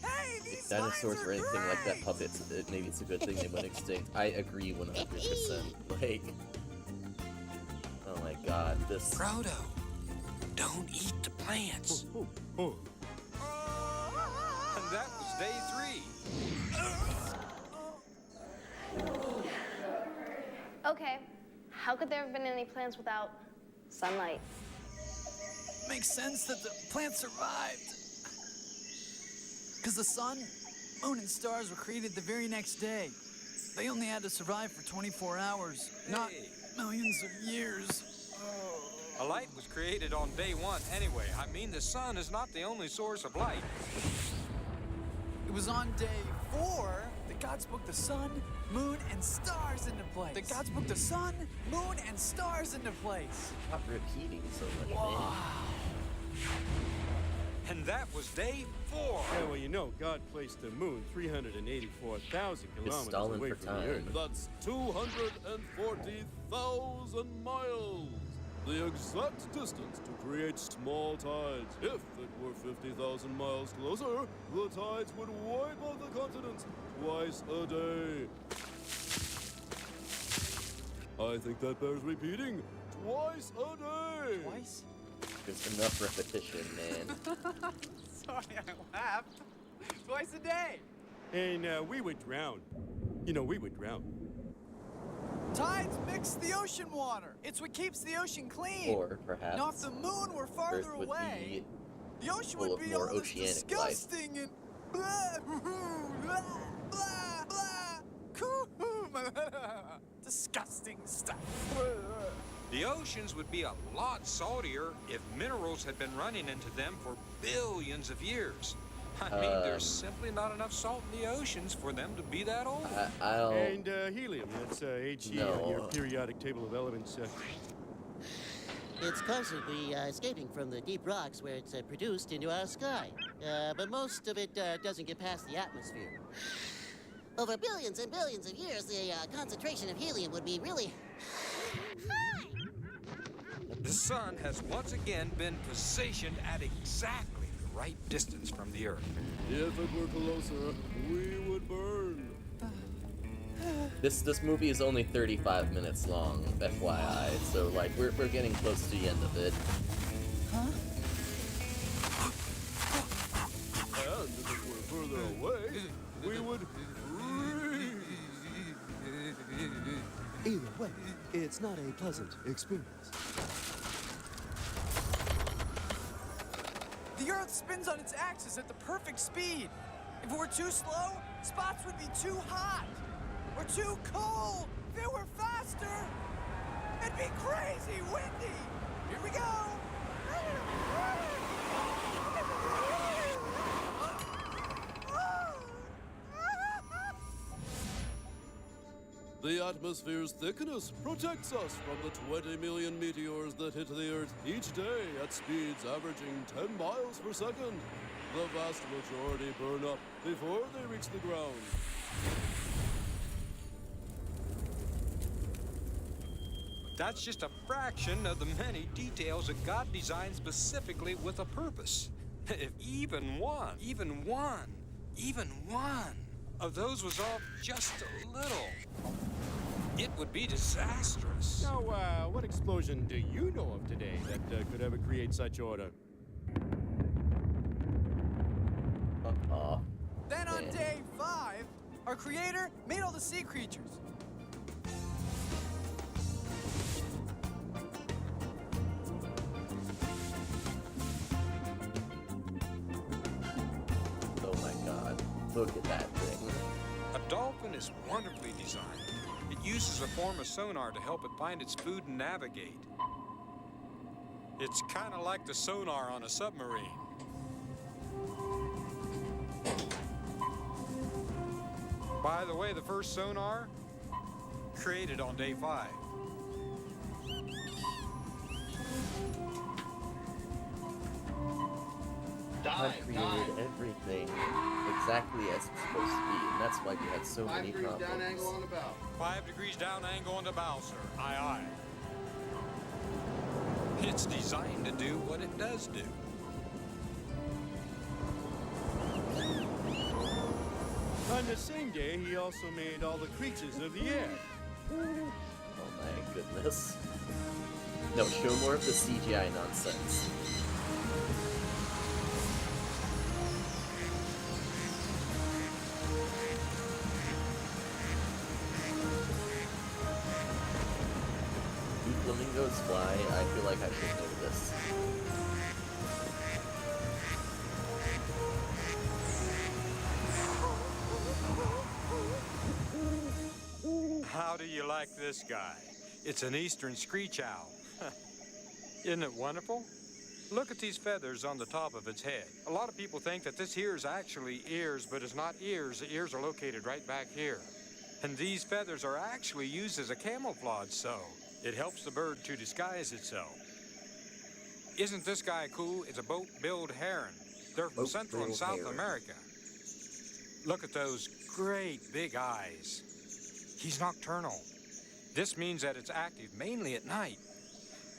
Hey, these If dinosaurs or anything like that, puppets, maybe it's a good thing they went extinct. I agree 100%. Like, oh my god, this... Frodo, don't eat the plants. Oh. And that was day 3. Okay, how could there have been any plants without sunlight? Makes sense that the plants survived. Because the sun, moon, and stars were created the very next day. They only had to survive for 24 hours, not millions of years. A light was created on day 1 anyway. I mean, the sun is not the only source of light. It was on day 4 that God spoke the sun, moon, and stars into place. That God spoke the sun, moon, and stars into place. Not repeating so much, Wow. And that was day 4. Yeah, well, you know, God placed the moon 384,000 kilometers stalling away for from time. the Earth. That's 240,000 miles. The exact distance to create small tides. If it were 50,000 miles closer, the tides would wipe out the continents twice a day. I think that bears repeating. Twice a day. Twice? There's enough repetition, man. Sorry, I laughed. Twice a day. And we would drown. You know, we would drown. Tides mix the ocean water. It's what keeps the ocean clean. Or perhaps Now, if the moon were farther Earth would away, be the ocean full would of be more all this oceanic life. disgusting and blah, blah, blah, blah, disgusting stuff. The oceans would be a lot saltier if minerals had been running into them for billions of years. I mean, there's simply not enough salt in the oceans for them to be that old. And helium, that's He on your periodic table of elements. It's constantly escaping from the deep rocks where it's produced into our sky. But most of it doesn't get past the atmosphere. Over billions and billions of years, the concentration of helium would be really high. The sun has once again been positioned at exactly the right distance from the Earth. If it were closer, we would burn. This movie is only 35 minutes long, FYI, so like we're getting close to the end of it. Huh? And if it were further away, we would freeze. Either way, it's not a pleasant experience. The Earth spins on its axis at the perfect speed. If it were too slow, spots would be too hot or too cold. If it were faster, it'd be crazy windy. Here we go. The atmosphere's thickness protects us from the 20 million meteors that hit the Earth each day at speeds averaging 10 miles per second. The vast majority burn up before they reach the ground. That's just a fraction of the many details that God designed specifically with a purpose. If even one of those was off just a little, it would be disastrous. Now, what explosion do you know of today that could ever create such order? day 5, our creator made all the sea creatures. Oh my god. Look at that thing. A dolphin is wonderfully designed. It uses a form of sonar to help it find its food and navigate. It's kind of like the sonar on a submarine. By the way, the first sonar created on day 5. God created everything exactly as it's supposed to be, and that's why we had so many problems. 5 degrees down angle on the bow, sir. Aye, aye. It's designed to do what it does do. On the same day, he also made all the creatures of the air. Oh my goodness. No, show more of the CGI nonsense. Do flamingos fly? I feel like I should know this. How do you like this guy? It's an eastern screech owl. Isn't it wonderful? Look at these feathers on the top of its head. A lot of people think that this here is actually ears, but it's not ears. The ears are located right back here. And these feathers are actually used as a camouflage, so it helps the bird to disguise itself. Isn't this guy cool? It's a boat-billed heron. They're from Central and South America. Look at those great big eyes. He's nocturnal. This means that it's active mainly at night.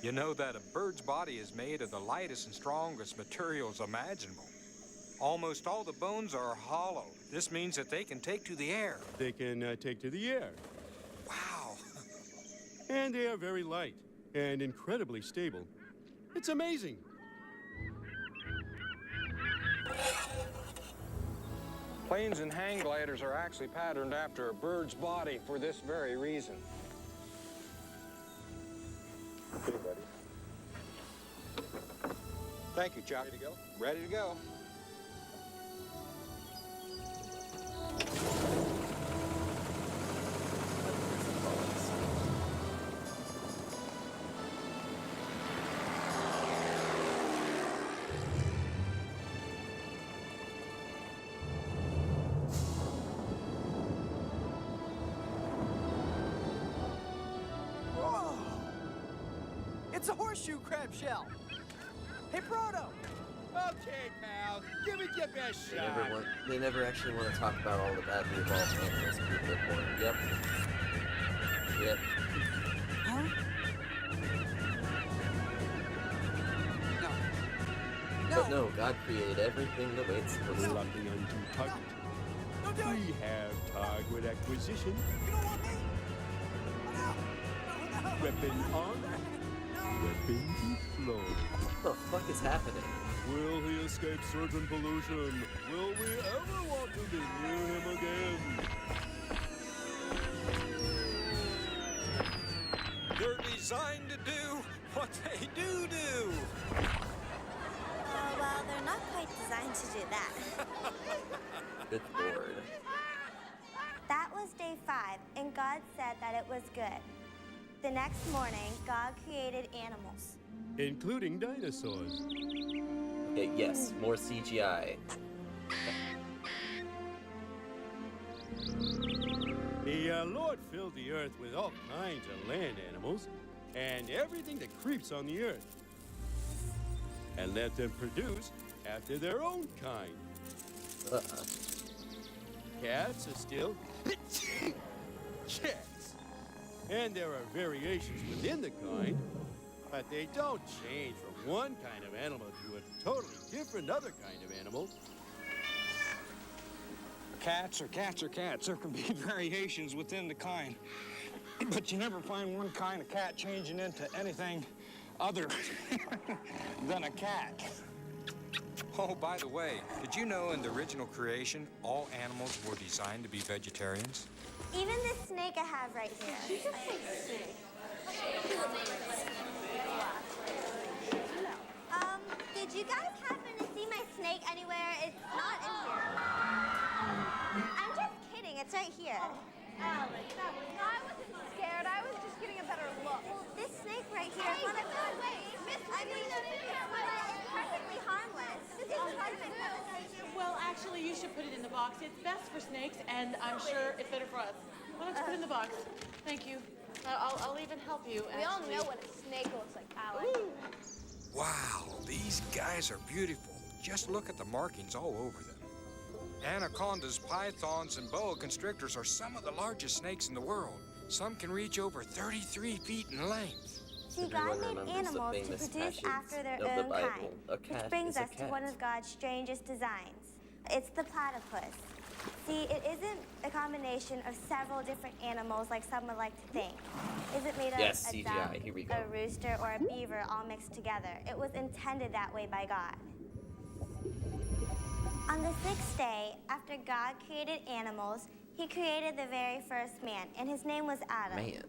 You know that a bird's body is made of the lightest and strongest materials imaginable. Almost all the bones are hollow. This means that they can take to the air. They can take to the air. Wow. And they are very light and incredibly stable. It's amazing. Planes and hang gliders are actually patterned after a bird's body for this very reason. Okay, buddy. Thank you, Chuck. Ready to go? Ready to go. Whoa! It's a horseshoe crab shell. Hey, Proto! Okay, pal. Give it your best shot. They never actually want to talk about all the badly evolved animals to prove their point. Yep. Yep. Huh? But no, God created everything the way it's supposed to be. Locking onto target. We have target acquisition. You don't want me? Weapon on. Weapon deployed. What the fuck is happening? Will he escape certain pollution? Will we ever want to be near him again? They're designed to do what they do. Well, they're not quite designed to do that. Good lord. That was day 5, and God said that it was good. The next morning, God created animals. Including dinosaurs. Okay, yes, more CGI. The Lord filled the earth with all kinds of land animals and everything that creeps on the earth, and let them produce after their own kind. Cats are still cats. And there are variations within the kind, but they don't change from one kind of animal to a totally different other kind of animal. Cats are cats are cats. There can be variations within the kind. But you never find one kind of cat changing into anything other than a cat. Oh, by the way, did you know in the original creation, all animals were designed to be vegetarians? Even this snake I have right here. Did you guys happen to see my snake anywhere? It's not in here. I'm just kidding. It's right here. Alex, I wasn't scared. I was just getting a better look. Well, this snake right here is one of the... it's perfectly harmless. This is part of my presentation. Well, actually, you should put it in the box. It's best for snakes, and I'm sure it's better for us. Why don't you put it in the box? Thank you. I'll even help you, We all actually. know what a snake looks like, Alex. Wow, these guys are beautiful. Just look at the markings all over them. Anacondas, pythons, and boa constrictors are some of the largest snakes in the world. Some can reach over 33 feet in length. See, God made animals to produce after their own kind, which brings us to one of God's strangest designs. It's the platypus. See, it isn't a combination of several different animals like some would like to think. It isn't made of Yes, a CGI, duck, here we go. a rooster, or a beaver all mixed together. It was intended that way by God. On the sixth day, after God created animals, he created the very first man, and his name was Adam. Man.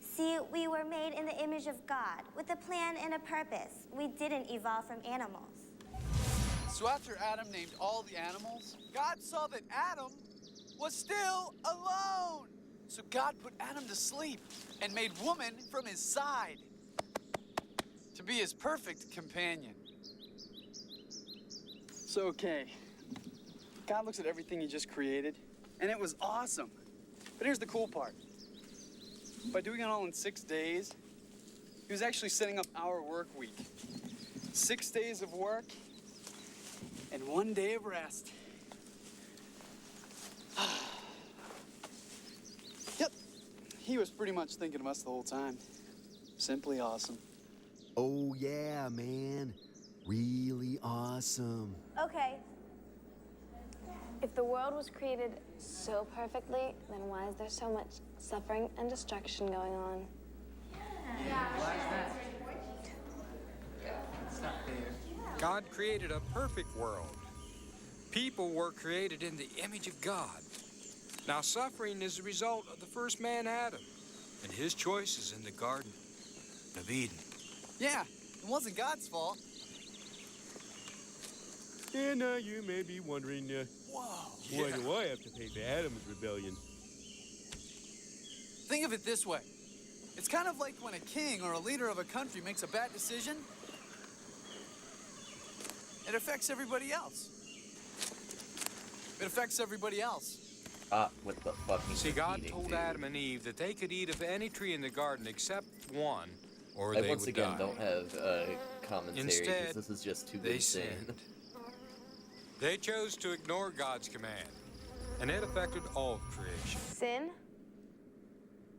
See, we were made in the image of God, with a plan and a purpose. We didn't evolve from animals. So after Adam named all the animals, God saw that Adam was still alone. So God put Adam to sleep and made woman from his side to be his perfect companion. So, okay, God looks at everything he just created, and it was awesome. But here's the cool part. By doing it all in 6 days, he was actually setting up our work week. 6 days of work and 1 day of rest. Yep, he was pretty much thinking of us the whole time. Simply awesome. Oh, yeah, man. Really awesome. Okay. If the world was created so perfectly, then why is there so much suffering and destruction going on? God created a perfect world. People were created in the image of God. Now, suffering is the result of the first man, Adam, and his choices in the Garden of Eden. Yeah, it wasn't God's fault. And you may be wondering, why do I have to pay for Adam's rebellion? Think of it this way. It's kind of like when a king or a leader of a country makes a bad decision. It affects everybody else. It affects everybody else. What the fuck? See, God told Adam and Eve that they could eat of any tree in the garden except one, or I they once would again die. don't have commentary Instead, because this is just too they insane. sinned. They chose to ignore God's command, and it affected all of creation. Sin?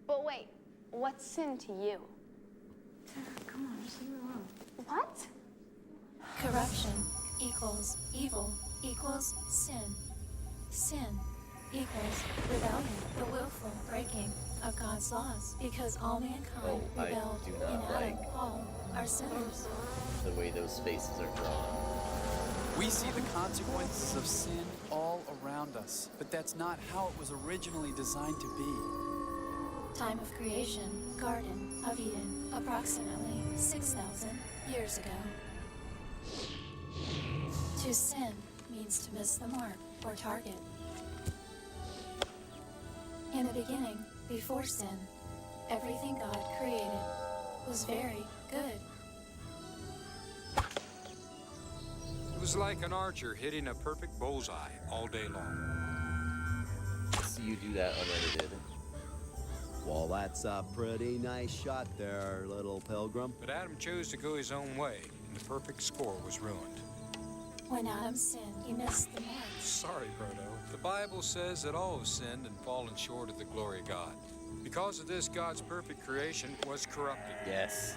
But wait, what's sin to you? Come on, just leave her alone. What? Corruption equals evil equals sin. Sin equals rebellion, the willful breaking of God's laws, because all mankind I rebelled do in not Adam. like All are sinners. the way those faces are drawn. We see the consequences of sin all around us, but that's not how it was originally designed to be. Time of creation, Garden of Eden, approximately 6,000 years ago. To sin means to miss the mark or target. In the beginning, before sin, everything God created was very good. It was like an archer hitting a perfect bullseye all day long. So you do that unedited. Well, that's a pretty nice shot there, little pilgrim. But Adam chose to go his own way, and the perfect score was ruined. When Adam sinned, he missed the mark. Sorry, Proto. The Bible says that all have sinned and fallen short of the glory of God. Because of this, God's perfect creation was corrupted. Yes.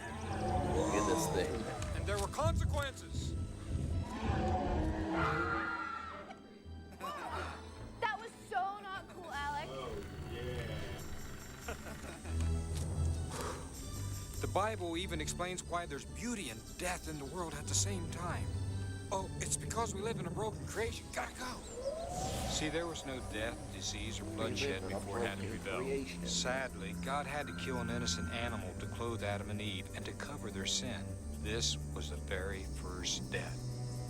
Look at this thing. And there were consequences. That was so not cool, Alex. The Bible even explains why there's beauty and death in the world at the same time. Oh, it's because we live in a broken creation. Gotta go. See, there was no death, disease, or bloodshed before Adam rebelled. Sadly, God had to kill an innocent animal to clothe Adam and Eve and to cover their sin. This was the very first death.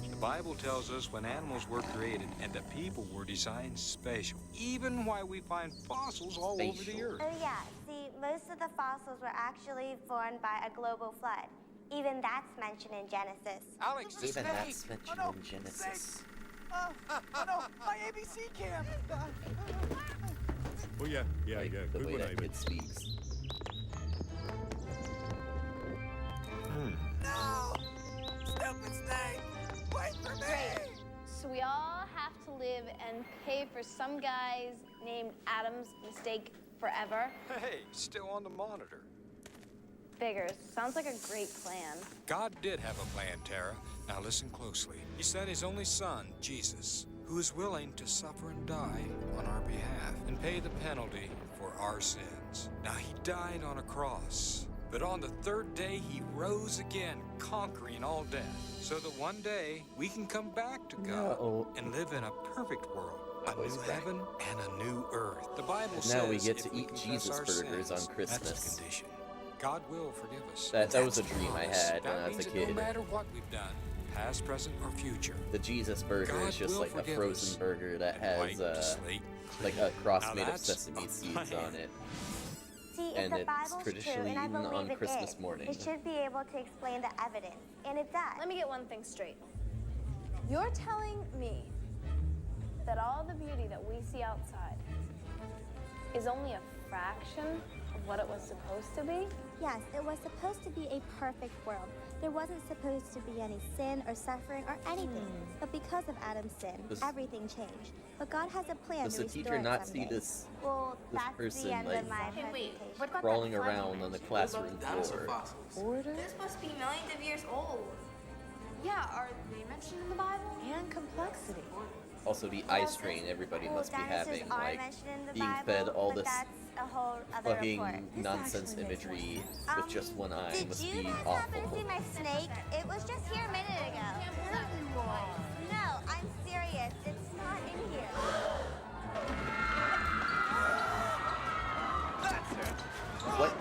The Bible tells us when animals were created and the people were designed special, even why we find fossils all over the earth. Oh yeah, see, most of the fossils were actually formed by a global flood. Even that's mentioned in Genesis. Alex, even that's mentioned in Genesis. Oh no, my ABC cam! Oh yeah, The good way one, that Ivan. kid speaks. No! Stupid snake! Wait for me! So we all have to live and pay for some guy's named Adam's mistake forever? Hey, still on the monitor. Figures. Sounds like a great plan. God did have a plan, Tara. Now listen closely. He sent his only son, Jesus, who is willing to suffer and die on our behalf and pay the penalty for our sins. Now he died on a cross, but on the third day he rose again, conquering all death, so that one day we can come back to God and live in a perfect world. A new heaven and a new earth. The Bible And says now we get to if we eat confess Jesus our burgers sins, on Christmas. That's the condition. God will forgive us. That was a That's dream I promise. had when That I was a means that kid. No matter what we've done, past, present, or future, The Jesus burger God is just will like a forgive frozen us burger that and has wipe the slate like a cross Now made of that's sesame a seeds plan. on it. See, if And the it's Bible's traditionally true, and I eaten believe on it Christmas is, morning. it should be able to explain the evidence, and it does. Let me get one thing straight. You're telling me that all the beauty that we see outside is only a fraction of what it was supposed to be? Yes, it was supposed to be a perfect world. There wasn't supposed to be any sin or suffering or anything. But because of Adam's sin, Does- everything changed. But God has a plan Does to the restore teacher it not see someday. this Well, this that's person the end like of my presentation. crawling around on the classroom floor? Order? This must be millions of years old. Yeah, are they mentioned in the Bible? And complexity. Also, the eye strain everybody Well, must be dinosaurs having, are like mentioned in the being Bible, fed all but this that's a whole other fucking report. nonsense imagery with just one eye Did must you be guys happen to awful. see my snake? It was just here a minute ago. No, I'm serious. It's not in here. That's it! What?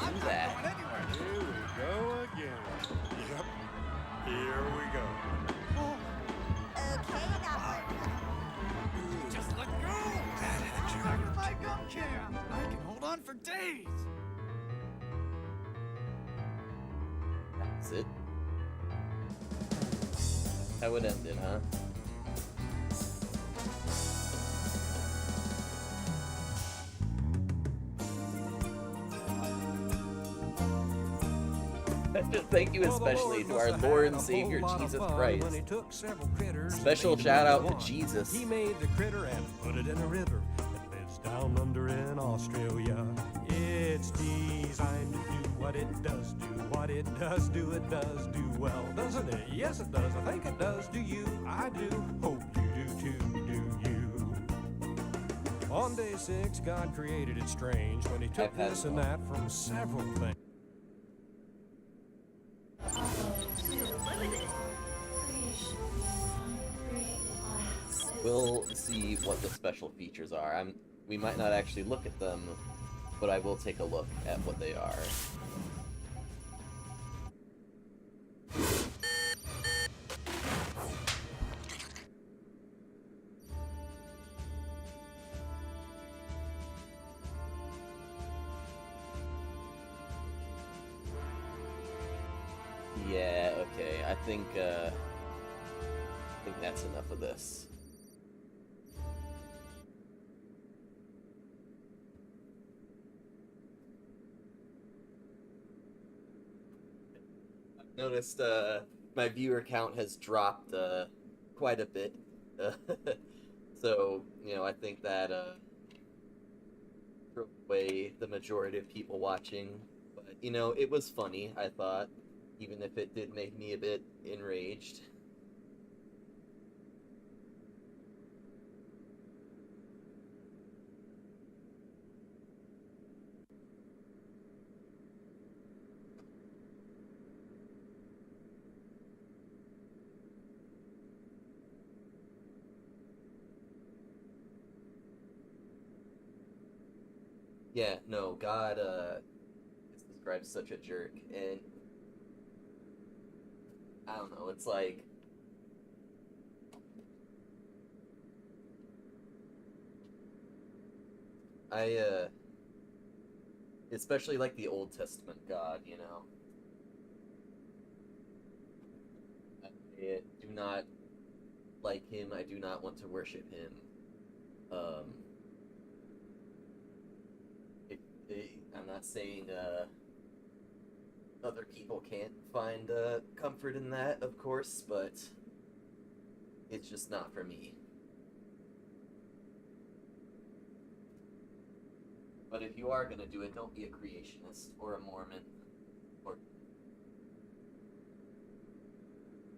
I'm Do not that. going anywhere! Here we go again. Yep. Here we go. Okay, that one. Just let go! Back with my gum can! I can hold on for days! That's it. How it ended, huh? Thank you especially to our Lord and Savior Jesus Christ. Special shout out to Jesus. He made the critter and put it in a river that lives down under in Australia. It's designed to do what it does do. What it does do, it does do well, doesn't it? Yes, it does. I think it does. Do you? I do. Hope you do too, do you? On day 6, God created it strange when he took this and that from several things. We'll see what the special features are. We might not actually look at them, but I will take a look at what they are. Yeah, okay. I think that's enough of this. I've noticed my viewer count has dropped quite a bit. So, you know, I think that drove away the majority of people watching. But, you know, it was funny, I thought, even if it did make me a bit enraged. Yeah, no, God, is described as such a jerk, and I don't know, it's like, I especially like the Old Testament God, you know. I do not like him, I do not want to worship him. Um, I'm not saying, other people can't find, comfort in that, of course, but it's just not for me. But if you are gonna do it, don't be a creationist or a Mormon. Or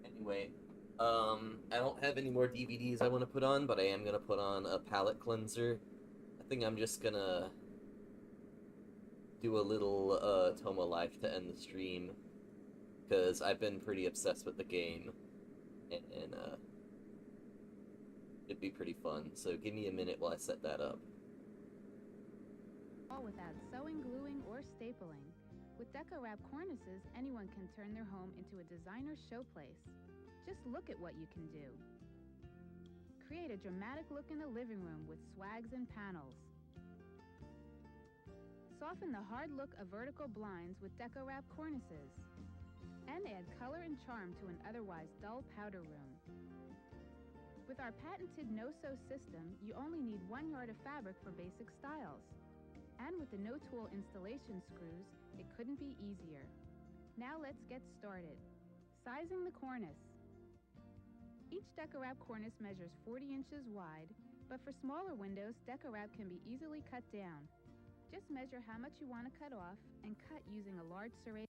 anyway, I don't have any more DVDs I want to put on, but I am gonna put on a palate cleanser. I think I'm just gonna do a little Toma Life to end the stream, because I've been pretty obsessed with the game, and it'd be pretty fun. So give me a minute while I set that up. All without sewing, gluing, or stapling. With Deco-Wrap cornices, anyone can turn their home into a designer showplace. Just look at what you can do. Create a dramatic look in the living room with swags and panels. Soften the hard look of vertical blinds with Deco-Wrap cornices. And add color and charm to an otherwise dull powder room. With our patented no-sew system, you only need 1 yard of fabric for basic styles. And with the no-tool installation screws, it couldn't be easier. Now let's get started. Sizing the cornice. Each Deco-Wrap cornice measures 40 inches wide, but for smaller windows, Deco-Wrap can be easily cut down. Just measure how much you want to cut off and cut using a large serrated.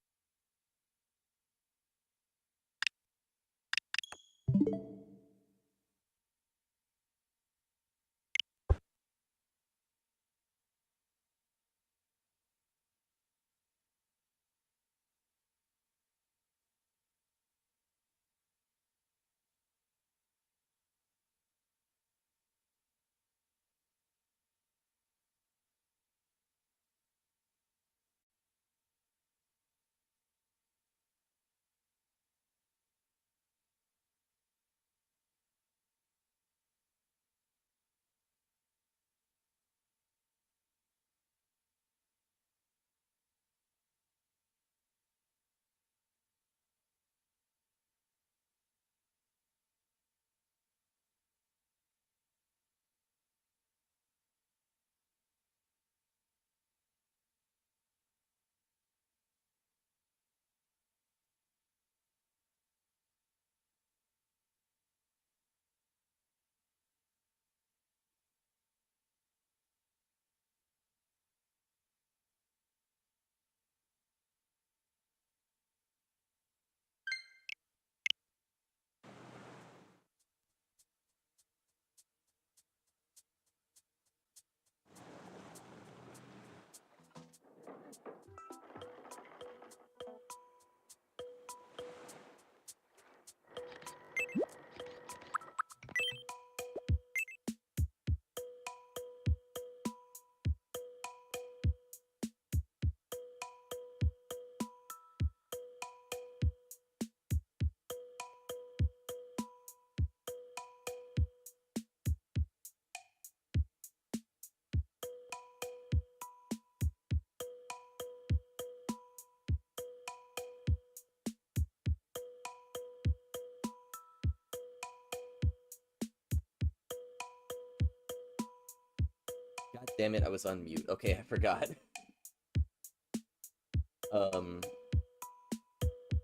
God damn it, I was on mute. Okay, I forgot.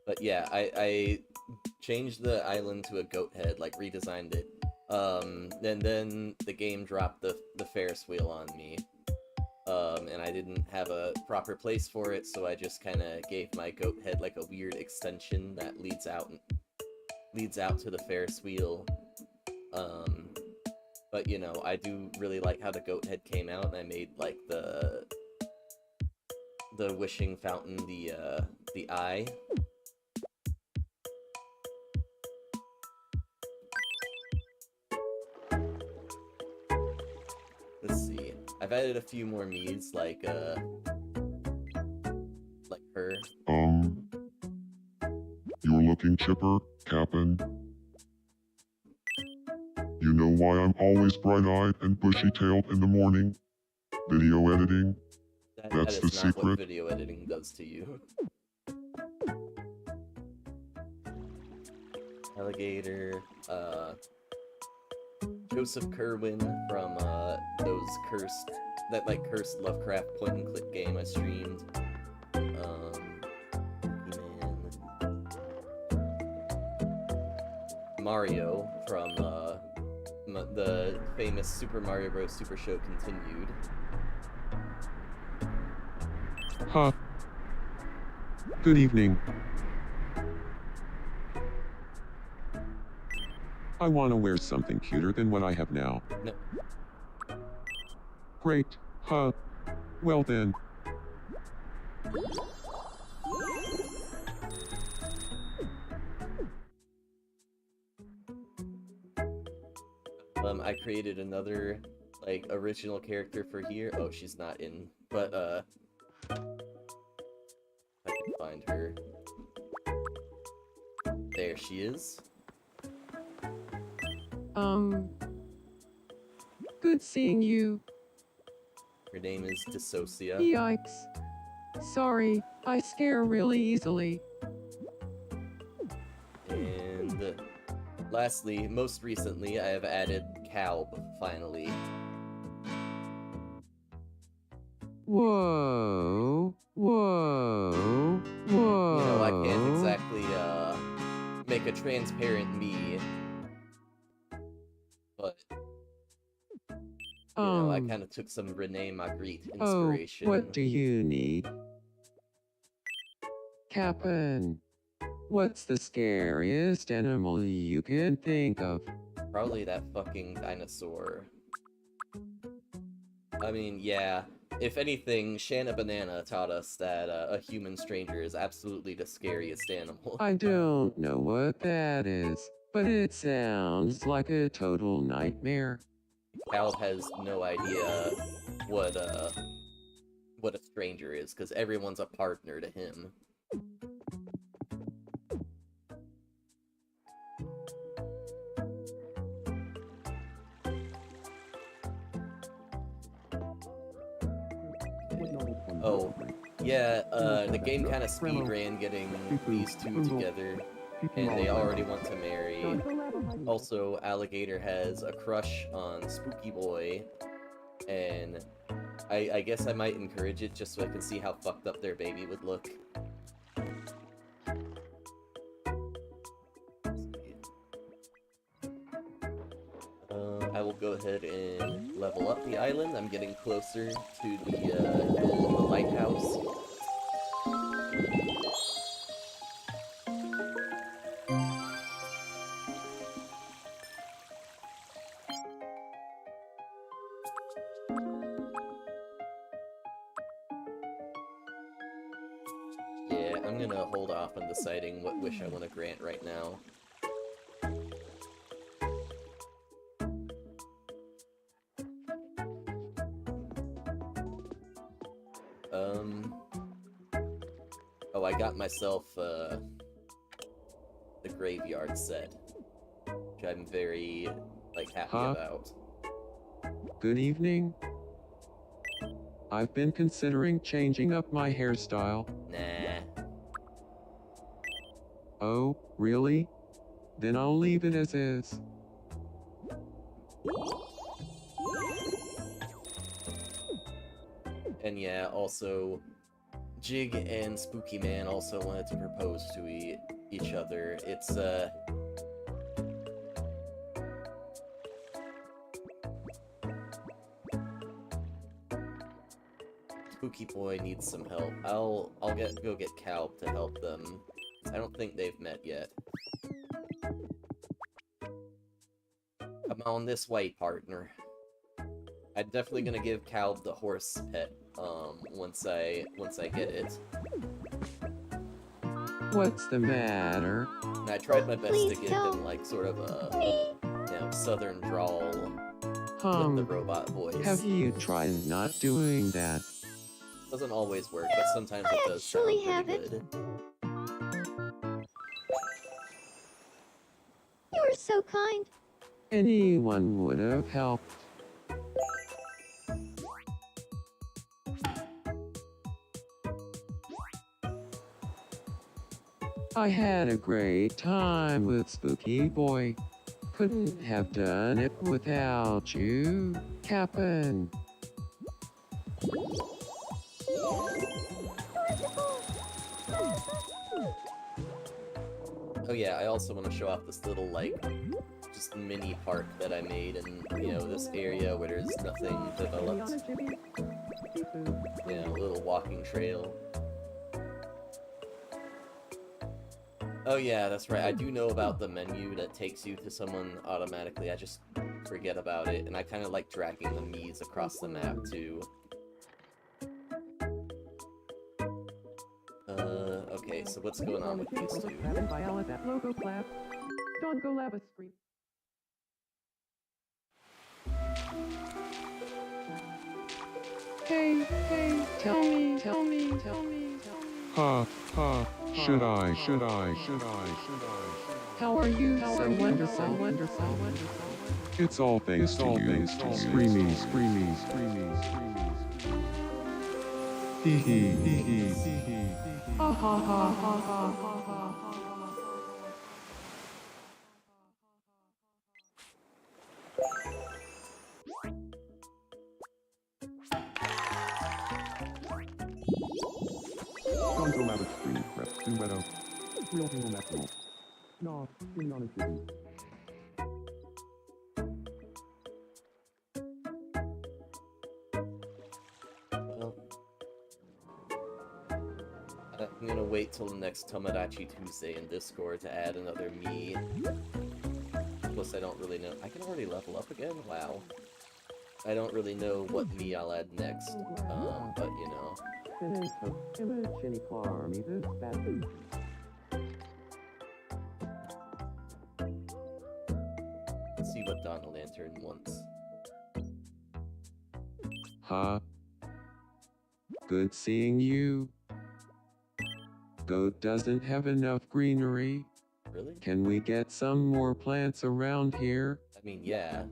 But yeah, I changed the island to a goat head, like redesigned it. And then the game dropped the Ferris wheel on me. And I didn't have a proper place for it, so I just kind of gave my goat head like a weird extension that leads out to the Ferris wheel. But you know, I do really like how the goat head came out, and I made like the wishing fountain, the eye. Let's see. I I've added a few more me's like her. You're looking chipper, Cap'n. You know why I'm always bright-eyed and bushy-tailed in the morning? Video editing. That's That the is not what secret. video editing does to you. Alligator, Joseph Kerwin from that cursed Lovecraft point and click game I streamed. Mario from the famous Super Mario Bros. Super Show Continued. Huh. Good evening. I want to wear something cuter than what I have now. No. Great. Huh. Well then. I created another, like, original character for here. Oh, she's not in, but, I can find her. There she is. Good seeing you. Her name is Dissocia. Yikes. Sorry, I scare really easily. And lastly, most recently, I have added Calb, finally. Whoa, whoa, whoa. You know, I can't exactly, make a transparent me. But, you know, I kind of took some Renee Magritte inspiration. Oh, what do you need? Cap'n, what's the scariest animal you can think of? Probably that fucking dinosaur. I mean, yeah. If anything, Shanna Banana taught us that a human stranger is absolutely the scariest animal. I don't know what that is, but it sounds like a total nightmare. Cal has no idea what a stranger is, because everyone's a partner to him. Oh, yeah, the game kind of speedran getting these two together, and they already want to marry. Also, Alligator has a crush on Spooky Boy, and I guess I might encourage it just so I can see how fucked up their baby would look. I will go ahead and level up the island. I'm getting closer to the goal of the lighthouse. Yeah, I'm gonna hold off on deciding what wish I want to grant right now. Oh, I got myself, the graveyard set, which I'm very, like, happy about. Good evening. I've been considering changing up my hairstyle. Nah. Oh, really? Then I'll leave it as is. And yeah, also, Jig and Spooky Man also wanted to propose to each other. It's, Spooky Boy needs some help. I'll go get Calb to help them. I don't think they've met yet. Come on this way, partner. I'm definitely gonna give Calb the horse pet, once I get it. What's the matter? And I tried my best to give him, like, sort of a, you know, southern drawl. with the robot voice. Have you tried not doing that? Doesn't always work, but sometimes it does sound pretty good. You are so kind. Anyone would have helped. I had a great time with Spooky Boy. Couldn't have done it without you, Cap'n. Oh yeah, I also want to show off this little, like, just mini park that I made in, you know, this area where there's nothing developed. You know, a little walking trail. Oh yeah, that's right. I do know about the menu that takes you to someone automatically. I just forget about it, and I kind of like dragging the Miis across the map too. Okay, so what's going on with these two? Hey, tell me. Should I? How are you? So wonderful. It's all thanks to you. Screamy. Hee hee. Ha ha ha. Gonzo Rabbit Screen Prep Duetto. Real Tingle National. No, in on a TV. Well, I'm gonna wait till the next Tomodachi Tuesday in Discord to add another Mii. Plus, I don't really know. I can already level up again? Wow. I don't really know what Mii I'll add next, but you know. Let's see what Don Lantern wants. Huh? Good seeing you. Goat doesn't have enough greenery. Really? Can we get some more plants around here? I mean, yeah.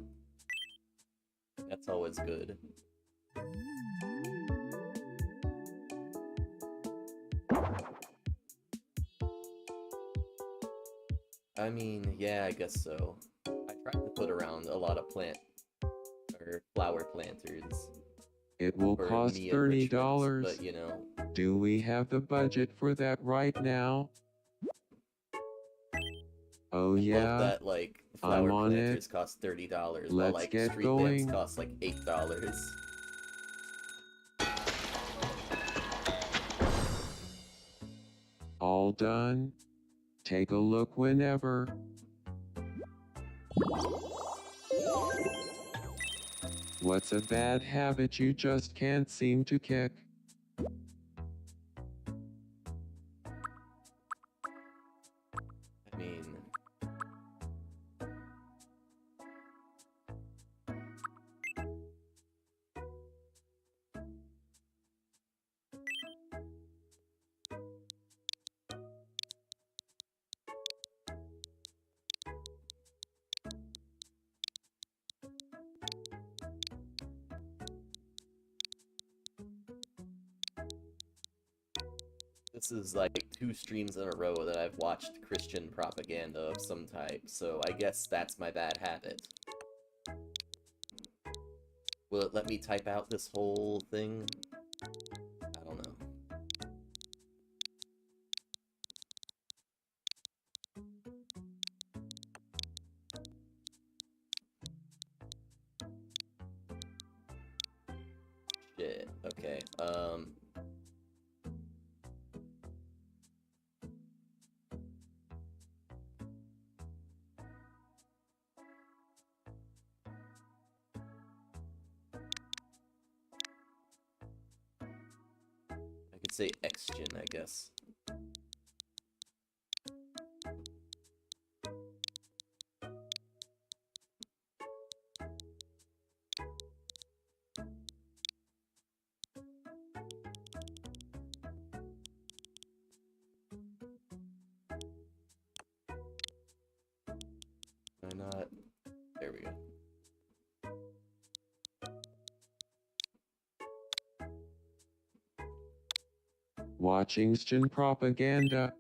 That's always good. I mean, yeah, I guess so. I tried to put around a lot of flower planters. It will for cost Mii $30. enrichments, but you know. Do we have the budget for that right now? Oh yeah. Love that, like, flower planters cost $30, while Let's like get street going. lamps cost like $8. All done? Take a look whenever. What's a bad habit you just can't seem to kick? I mean, this is like 2 streams in a row that I've watched Christian propaganda of some type, so I guess that's my bad habit. Will it let me type out this whole thing? I don't know. Shit, okay, I could say Xgen, I guess. not? There we go. Watching Stin propaganda.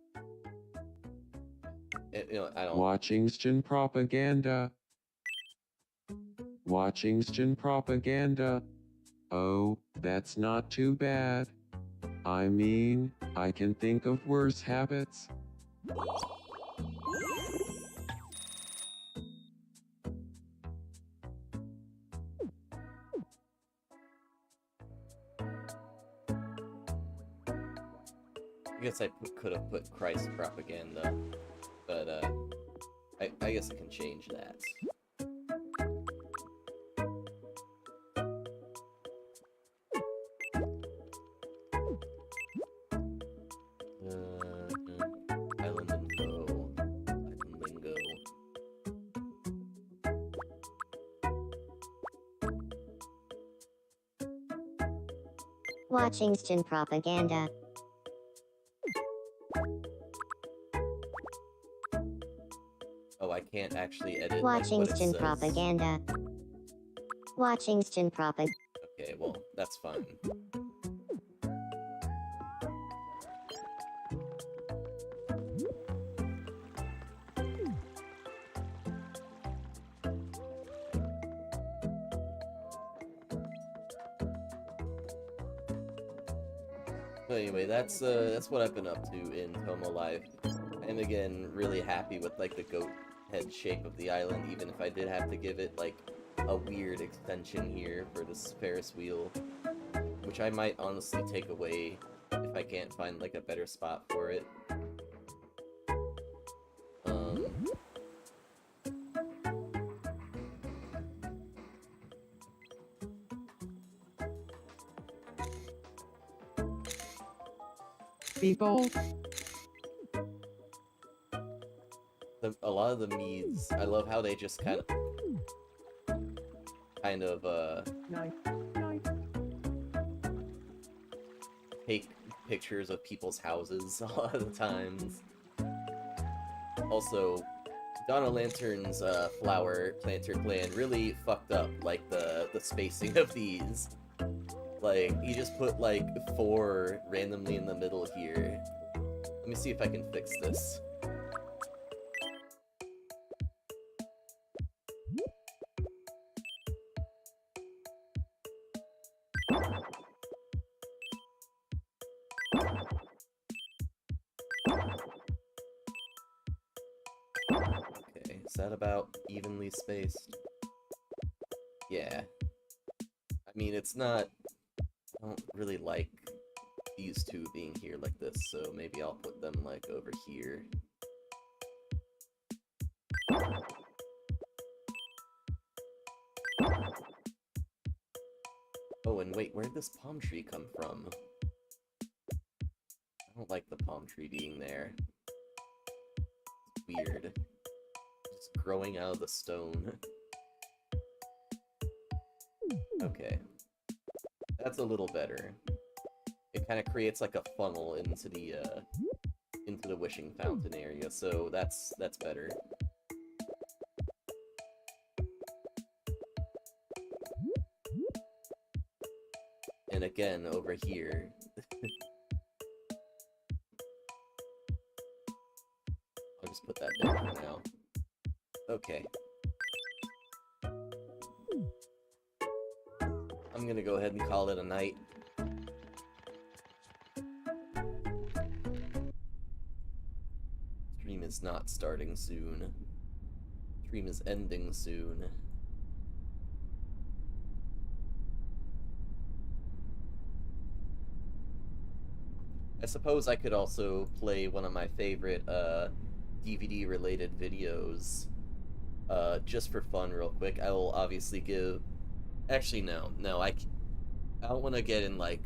I don't. Watching Stin propaganda. Watching Stin propaganda. Oh, that's not too bad. I mean, I can think of worse habits. I guess I could have put Christ propaganda, but I guess I can change that. Island info, Island lingo. Watching Stin propaganda. Oh, I can't actually edit Watching like, what Stin it says. propaganda. Watching Stin propaganda. Okay, well, that's fine. But anyway, that's what I've been up to in Tomo Live. I'm again really happy with like the goat head shape of the island, even if I did have to give it like a weird extension here for this Ferris wheel, which I might honestly take away if I can't find like a better spot for it. People. A lot of the meads, I love how they just kind of take pictures of people's houses a lot of the times. Also, Donna Lantern's flower planter plan really fucked up like the spacing of these. Like, he just put like 4 randomly in the middle here. Let me see if I can fix this. Okay, is that about evenly spaced? Yeah. I mean, it's not... I don't really like these two being here like this, so maybe I'll put them, like, over here. Oh, and wait, where'd this palm tree come from? I don't like the palm tree being there. It's weird. Just growing out of the stone. Okay. That's a little better. It kind of creates like a funnel into the wishing fountain area, so that's better. And again, over here. I'll just put that there for now. Okay. I'm gonna go ahead and call it a night. Stream is not starting soon. Stream is ending soon. I suppose I could also play one of my favorite DVD-related videos just for fun real quick. I will obviously give... Actually, no, I don't want to get in, like,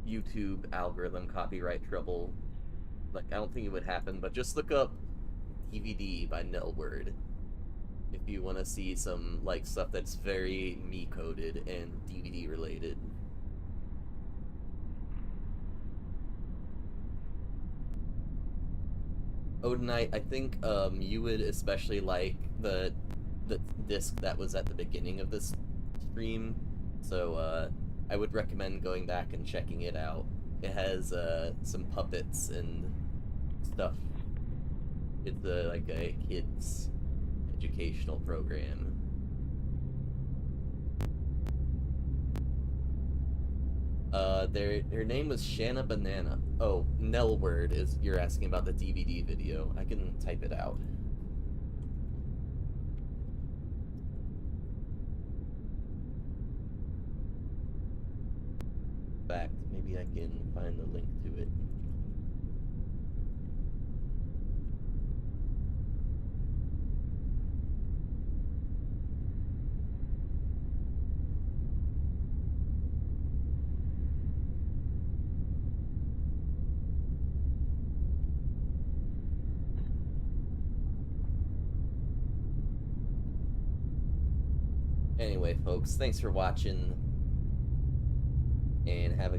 YouTube algorithm copyright trouble. Like, I don't think it would happen, but just look up DVD by Nelword if you want to see some, like, stuff that's very me-coded and DVD-related. Odinite, I think you would especially like the disc that was at the beginning of this stream, so I would recommend going back and checking it out. It has some puppets and stuff. It's like a kids educational program. Her name was Shanna Banana. Oh, Nellword is you're asking about the DVD video. I can type it out. In fact, maybe I can find the link to it. Anyway, folks, thanks for watching, and have a good